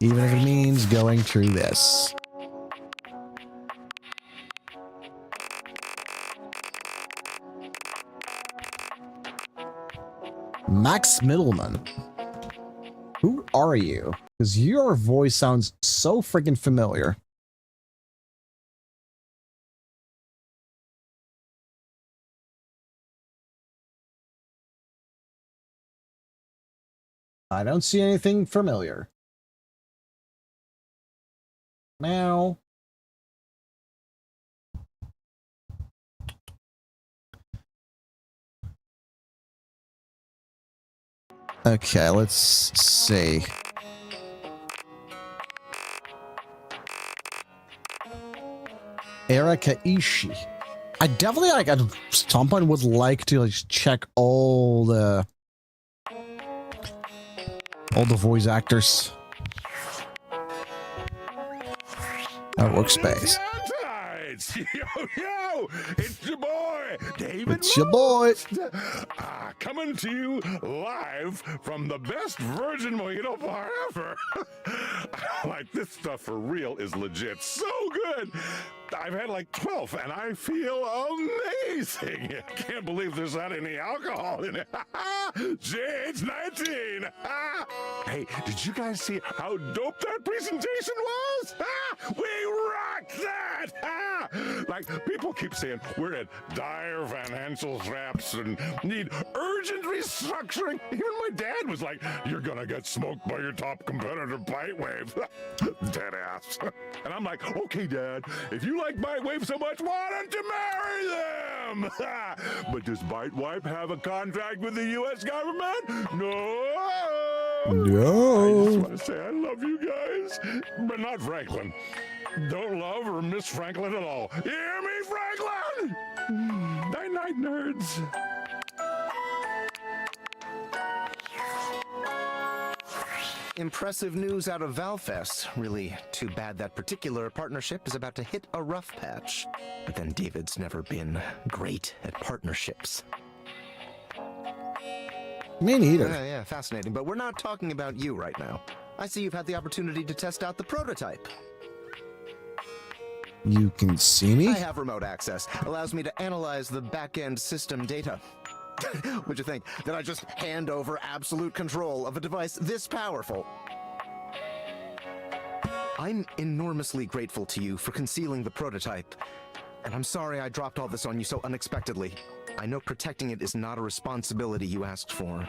Even if it means going through this. Max Middleman. Who are you? Because your voice sounds so freaking familiar. I don't see anything familiar. Now. Okay, let's see. Erika Ishii. I definitely like at some point would like to like check all the voice actors. Our workspace. States. Yo, it's your boy, David. It's your boy. Coming to you live from the best virgin mojito bar ever. Like, this stuff for real is legit so good. I've had like 12 and I feel amazing. Can't believe there's not any alcohol in it. Shades 19. Hey, did you guys see how dope that presentation was? We rocked that. Like, people keep saying we're at dire financial straps and need urgent restructuring. Even my dad was like, you're gonna get smoked by your top competitor, Bitewave. Dead ass. And I'm like, okay, Dad, if you like Bitewave so much, why don't you marry them? But does Bitewave have a contract with the U.S. government? No. I just want to say I love you guys, but not Franklin. Don't love or miss Franklin at all. You hear me, Franklin? Night-night, nerds. Impressive news out of Valfest. Really too bad that particular partnership is about to hit a rough patch. But then David's never been great at partnerships. Me neither. Yeah, fascinating. But we're not talking about you right now. I see you've had the opportunity to test out the prototype. You can see me? I have remote access. Allows me to analyze the back-end system data. Would you think that I just hand over absolute control of a device this powerful? I'm enormously grateful to you for concealing the prototype. And I'm sorry I dropped all this on you so unexpectedly. I know protecting it is not a responsibility you asked for.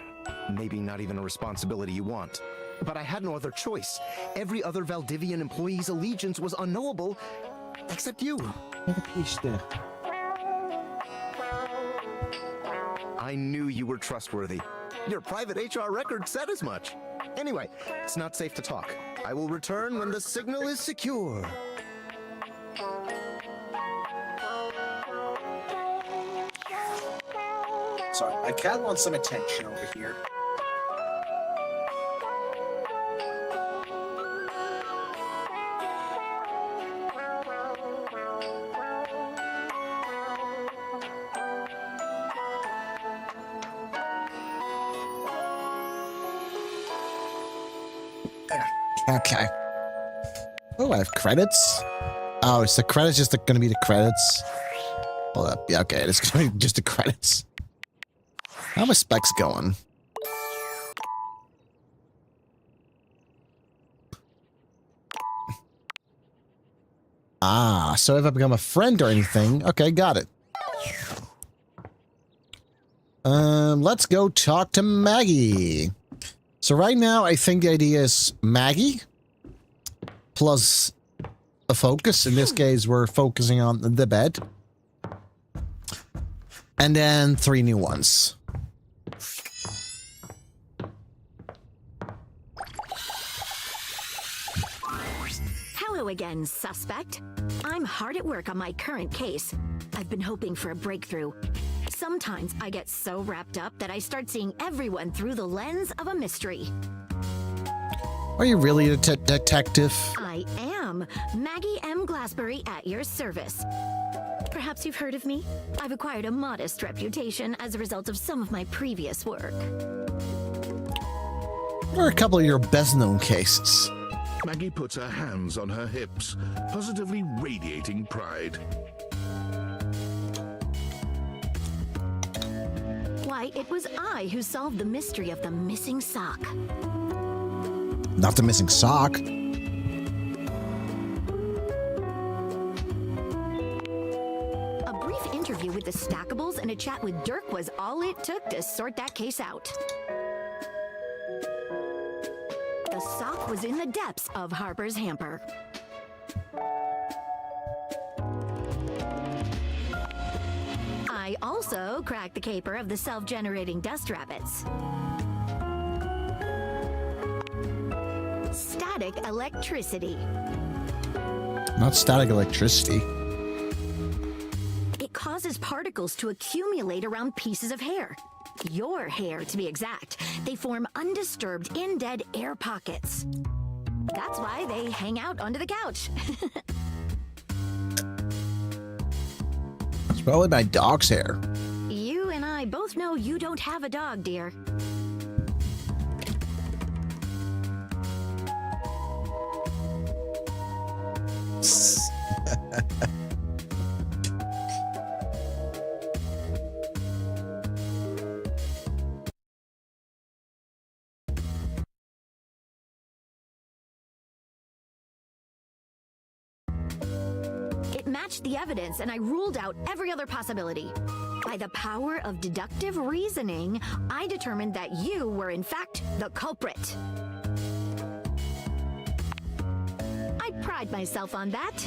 Maybe not even a responsibility you want. But I had no other choice. Every other Valdivian employee's allegiance was unknowable, except you. I knew you were trustworthy. Your private HR record said as much. Anyway, it's not safe to talk. I will return when the signal is secure. Sorry, my cat wants some attention over here. Okay. Oh, I have credits? Oh, it's the credits just going to be the credits? Hold up. Yeah, okay, it's going to be just the credits. How are my specs going? Ah, so if I become a friend or anything, okay, got it. Let's go talk to Maggie. So right now, I think the idea is Maggie plus a focus. In this case, we're focusing on the bed. And then 3 new ones. Hello again, suspect. I'm hard at work on my current case. I've been hoping for a breakthrough. Sometimes I get so wrapped up that I start seeing everyone through the lens of a mystery. Are you really a detective? I am Maggie M. Glassbury at your service. Perhaps you've heard of me? I've acquired a modest reputation as a result of some of my previous work. What are a couple of your best-known cases? Maggie puts her hands on her hips, positively radiating pride. Why, it was I who solved the mystery of the missing sock. Not the missing sock. A brief interview with the Stackables and a chat with Dirk was all it took to sort that case out. The sock was in the depths of Harper's hamper. I also cracked the caper of the self-generating dust rabbits. Static electricity. Not static electricity. It causes particles to accumulate around pieces of hair. Your hair, to be exact. They form undisturbed, in-dead air pockets. That's why they hang out under the couch. It's probably my dog's hair. You and I both know you don't have a dog, dear. It matched the evidence, and I ruled out every other possibility. By the power of deductive reasoning, I determined that you were in fact the culprit. I pride myself on that.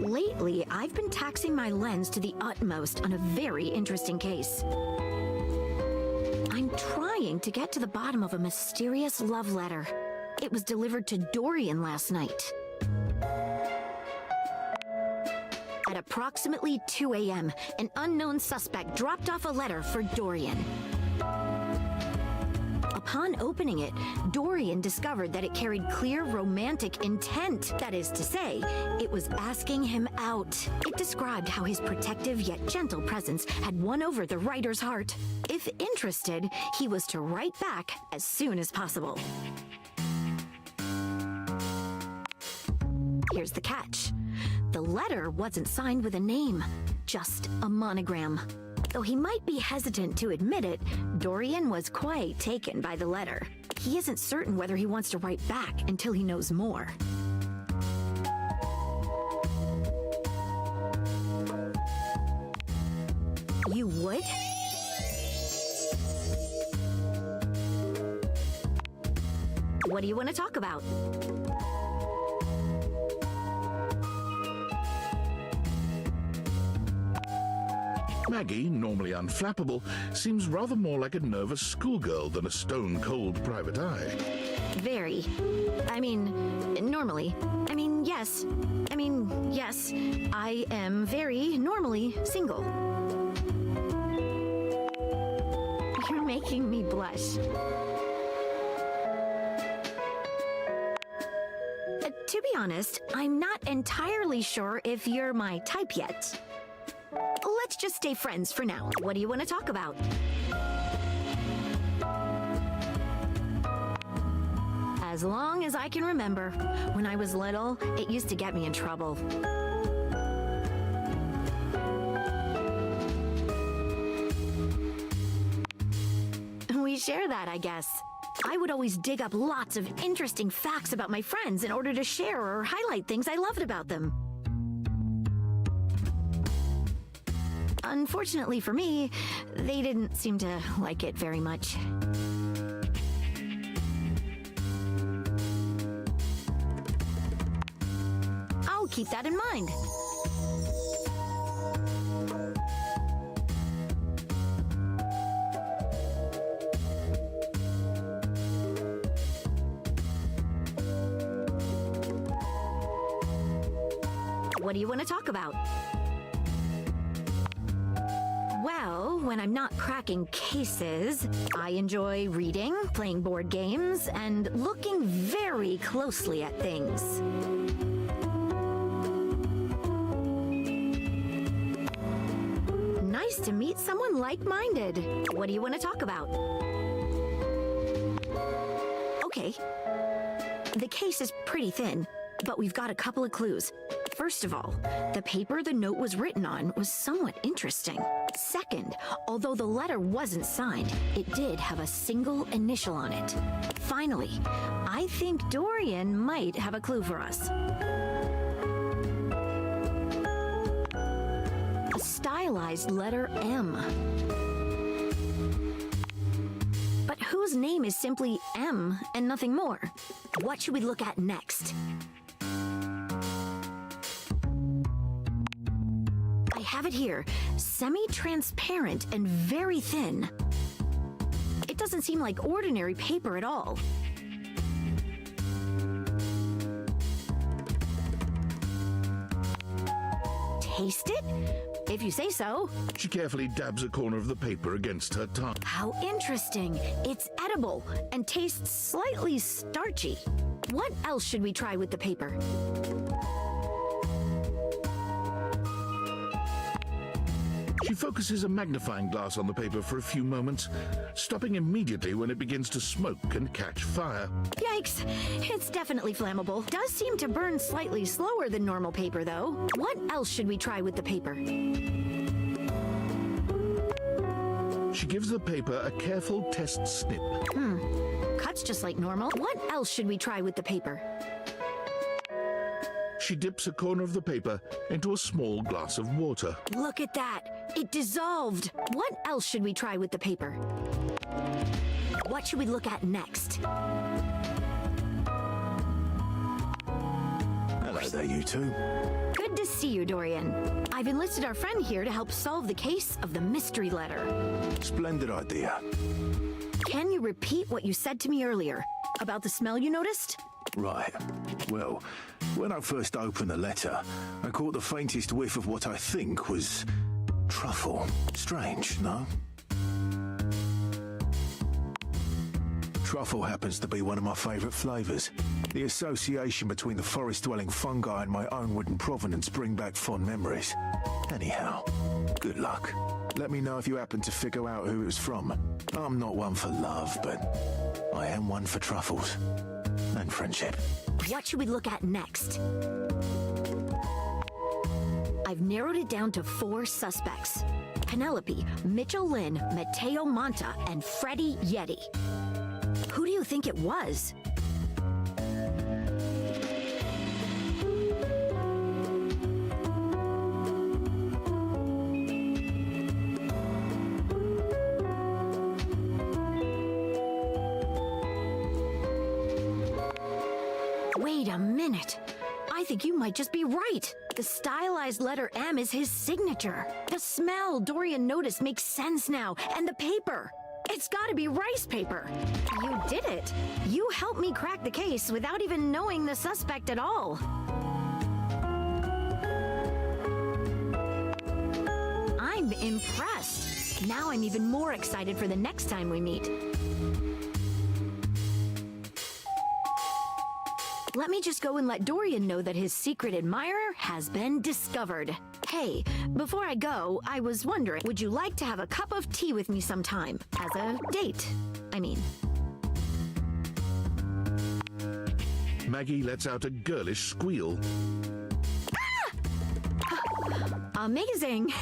Lately, I've been taxing my lens to the utmost on a very interesting case. I'm trying to get to the bottom of a mysterious love letter. It was delivered to Dorian last night. At approximately 2 a.m., an unknown suspect dropped off a letter for Dorian. Upon opening it, Dorian discovered that it carried clear romantic intent. That is to say, it was asking him out. It described how his protective yet gentle presence had won over the writer's heart. If interested, he was to write back as soon as possible. Here's the catch. The letter wasn't signed with a name, just a monogram. Though he might be hesitant to admit it, Dorian was quite taken by the letter. He isn't certain whether he wants to write back until he knows more. You would? What do you want to talk about? Maggie, normally unflappable, seems rather more like a nervous schoolgirl than a stone-cold private eye. Very. I mean, normally. Yes. Yes. I am very normally single. You're making me blush. To be honest, I'm not entirely sure if you're my type yet. Let's just stay friends for now. What do you want to talk about? As long as I can remember, when I was little, it used to get me in trouble. We share that, I guess. I would always dig up lots of interesting facts about my friends in order to share or highlight things I loved about them. Unfortunately for me, they didn't seem to like it very much. I'll keep that in mind. What do you want to talk about? Well, when I'm not cracking cases, I enjoy reading, playing board games, and looking very closely at things. Nice to meet someone like-minded. What do you want to talk about? Okay. The case is pretty thin, but we've got a couple of clues. First of all, the paper the note was written on was somewhat interesting. Second, although the letter wasn't signed, it did have a single initial on it. Finally, I think Dorian might have a clue for us. A stylized letter M. But whose name is simply M and nothing more? What should we look at next? Have it here, semi-transparent and very thin. It doesn't seem like ordinary paper at all. Taste it? if you say so. She carefully dabs a corner of the paper against her tongue. How interesting. It's edible and tastes slightly starchy. What else should we try with the paper? She focuses a magnifying glass on the paper for a few moments, stopping immediately when it begins to smoke and catch fire. Yikes! It's definitely flammable. Does seem to burn slightly slower than normal paper, though. What else should we try with the paper? She gives the paper a careful test snip. Cuts just like normal. What else should we try with the paper? She dips a corner of the paper into a small glass of water. Look at that! It dissolved! What else should we try with the paper? What should we look at next? Hello there, you two. Good to see you, Dorian. I've enlisted our friend here to help solve the case of the mystery letter. Splendid idea. Can you repeat what you said to me earlier about the smell you noticed? Right. Well, when I first opened the letter, I caught the faintest whiff of what I think was truffle. Strange, no? Truffle happens to be one of my favourite flavours. The association between the forest-dwelling fungi and my own wooden provenance bring back fond memories. Anyhow, good luck. Let me know if you happen to figure out who it was from. I'm not one for love, but I am one for truffles. And friendship. What should we look at next? I've narrowed it down to 4 suspects. Penelope, Mitchell Lynn, Mateo Monta, and Freddie Yeti. Who do you think it was? Wait a minute. I think you might just be right. The stylized letter M is his signature. The smell Dorian noticed makes sense now. And the paper. It's gotta be rice paper. You did it. You helped me crack the case without even knowing the suspect at all. I'm impressed. Now I'm even more excited for the next time we meet. Let me just go and let Dorian know that his secret admirer has been discovered. Hey, before I go, I was wondering, would you like to have a cup of tea with me sometime? As a date, I mean. Maggie lets out a girlish squeal. Amazing!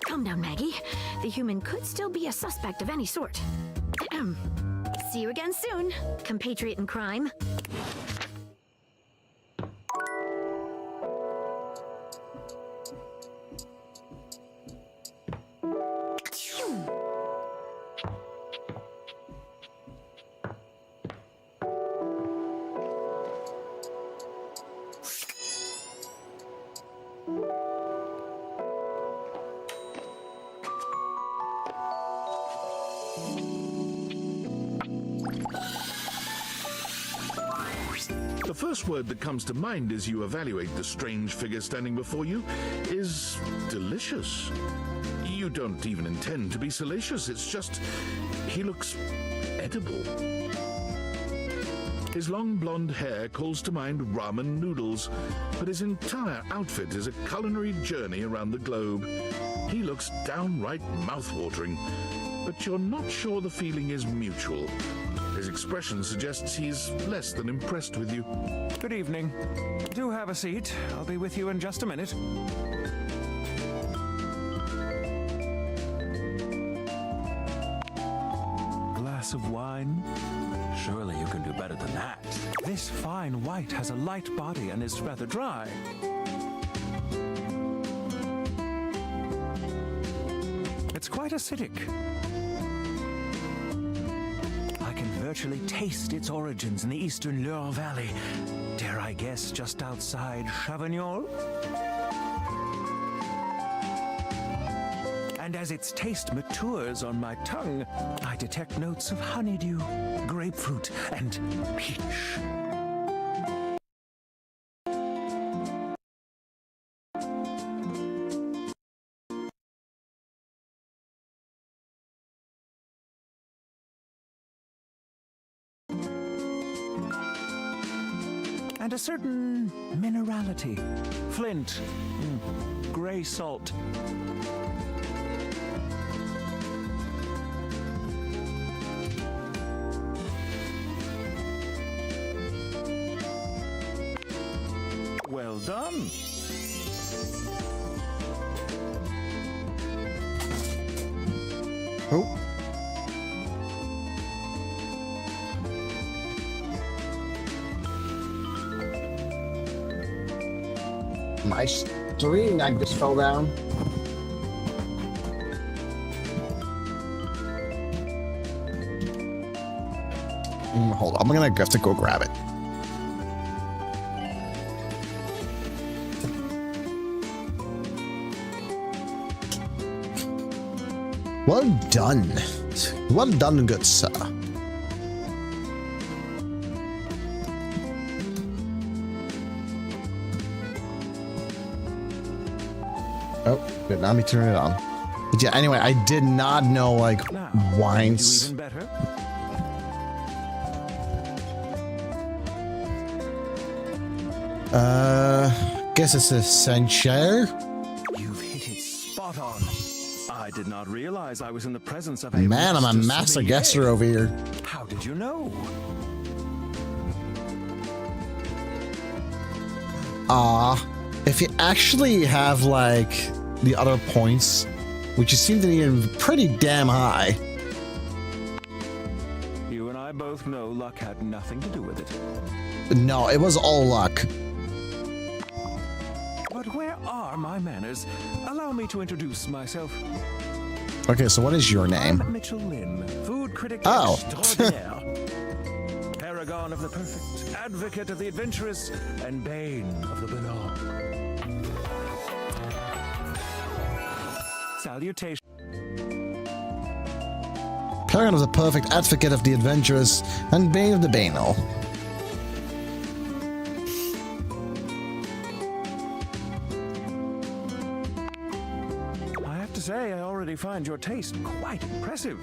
Calm down, Maggie. The human could still be a suspect of any sort. See you again soon, compatriot in crime. The first word that comes to mind as you evaluate the strange figure standing before you is delicious. You don't even intend to be salacious, it's just he looks edible. His long blonde hair calls to mind ramen noodles, but his entire outfit is a culinary journey around the globe. He looks downright mouth-watering, but you're not sure the feeling is mutual. His expression suggests he's less than impressed with you. Good evening. Do have a seat. I'll be with you in just a minute. Glass of wine? Surely you can do better than that. This fine white has a light body and is rather dry. It's quite acidic. I can virtually taste its origins in the eastern Loire Valley. Dare I guess just outside Chavagnol? And as its taste matures on my tongue, I detect notes of honeydew, grapefruit, and peach. and a certain minerality. Flint, gray salt. Well done. Oh. My string, I just fell down. Hold on, I'm gonna have to go grab it. Well done. Well done, good sir. Oh, good. Now let me turn it on. But yeah, anyway, I did not know, like, Now, wines. even better. Guess it's essential. You've hit it spot on. I did not realize I was in the presence of a Man, I'm a master guesser over here. How did you know? If you actually have, like, the other points, which you seem to be pretty damn high. You and I both know luck had nothing to do with it. No, it was all luck. But where are my manners? Allow me to introduce myself. Okay, so what is your name? I'm Mitchell Lynn, food critic Oh. extraordinaire. Paragon of the perfect, advocate of the adventurous, and bane of the banal. Salutation. Paragon of the perfect, advocate of the adventurous, and bane of the banal. I have to say, I already find your taste quite impressive.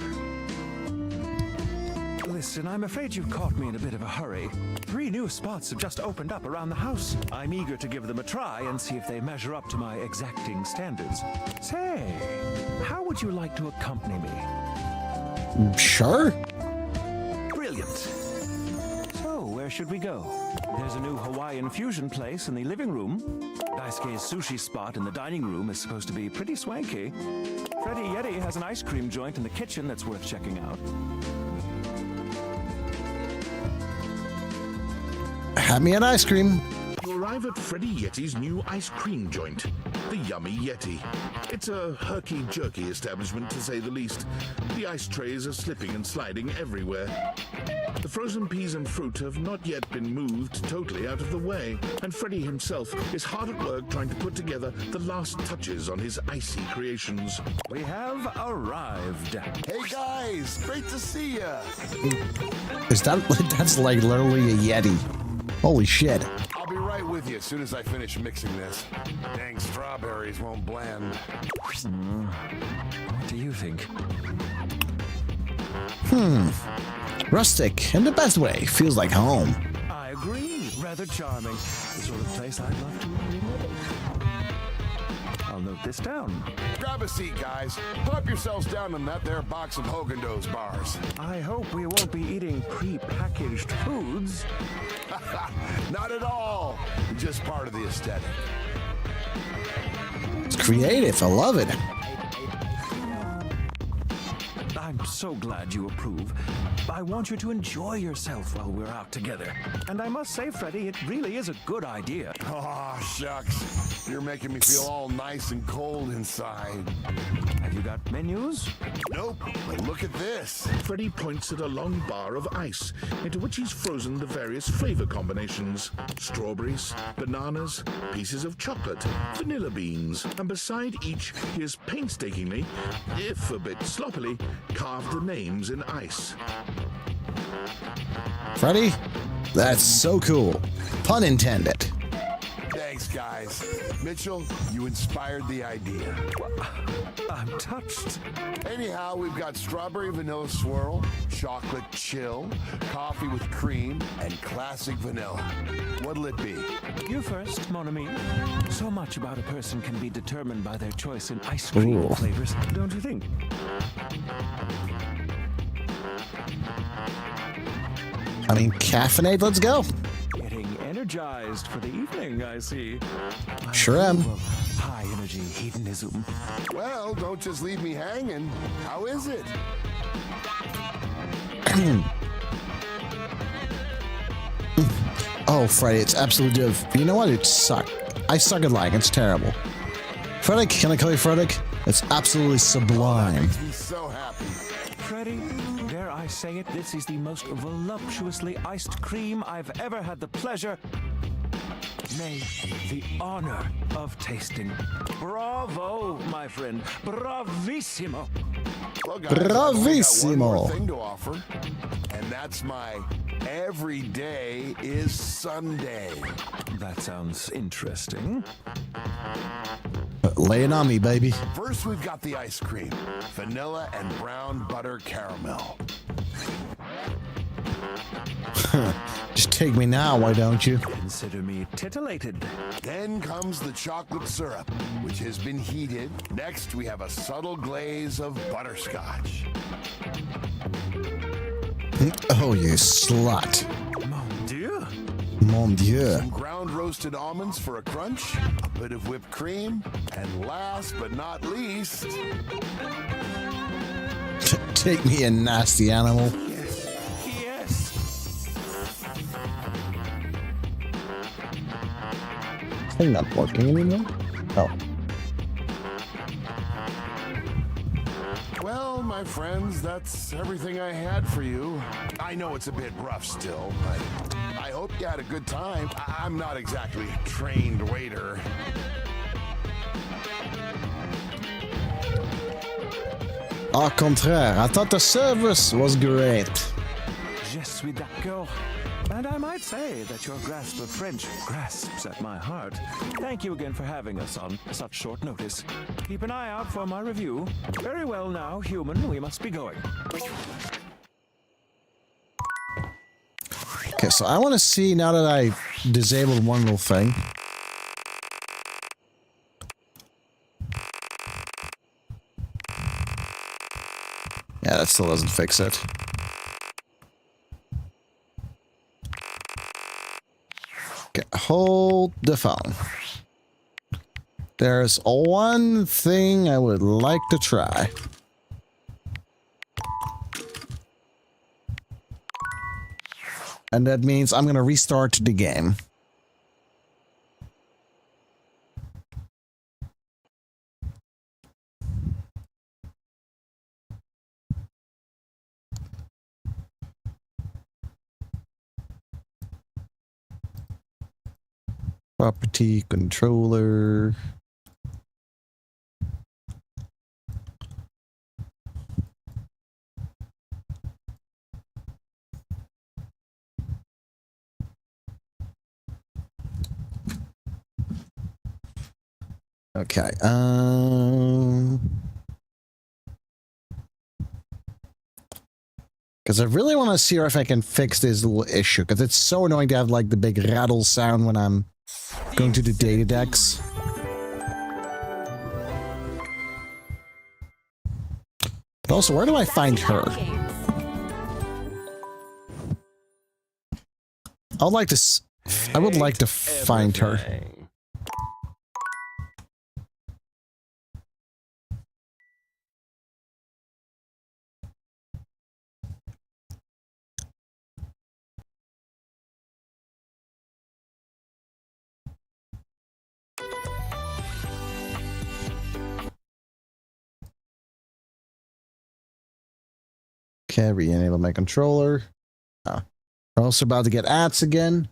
Listen, I'm afraid you've caught me in a bit of a hurry. 3 new spots have just opened up around the house. I'm eager to give them a try and see if they measure up to my exacting standards. Say, how would you like to accompany me? Sure. Brilliant. So, where should we go? There's a new Hawaiian fusion place in the living room. Daisuke's sushi spot in the dining room is supposed to be pretty swanky. Freddy Yeti has an ice cream joint in the kitchen that's worth checking out. Have me an ice cream. You arrive at Freddy Yeti's new ice cream joint, the Yummy Yeti. It's a herky-jerky establishment, to say the least. The ice trays are slipping and sliding everywhere. The frozen peas and fruit have not yet been moved totally out of the way, and Freddy himself is hard at work trying to put together the last touches on his icy creations. We have arrived. Hey guys, great to see ya. Is that's like literally a Yeti. Holy shit. I'll be right with you as soon as I finish mixing this. Dang strawberries won't blend. What do you think? Rustic, in the best way. Feels like home. I agree. Rather charming. The sort of place I'd love to live. I'll note this down. Grab a seat, guys. Plop yourselves down in that there box of Haagen-Dazs bars. I hope we won't be eating pre-packaged foods. Not at all. Just part of the aesthetic. It's creative. I love it. I'm so glad you approve. I want you to enjoy yourself while we're out together. And I must say, Freddy, it really is a good idea. Oh, shucks. You're making me feel all nice and cold inside. Have you got menus? Nope, but look at this. Freddy points at a long bar of ice, into which he's frozen the various flavor combinations. Strawberries, bananas, pieces of chocolate, vanilla beans, and beside each he has painstakingly, if a bit sloppily, carved the names in ice. Freddy, that's so cool. Pun intended. Thanks, guys. Mitchell, you inspired the idea. I'm touched. Anyhow, we've got strawberry vanilla swirl, chocolate chill, coffee with cream, and classic vanilla. What'll it be? You first, mon ami. So much about a person can be determined by their choice in ice cream flavors, don't you think? I mean, caffeinate, let's go. Getting energized for the evening, I see. Sure am. High energy hedonism. Well, don't just leave me hanging. How is it? Oh, Freddy, it's absolutely div. You know what? It sucked. I suck at lying. It's terrible. Frederick, can I call you Frederick? It's absolutely sublime. He's so happy. Freddy, dare I say it, this is the most voluptuously iced cream I've ever had the pleasure, nay, the honor of tasting. Bravo, my friend. Bravissimo. Well, guys, I've only got one more Bravissimo. thing to offer, and that's my every day is Sunday. That sounds interesting. Lay it on me, baby. First, we've got the ice cream, vanilla and brown butter caramel. Just take me now, why don't you? Consider me titillated. Then comes the chocolate syrup, which has been heated. Next, we have a subtle glaze of butterscotch. Oh, you slut. Mon Dieu. Mon Dieu. Some ground roasted almonds for a crunch, a bit of whipped cream, and last but not least, Take me, a nasty animal. Yes. Thing not working anymore? Oh. well, my friends, that's everything I had for you. I know it's a bit rough still, but I hope you had a good time. I'm not exactly a trained waiter. Au contraire, I thought the service was great. Je suis d'accord. And I might say that your grasp of French grasps at my heart. Thank you again for having us on such short notice. Keep an eye out for my review. Very well now, human, we must be going. Okay, so I want to see, now that I disabled one little thing. Yeah, that still doesn't fix it. Okay, hold the phone. There's one thing I would like to try. And that means I'm going to restart the game. Property controller. Okay. Because I really want to see if I can fix this little issue, because it's so annoying to have like the big rattle sound when I'm going to the data decks. But also, where do I find her? I would like to find her. Okay, re-enable my controller. Oh. We're also about to get ads again.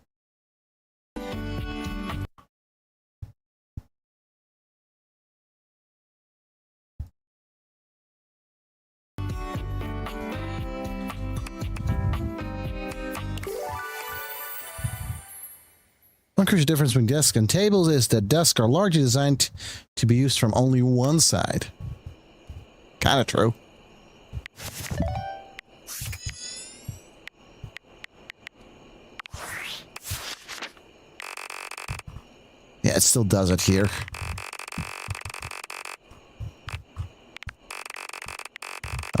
One crucial difference between desks and tables is that desks are largely designed to be used from only one side. Kind of true. Yeah, it still does it here.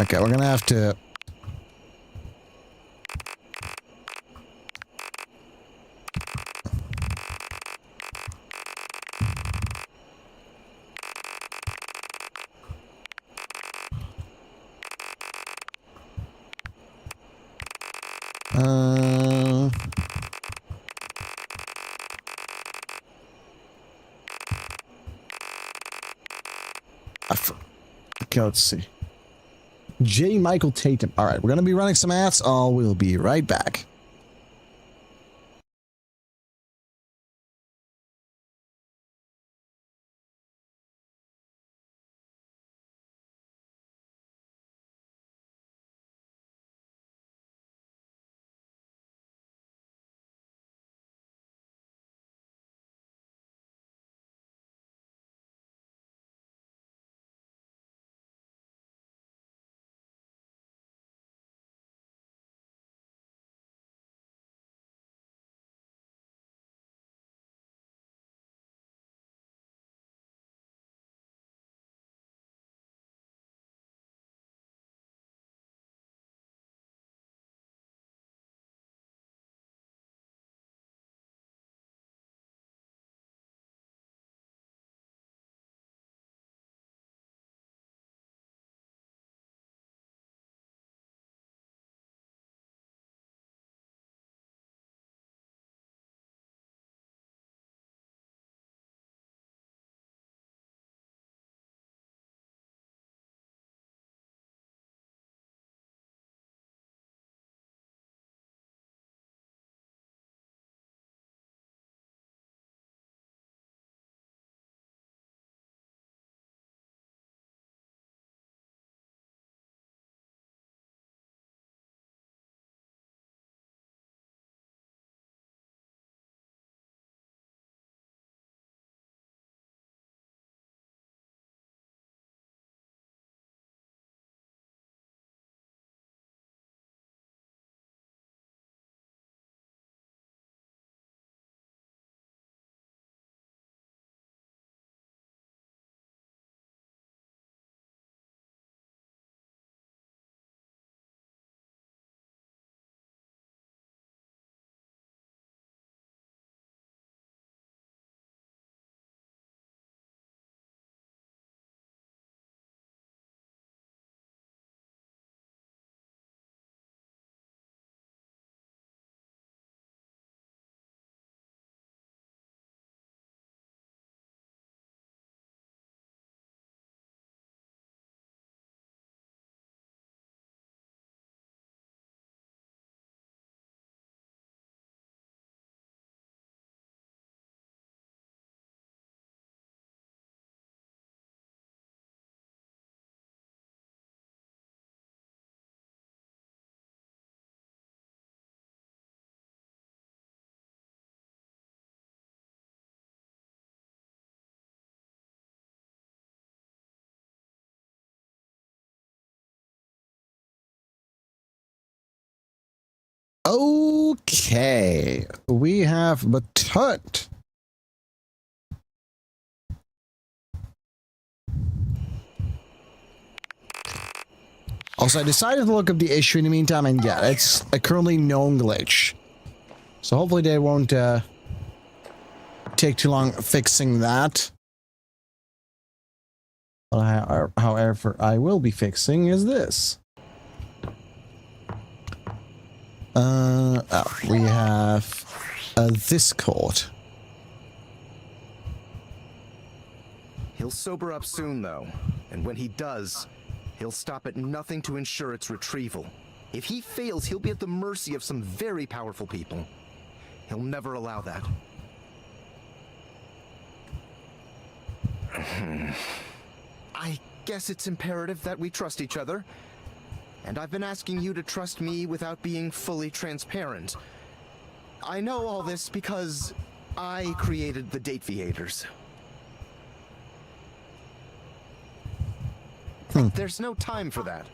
Okay, we're gonna have to... Okay, let's see. J. Michael Tatum. All right, we're going to be running some ads. Oh, we'll be right back. Okay, we have Batut. Also, I decided to look up the issue in the meantime, and yeah, it's a currently known glitch. So hopefully they won't take too long fixing that. But however, I will be fixing is this. We have this court. He'll sober up soon, though, and when he does, he'll stop at nothing to ensure its retrieval. If he fails, he'll be at the mercy of some very powerful people. He'll never allow that. I guess it's imperative that we trust each other. And I've been asking you to trust me without being fully transparent. I know all this because I created the Dateviators. There's no time for that.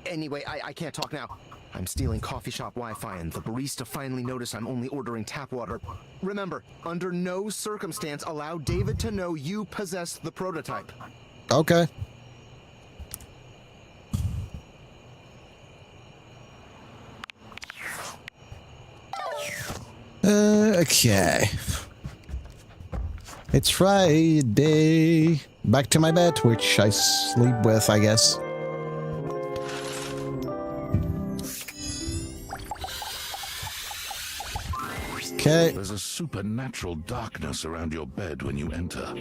Anyway, I can't talk now. I'm stealing coffee shop Wi-Fi and the barista finally noticed I'm only ordering tap water. Remember, under no circumstance allow David to know you possess the prototype. Okay. Okay. It's Friday. Back to my bed, which I sleep with, I guess. Okay. There's a supernatural darkness around your bed when you enter.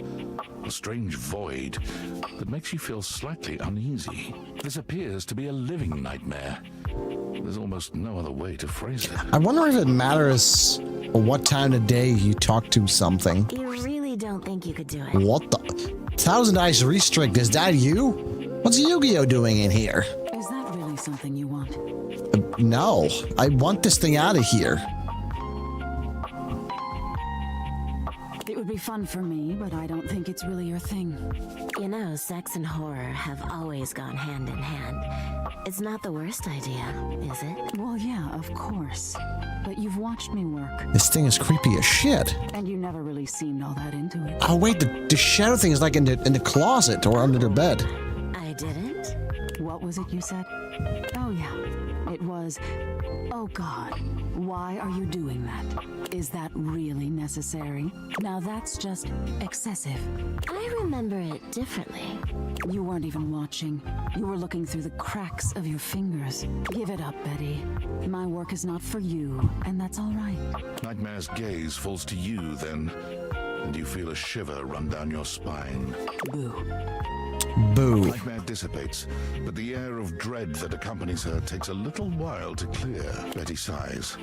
A strange void that makes you feel slightly uneasy. This appears to be a living nightmare. There's almost no other way to phrase it. I wonder if it matters what time of day you talk to something. You really don't think you could do it? What the? Thousand Eyes Restrict, is that you? What's Yu-Gi-Oh doing in here? Is that really something you want? No, I want this thing out of here. It would be fun for me, but I don't think it's really your thing. You know, sex and horror have always gone hand in hand. It's not the worst idea, is it? Well, yeah, of course. But you've watched me work. This thing is creepy as shit. And you never really seemed all that into it. Oh wait, the shadow thing is like in the closet or under the bed. I didn't? What was it you said? Oh yeah, it was, oh God, why are you doing that? Is that really necessary? Now that's just excessive. I remember it differently. You weren't even watching. You were looking through the cracks of your fingers. Give it up, Betty. My work is not for you, and that's all right. Nightmare's gaze falls to you then, and you feel a shiver run down your spine. Boo. Boo. Nightmare dissipates, but the air of dread that accompanies her takes a little while to clear. Betty sighs,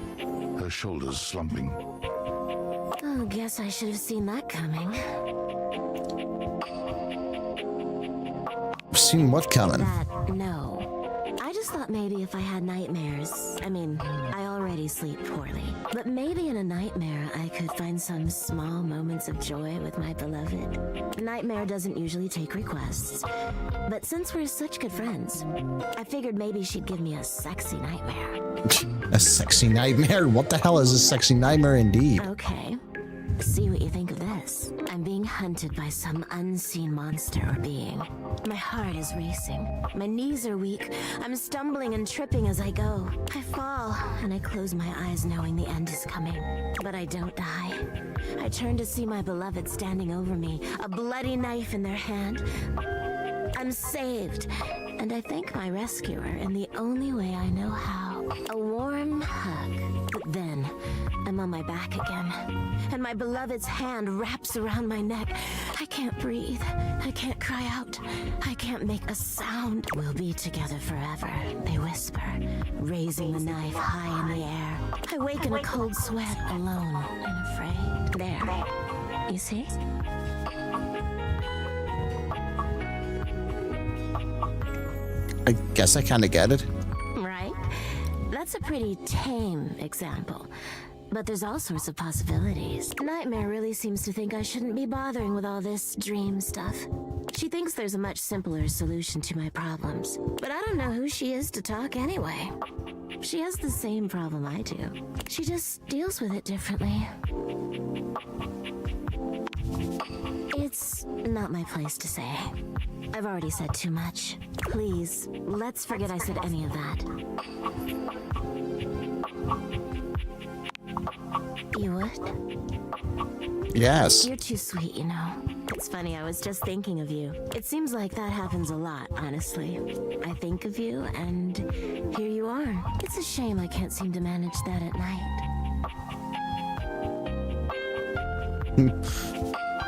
her shoulders slumping. Oh, guess I should have seen that coming. Seen what coming? No. I just thought maybe if I had nightmares, I mean, I already sleep poorly, but maybe in a nightmare I could find some small moments of joy with my beloved. Nightmare doesn't usually take requests, but since we're such good friends, I figured maybe she'd give me a sexy nightmare. A sexy nightmare? What the hell is a sexy nightmare indeed? Okay. See what you think of this. I'm being hunted by some unseen monster or being. My heart is racing. My knees are weak. I'm stumbling and tripping as I go. I fall, and I close my eyes knowing the end is coming. But I don't die. I turn to see my beloved standing over me, a bloody knife in their hand. I'm saved, and I thank my rescuer in the only way I know how. A warm hug. But then, I'm on my back again, and my beloved's hand wraps around my neck. I can't breathe. I can't cry out. I can't make a sound. We'll be together forever, they whisper, raising the knife high in the air. I wake in a cold sweat, alone and afraid. There. You see? I guess I kind of get it. Right? That's a pretty tame example. But there's all sorts of possibilities. Nightmare really seems to think I shouldn't be bothering with all this dream stuff. She thinks there's a much simpler solution to my problems. But I don't know who she is to talk anyway. She has the same problem I do. She just deals with it differently. It's not my place to say. I've already said too much. Please, let's forget I said any of that. You would? Yes. You're too sweet, you know. It's funny, I was just thinking of you. It seems like that happens a lot, honestly. I think of you, and here you are. It's a shame I can't seem to manage that at night.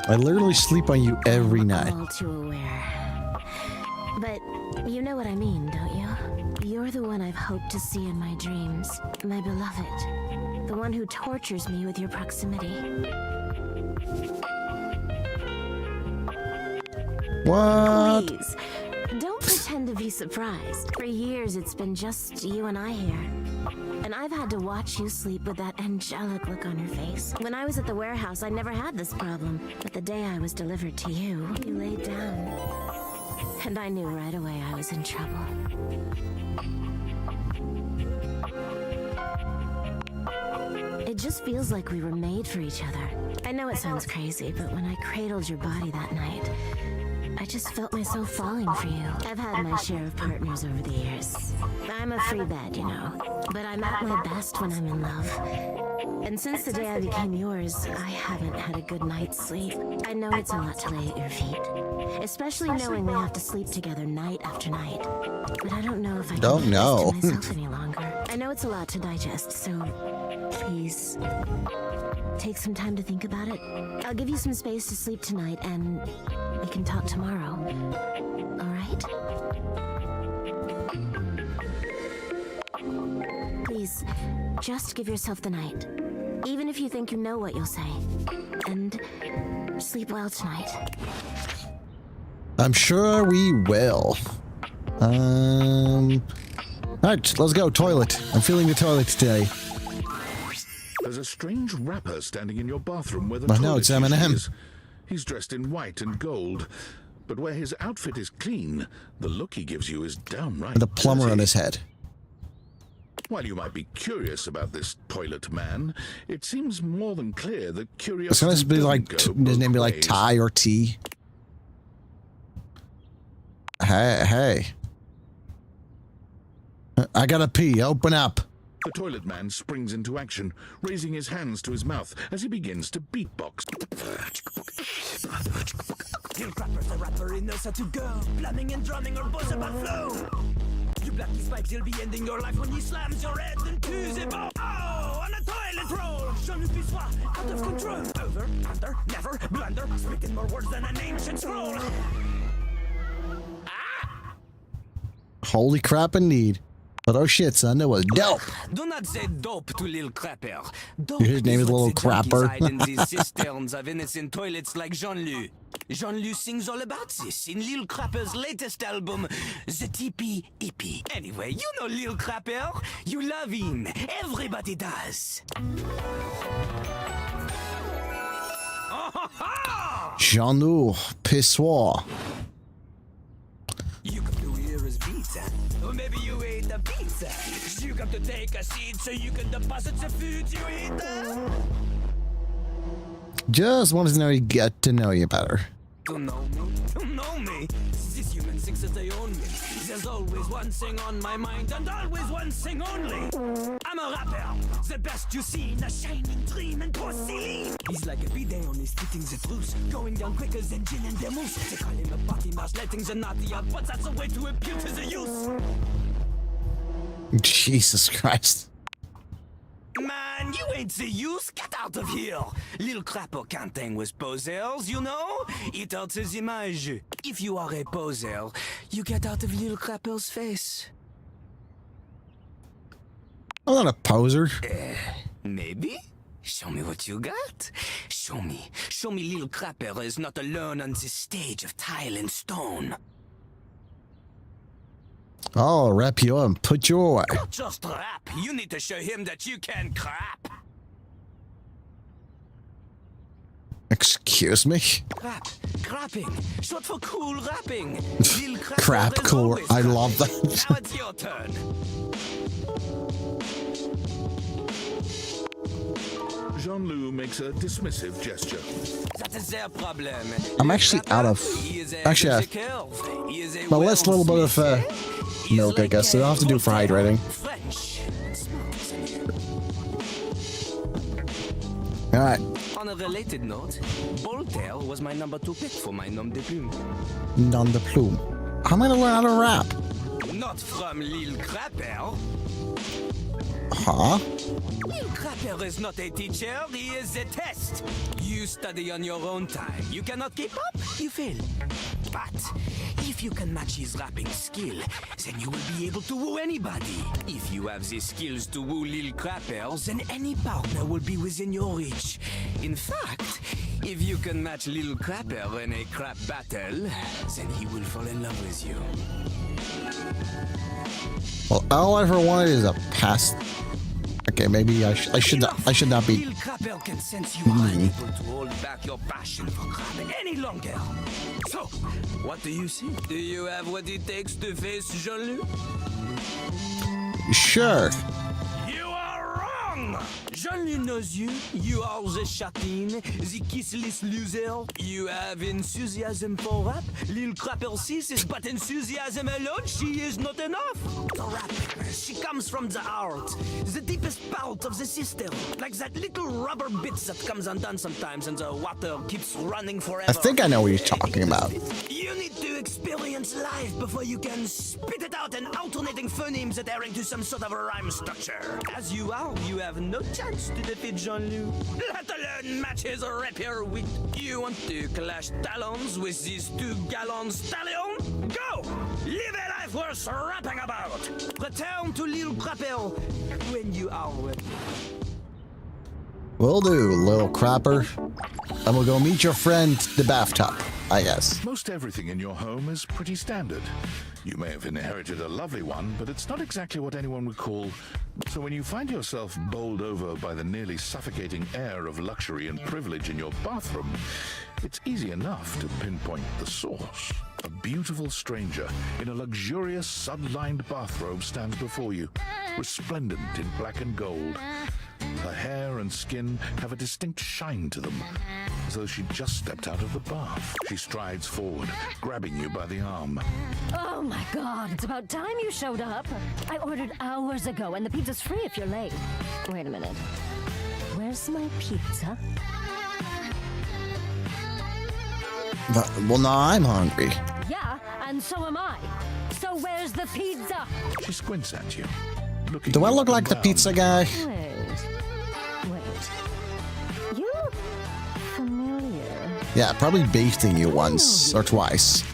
I literally sleep on you every night. I'm all too aware. But you know what I mean, don't you? You're the one I've hoped to see in my dreams. My beloved. The one who tortures me with your proximity. What? Please, don't pretend tend to be surprised. For years, it's been just you and I here. And I've had to watch you sleep with that angelic look on your face. When I was at the warehouse, I never had this problem. But the day I was delivered to you, you laid down. And I knew right away I was in trouble. It just feels like we were made for each other. I know it sounds crazy, but when I cradled your body that night, I just felt myself falling for you. I've had my share of partners over the years. I'm a free bed, you know, but I'm at my best when I'm in love. And since the day I became yours, I haven't had a good night's sleep. I know it's a lot to lay at your feet, especially knowing we have to sleep together night after night. But I don't know if I can do this to myself any longer. I know it's a lot to digest, so please take some time to think about it. I'll give you some space to sleep tonight, and we can talk tomorrow. All right? Please, just give yourself the night. Even if you think you know what you'll say. And sleep well tonight. I'm sure we will. Alright, let's go. Toilet. I'm feeling the toilet today. There's a strange rapper standing in your bathroom where the I know, it's Eminem. is. He's dressed in white and gold, but where his outfit is clean, the look he gives you is downright And a plumber dirty. on his head. While you might be curious about this toilet man, it seems more than clear that It's curiosity gonna be like, doesn't go his name be both like ways. Ty or T. Hey. I gotta pee. Open up. The toilet man springs into action, raising his hands to his mouth as he begins to beatbox. Lil Crapper's the rapper, he knows how to go. Plumbing and drumming or buzz about flow. You black these pipes, he'll be ending your life when he slams your head into the bowl. Oh, on a toilet roll. Jean-Luc Bissois, out of control. Over, under, never, blunder. Speaking more words than an ancient scroll. Holy crap indeed. But oh shit, son, that was dope. Do not say dope to Lil Crapper. Dope His name is what Little the junkies Crapper. hide in these cisterns of innocent toilets like Jean-Luc. Jean-Luc sings all about this in Lil Crapper's latest album, The Tippy Hippie. Anyway, you know Lil Crapper. You love him. Everybody does. Jean-Luc Pissoir. You come to hear his pizza, or maybe you ate a pizza. You come to take a seat so you can deposit the food you eat. Just wanted to get to know you better. To know me. These humans think that they own me. There's always one thing on my mind, and always one thing only. I'm a rapper, the best you see in a shining dream and porcelain. He's like a bidet, only spitting the truth, going down quicker than gin and vermouth. They call him a party mouse, letting the naughty out, but that's a way to appeal to the youth. Jesus Christ. Man, you ain't the use. Get out of here. Lil Crapper can't hang with posers, you know? It alters image. If you are a poser, you get out of Lil Crapper's face. I'm not a poser. Maybe? Show me what you got. Show me. Show me Lil Crapper is not alone on this stage of tile and stone. I'll wrap you up and put you away. Not just rap. You need to show him that you can crap. Excuse me? Crap. Crapping. Short for cool rapping. Lil Crapper Crap, is cool. always I love crapping. that. Now it's your turn. Jean-Luc makes a dismissive gesture. That is their problem. I'm actually out of... Actually, my last little bit of milk, I guess. So I'll have to do for hydrating. Alright. On a related note, Voltaire was my number 2 pick for my nom de plume. Nom de plume. I'm gonna learn how to rap. Not from Lil Crapper. Huh? Lil Crapper is not a teacher, he is a test. You study on your own time. You cannot keep up, you fail. But if you can match his rapping skill, then you will be able to woo anybody. If you have the skills to woo Lil Crapper, then any partner will be within your reach. In fact, if you can match Lil Crapper in a crap battle, then he will fall in love with you. Well, all I ever wanted is a pass. Okay, maybe I should not be. Lil Crapper can sense you are unable to hold back your passion for crabbing any longer. So, what do you see? Do you have what it takes to face Jean-Luc? Sure. You are wrong! Jean-Luc knows you. You are the chatin, the kissless loser. You have enthusiasm for rap. Lil Crapper sees is but enthusiasm alone. She is not enough. The rapper, she comes from the heart, the deepest part of the system. Like that little rubber bit that comes undone sometimes and the water keeps running forever. I think I know what you're talking about. You need to experience life before you can spit it out in alternating phonemes adhering to some sort of a rhyme structure. As you are, you have no chance to defeat Jean-Luc, let alone match his rapier wit. You want to clash talons with these two gallant stallions? Go! Live a life worth rapping about! Return to Lil Crapper when you are ready. Will do, little crapper. And we'll go meet your friend, the bathtub, I guess. Most everything in your home is pretty standard. You may have inherited a lovely one, but it's not exactly what anyone would call. So when you find yourself bowled over by the nearly suffocating air of luxury and privilege in your bathroom, it's easy enough to pinpoint the source. A beautiful stranger in a luxurious sun-lined bathrobe stands before you, resplendent in black and gold. Her hair and skin have a distinct shine to them, as though she just stepped out of the bath. She strides forward, grabbing you by the arm. Oh my god, it's about time you showed up. I ordered hours ago and the pizza's free if you're late. Wait a minute. Where's my pizza? Well, now I'm hungry. Yeah, and so am I. So where's the pizza? She squints at you. Looking Do I you look up like and the pizza guy? Wait. You look familiar. Yeah, probably basting you once or twice.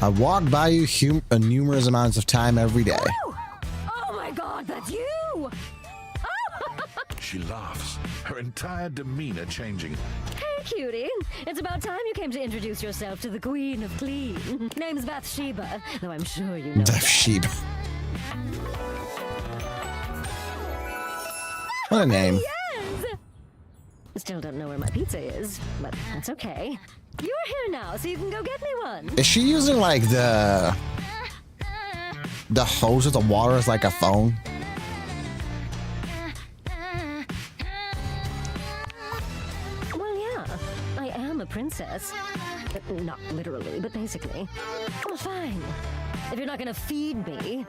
I walk by you numerous amounts of time every day. Oh my god, that's you! She laughs, her entire demeanor changing. Hey, cutie. It's about time you came to introduce yourself to the Queen of Clean. Name's Bathsheba, though I'm sure you know. Bathsheba. What a name. Yes! Still don't know where my pizza is, but that's okay. You're here now, so you can go get me one. Is she using like the hose of the water as like a phone? Well, yeah, I am a princess. Not literally, but basically. Well, fine. If you're not gonna feed me,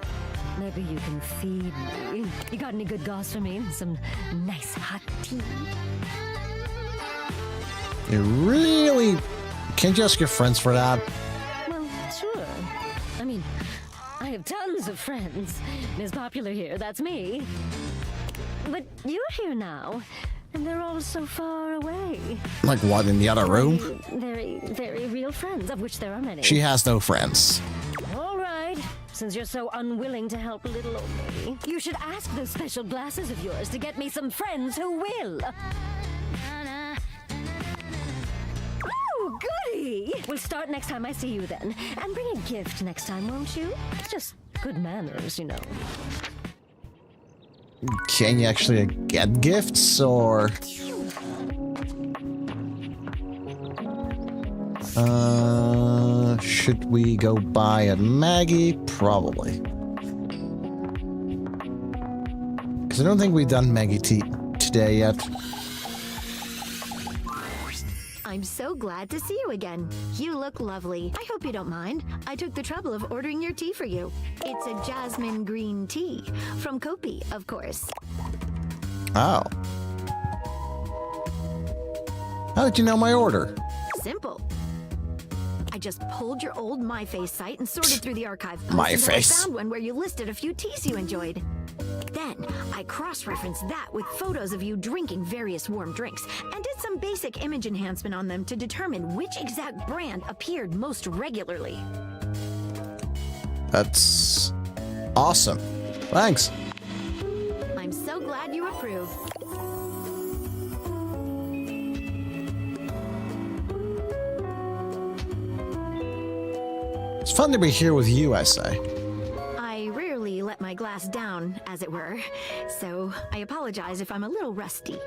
maybe you can feed me. You got any good goss for me? Some nice hot tea? You really can't you ask your friends for that? Well, sure. I mean, I have tons of friends. Ms. Popular here, that's me. But you're here now, and they're all so far away. Like what, in the other room? Very, very real friends, of which there are many. She has no friends. All right. Since you're so unwilling to help little old me, you should ask those special glasses of yours to get me some friends who will. Oh, goody! We'll start next time I see you then. And bring a gift next time, won't you? It's just good manners, you know. Can you actually get gifts, or... should we go buy at Maggie? Probably. Because I don't think we've done Maggie tea today yet. I'm so glad to see you again. You look lovely. I hope you don't mind. I took the trouble of ordering your tea for you. It's a jasmine green tea. From Kopi, of course. Oh. How did you know my order? Simple. I just pulled your old MyFace site and sorted through the archive posts MyFace. until I found one where you listed a few teas you enjoyed. Then, I cross-referenced that with photos of you drinking various warm drinks and did some basic image enhancement on them to determine which exact brand appeared most regularly. That's awesome. Thanks. I'm so glad you approve. fun to be here with you, I say. I rarely let my glass down, as it were, so I apologize if I'm a little rusty.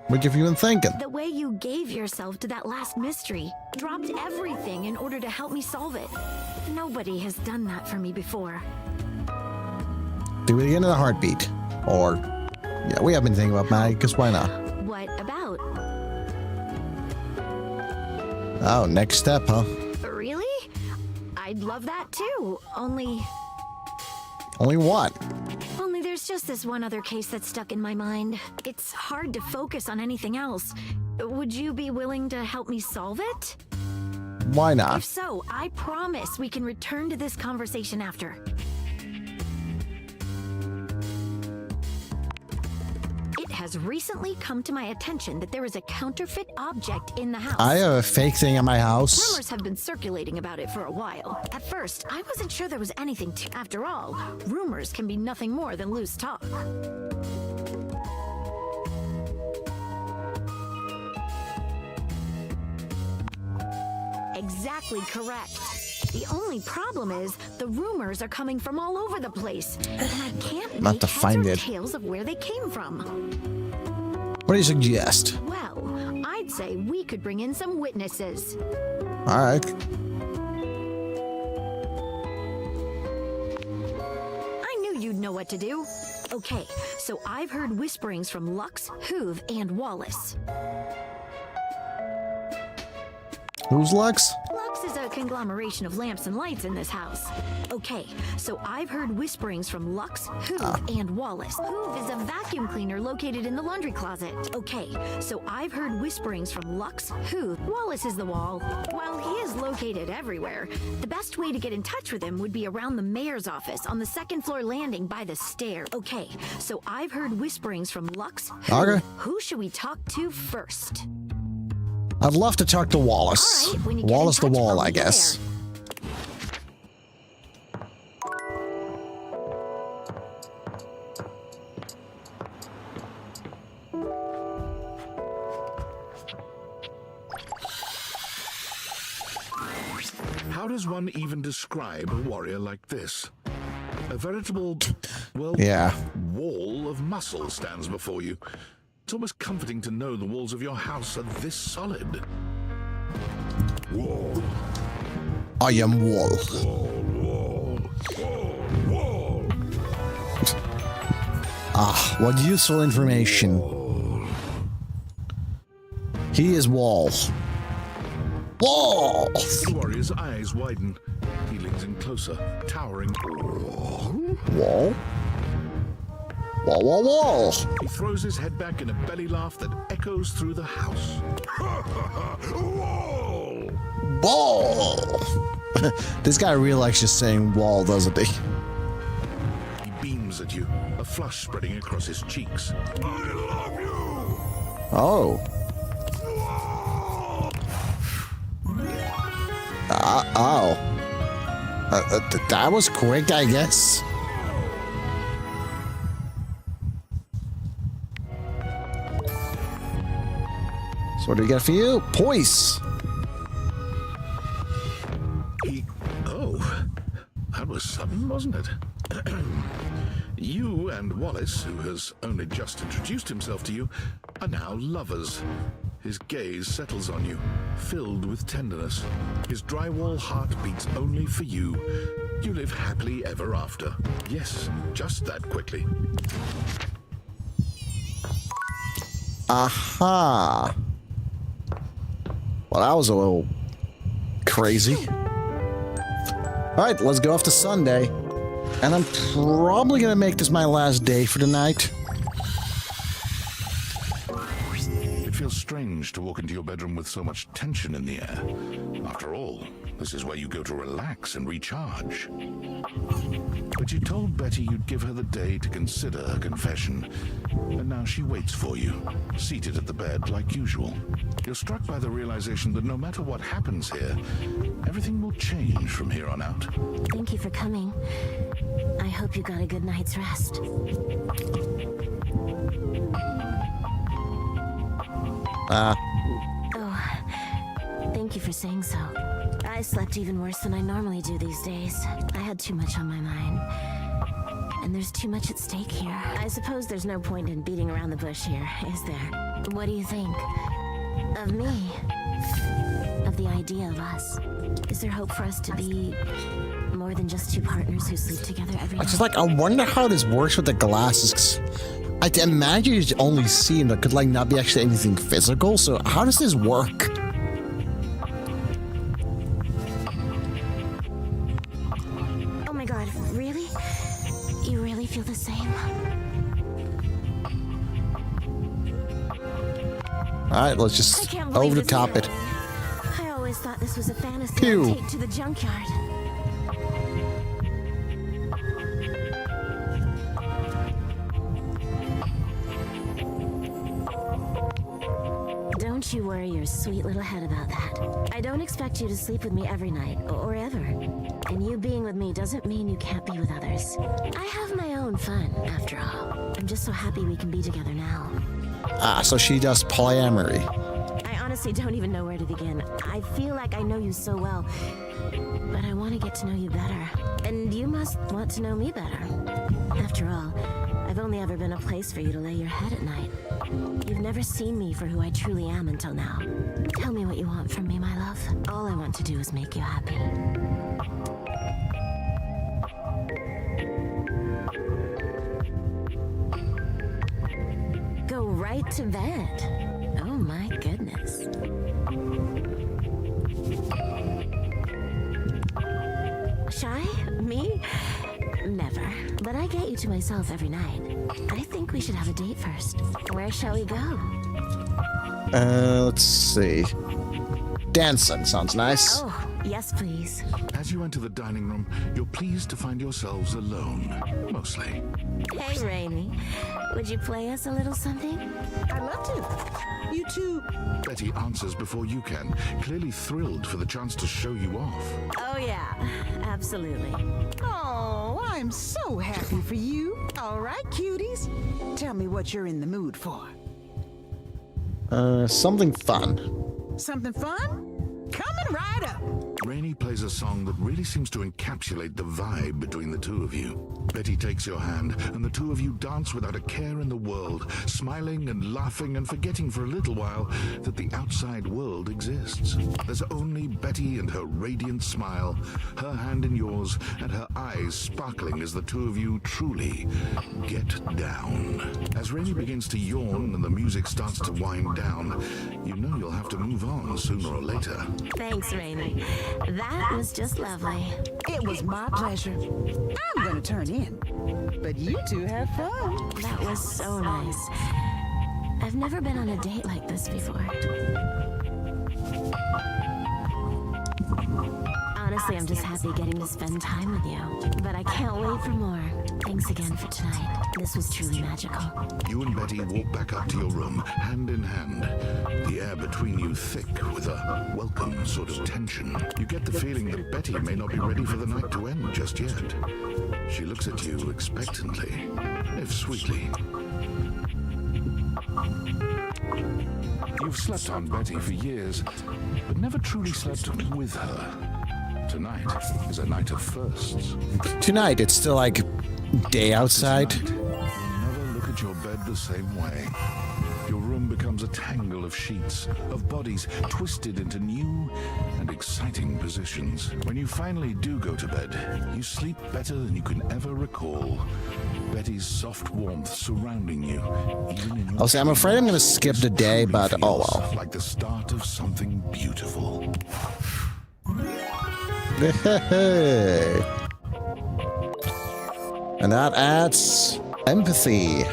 What have you been thinking? The way you gave yourself to that last mystery, dropped everything in order to help me solve it. Nobody has done that for me before. Do it again in a heartbeat. Or, yeah, we have been thinking about Maggie, because why not? What about? Oh, next step, huh? Really? I'd love that too, only what? Only there's just this one other case that's stuck in my mind. It's hard to focus on anything else. Would you be willing to help me solve it? Why not? If so, I promise we can return to this conversation after. It has recently come to my attention that there is a counterfeit object in the house. I have a fake thing in my house. Rumors have been circulating about it for a while. At first, I wasn't sure there was anything to. After all, rumors can be nothing more than loose talk. Exactly correct. The only problem is the rumors are coming from all over the place, and I can't Not make to heads find or it. tails of where they came from. What do you suggest? Well, I'd say we could bring in some witnesses. All right. I knew you'd know what to do. Okay, so I've heard whisperings from Lux, Hoove, and Wallace. Who's Lux? Lux is a conglomeration of lamps and lights in this house. Okay, so I've heard whisperings from Lux, Hoove, and Wallace. Hoove is a vacuum cleaner located in the laundry closet. Okay, so I've heard whisperings from Lux, Hoove. Wallace is the wall. While he is located everywhere, the best way to get in touch with him would be around the mayor's office on the second floor landing by the stair. Okay, so I've heard whisperings from Lux, Hoove. Okay. Who should we talk to first? I'd love to talk to Wallace. All right, when you get in Wallace the touch, Wall, I'll I be guess. How does one even describe a warrior like this? A veritable, well, Yeah. wall of muscle stands before you. It's almost comforting to know the walls of your house are this solid. Wall. I am Wall. Ah, what useful information. He is Wall. Wall! The warrior's eyes widen. He leans in closer, towering. Wall? Wall, wall, wall! He throws his head back in a belly laugh that echoes through the house. Wall! Wall! This guy really likes just saying wall, doesn't he? He beams at you, a flush spreading across his cheeks. I love you! Oh. Oh. That was quick, I guess. So what do we get for you? Poise. Oh, that was sudden, wasn't it? You and Wallace, who has only just introduced himself to you, are now lovers. His gaze settles on you, filled with tenderness. His drywall heart beats only for you. You live happily ever after. Yes, just that quickly. Aha. Well, that was a little crazy. Alright, let's go off to Sunday. And I'm probably gonna make this my last day for tonight. It feels strange to walk into your bedroom with so much tension in the air. After all, this is where you go to relax and recharge. But you told Betty you'd give her the day to consider her confession, and now she waits for you, seated at the bed like usual. You're struck by the realization that no matter what happens here, everything will change from here on out. Thank you for coming. I hope you got a good night's rest. Oh, thank you for saying so. I I slept even worse than I normally do these days. I had too much on my mind. And there's too much at stake here. I suppose there's no point in beating around the bush here, is there? What do you think? Of me? Of the idea of us? Is there hope for us to be more than just two partners who sleep together every night? It's just like, I wonder how this works with the glasses. 'Cause I can imagine you only seeing that could like not be actually anything physical. So how does this work? Oh my god, really? You really feel the same? Alright, let's just over the top it. I always thought this was a fantasy Pew. I'd take to the junkyard. Don't you worry your sweet little head about that. I don't expect you to sleep with me every night, or ever. And you being with me doesn't mean you can't be with others. I have my own fun, after all. I'm just so happy we can be together now. Ah, so she does polyamory. I honestly don't even know where to begin. I feel like I know you so well, but I want to get to know you better. And you must want to know me better. After all, I've only ever been a place for you to lay your head at night. You've never seen me for who I truly am until now. Tell me what you want from me, my love. All I want to do is make you happy. Go right to bed. Oh my goodness. Shy? Me? Never. But I get you to myself every night. I think we should have a date first. Where shall we go? Let's see. Dancing sounds nice. Oh, yes, please. As you enter the dining room, you're pleased to find yourselves alone. Mostly. Hey, Rainy. Would you play us a little something? I'd love to. You two. Betty answers before you can, clearly thrilled for the chance to show you off. Oh, yeah. Absolutely. Oh, I'm so happy for you. All right, cuties. Tell me what you're in the mood for. Something fun. Something fun? Coming right up. Rainey plays a song that really seems to encapsulate the vibe between the two of you. Betty takes your hand, and the two of you dance without a care in the world, smiling and laughing and forgetting for a little while that the outside world exists. There's only Betty and her radiant smile, her hand in yours, and her eyes sparkling as the two of you truly get down. As Rainey begins to yawn and the music starts to wind down, you know you'll have to move on sooner or later. Thanks, Rainy. That was just lovely. It was my pleasure. I'm gonna turn in. But you two have fun. That was so nice. I've never been on a date like this before. Honestly, I'm just happy getting to spend time with you. But I can't wait for more. Thanks again for tonight. This was truly magical. You and Betty walk back up to your room, hand in hand. The air between you thick with a welcome sort of tension. You get the feeling that Betty may not be ready for the night to end just yet. She looks at you expectantly, if sweetly. You've slept on Betty for years, but never truly slept with her. Tonight is a night of firsts. Tonight, it's still like day outside. Never look at your bed the same way. Your room becomes a tangle of sheets, of bodies twisted into new and exciting positions. When you finally do go to bed, you sleep better than you can ever recall. Betty's soft warmth surrounding you, even in your I'll say, I'm afraid I'm gonna skip the day, but oh well. like the start of something beautiful. And that adds empathy.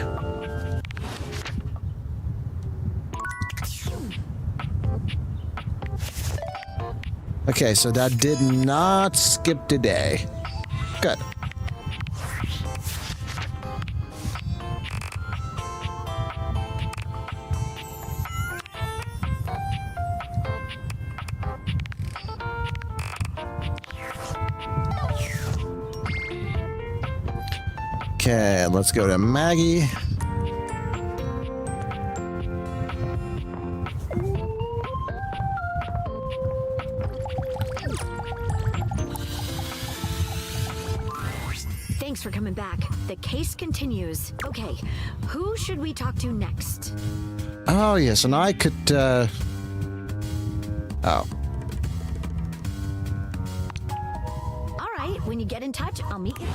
Okay, so that did not skip the day. Good. Okay, let's go to Maggie. The case continues. Okay, who should we talk to next? Oh, yes, and I could, Oh. All right, when you get in touch, I'll meet you.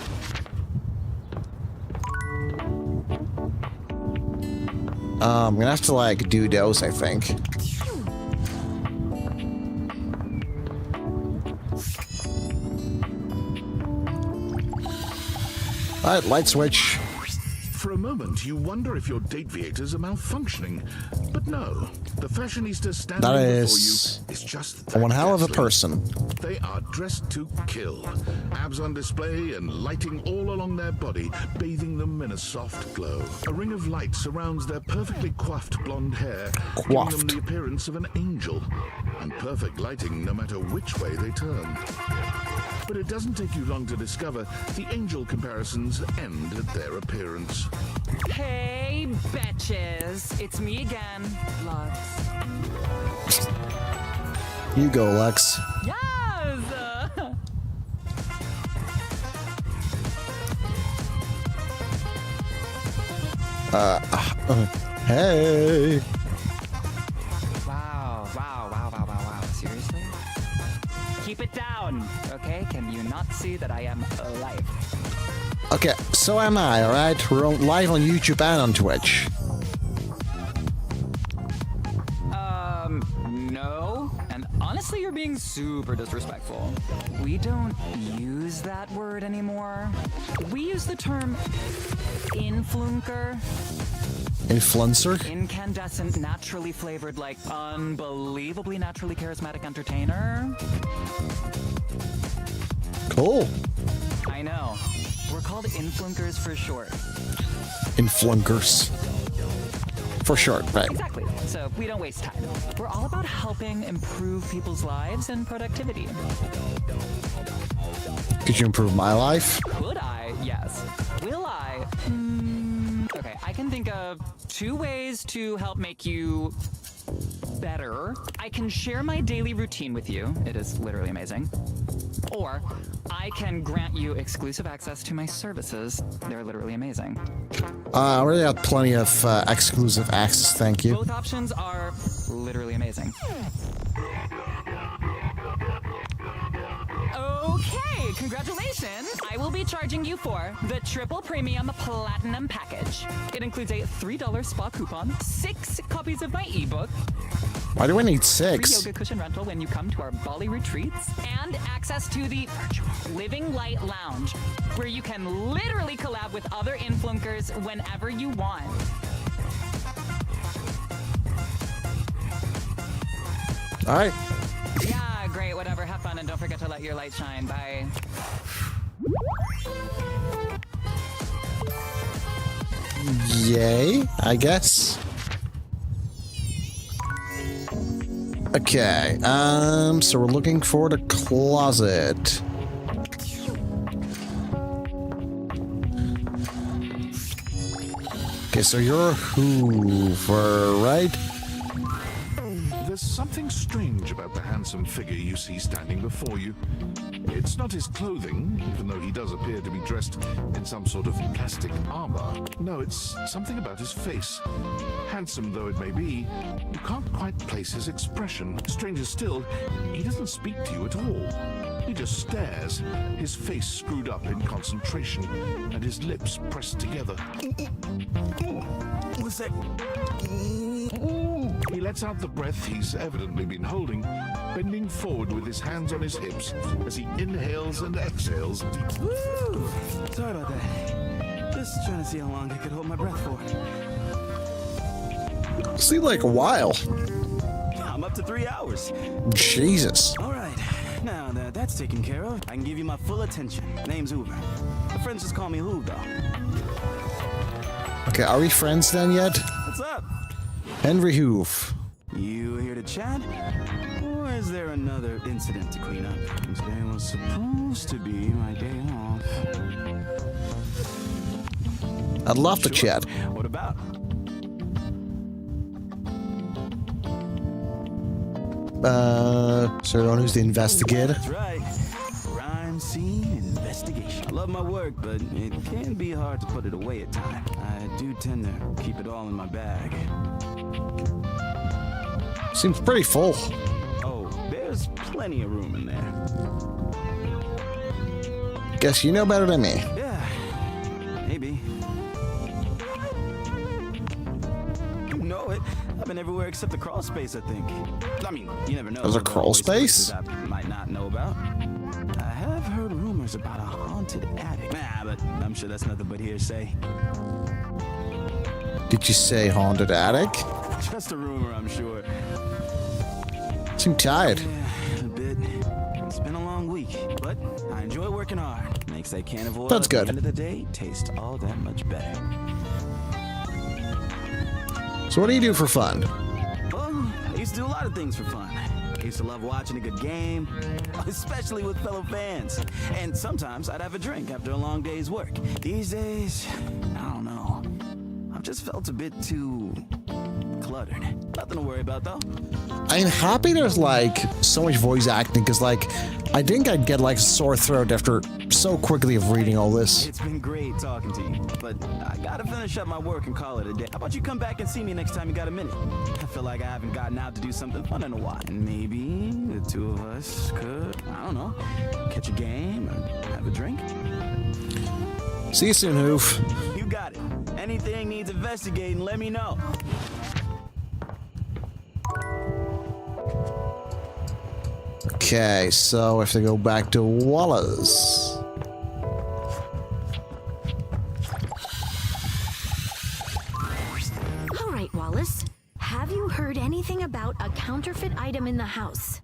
I'm gonna have to, like, do those, I think. Alright, light switch. For a moment, you wonder if your Dateviators are malfunctioning. But no, the fashionista standing That before is you is just one hell of a dazzling. person. They are dressed to kill. Abs on display and lighting all along their body, bathing them in a soft glow. A ring of light surrounds their perfectly coiffed blonde hair, giving them the appearance of an angel. And perfect lighting no matter which way they turn. But it doesn't take you long to discover the angel comparisons end at their appearance. Hey, betches. It's me again, Lux. You go, Lex. Yes! Hey. Wow. Seriously? Keep it down, okay? Can you not see that I am alive? Okay, so am I, alright? We're live on YouTube and on Twitch. No. And honestly, you're being super disrespectful. We don't use that word anymore. We use the term influencer. Influencer? Incandescent, naturally flavored, like unbelievably naturally charismatic entertainer. Cool. I know. We're called influencers for short. Influencers. For short, right. Exactly. So we don't waste time. We're all about helping improve people's lives and productivity. Could you improve my life? Could I? Yes. Will I? Okay, I can think of 2 ways to help make you better. I can share my daily routine with you. It is literally amazing. Or I can grant you exclusive access to my services. They're literally amazing. I already got plenty of exclusive access, thank you. Both options are literally amazing. Okay, congratulations! I will be charging you for the Triple Premium Platinum Package. It includes a $3 spa coupon, 6 copies of my ebook, Why do I need free 6? yoga cushion rental when you come to our Bali retreats, and access to the virtual Living Light Lounge, where you can literally collab with other influencers whenever you want. Alright. Yeah, great, whatever. Have fun and don't forget to let your light shine. Bye. Yay, I guess. Okay, so we're looking for the closet. Okay, so you're Hoover, right? There's something strange about the handsome figure you see standing before you. It's not his clothing, even though he does appear to be dressed in some sort of plastic armor. No, it's something about his face. Handsome though it may be, you can't quite place his expression. Stranger still, he doesn't speak to you at all. He just stares, his face screwed up in concentration, and his lips pressed together. What's that? He lets out the breath he's evidently been holding, bending forward with his hands on his hips as he inhales and exhales. Woo! Sorry about that. Just trying to see how long I could hold my breath for. Seemed like a while. I'm up to 3 hours. Jesus. All right. Now that that's taken care of, I can give you my full attention. Name's Hoover. My friends just call me Hoov, though. Okay, are we friends then yet? What's up? Henry Hoove. You here to chat? Or is there another incident to clean up? Today was supposed to be my day off. I'd love to chat. What about? So the one who's the investigator? That's right. Crime scene investigation. I love my work. work, but it can be hard to put it away at times. I do tend to keep it all in my bag. Seems pretty full. Oh, there's plenty of room in there. Guess you know better than me. Yeah, maybe. You know it. I've been everywhere except the crawl space, I think. I mean, you never know. There's a crawl space? I might not know about. I have heard rumors about a haunted attic. Nah, but I'm sure that's nothing but hearsay. Did you say haunted attic? Just a rumor, I'm sure. Seem tired. Yeah, a bit. It's been a long week, but I enjoy working hard. Makes that can of oil That's at good. the end of the day taste all that much better. So what do you do for fun? Well, I used to do a lot of things for fun. I used to love watching a good game, especially with fellow fans. And sometimes I'd have a drink after a long day's work. These days, I don't know. I've just felt a bit too cluttered. Nothing to worry about, though. I'm happy there's like so much voice acting because like I think I'd get like a sore throat after so quickly of reading all this. It's been great talking to you, but I gotta finish up my work and call it a day. How about you come back and see me next time you got a minute? I feel like I haven't gotten out to do something fun in a while. And maybe the two of us could, I don't know, catch a game or have a drink. See you soon, Hoof. You got it. Anything needs investigating, let me know. Okay, so I have to go back to Wallace. All right, Wallace. Have you heard anything about a counterfeit item in the house?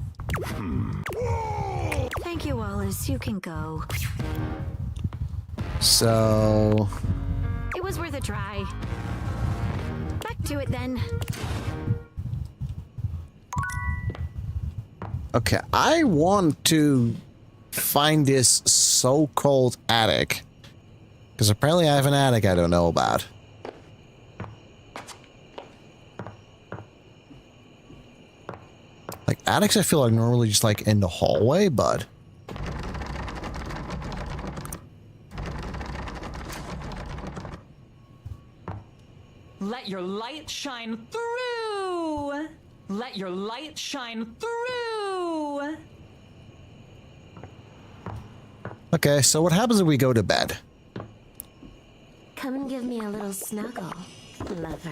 Thank you, Wallace. You can go. So... It was worth a try. Back to it then. Okay, I want to find this so-called attic. Because apparently I have an attic I don't know about. Like, attics I feel like normally just like in the hallway, but... Let your light shine through! Let your light shine through! Okay, so what happens if we go to bed? Come and give me a little snuggle, lover.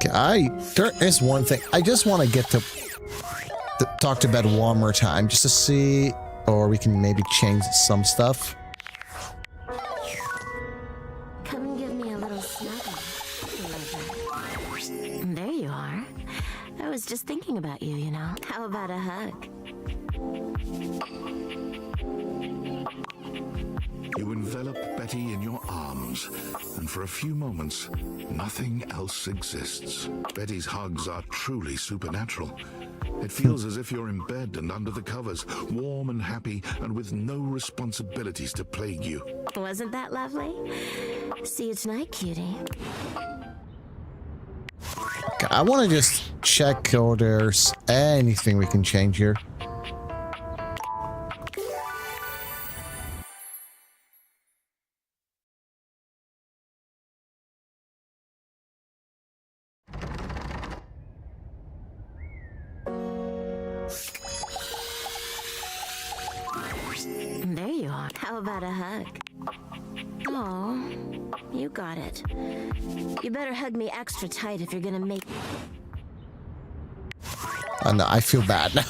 Okay, there is one thing. I just want to get to talk to bed one more time just to see, or we can maybe change some stuff. Come and give me a little snuggle, lover. There you are. I was just thinking about you, you know. How about a hug? You envelop Betty in your arms, and for a few moments, nothing else exists. Betty's hugs are truly supernatural. It feels as if you're in bed and under the covers, warm and happy, and with no responsibilities to plague you. Wasn't that lovely? See you tonight, cutie. Okay, I want to just check if there's anything we can change here. There you are. How about a hug? Oh, you got it. You better hug me extra tight if you're gonna make... Oh no, I feel bad now.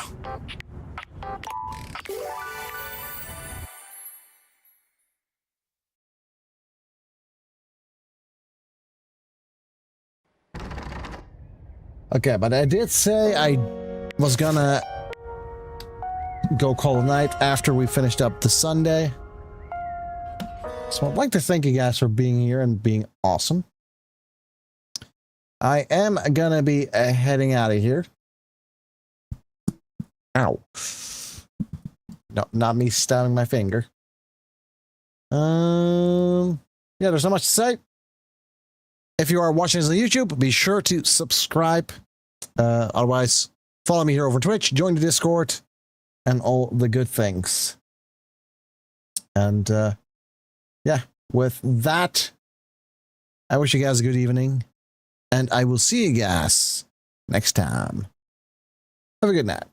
Okay, but I did say I was gonna go call a night after we finished up the Sunday. So I'd like to thank you guys for being here and being awesome. I am gonna be heading out of here. Ow. No, not me stabbing my finger. Yeah, there's not much to say. If you are watching this on YouTube, be sure to subscribe. Otherwise, follow me here over on Twitch, join the Discord, and all the good things. And yeah, with that, I wish you guys a good evening, and I will see you guys next time. Have a good night.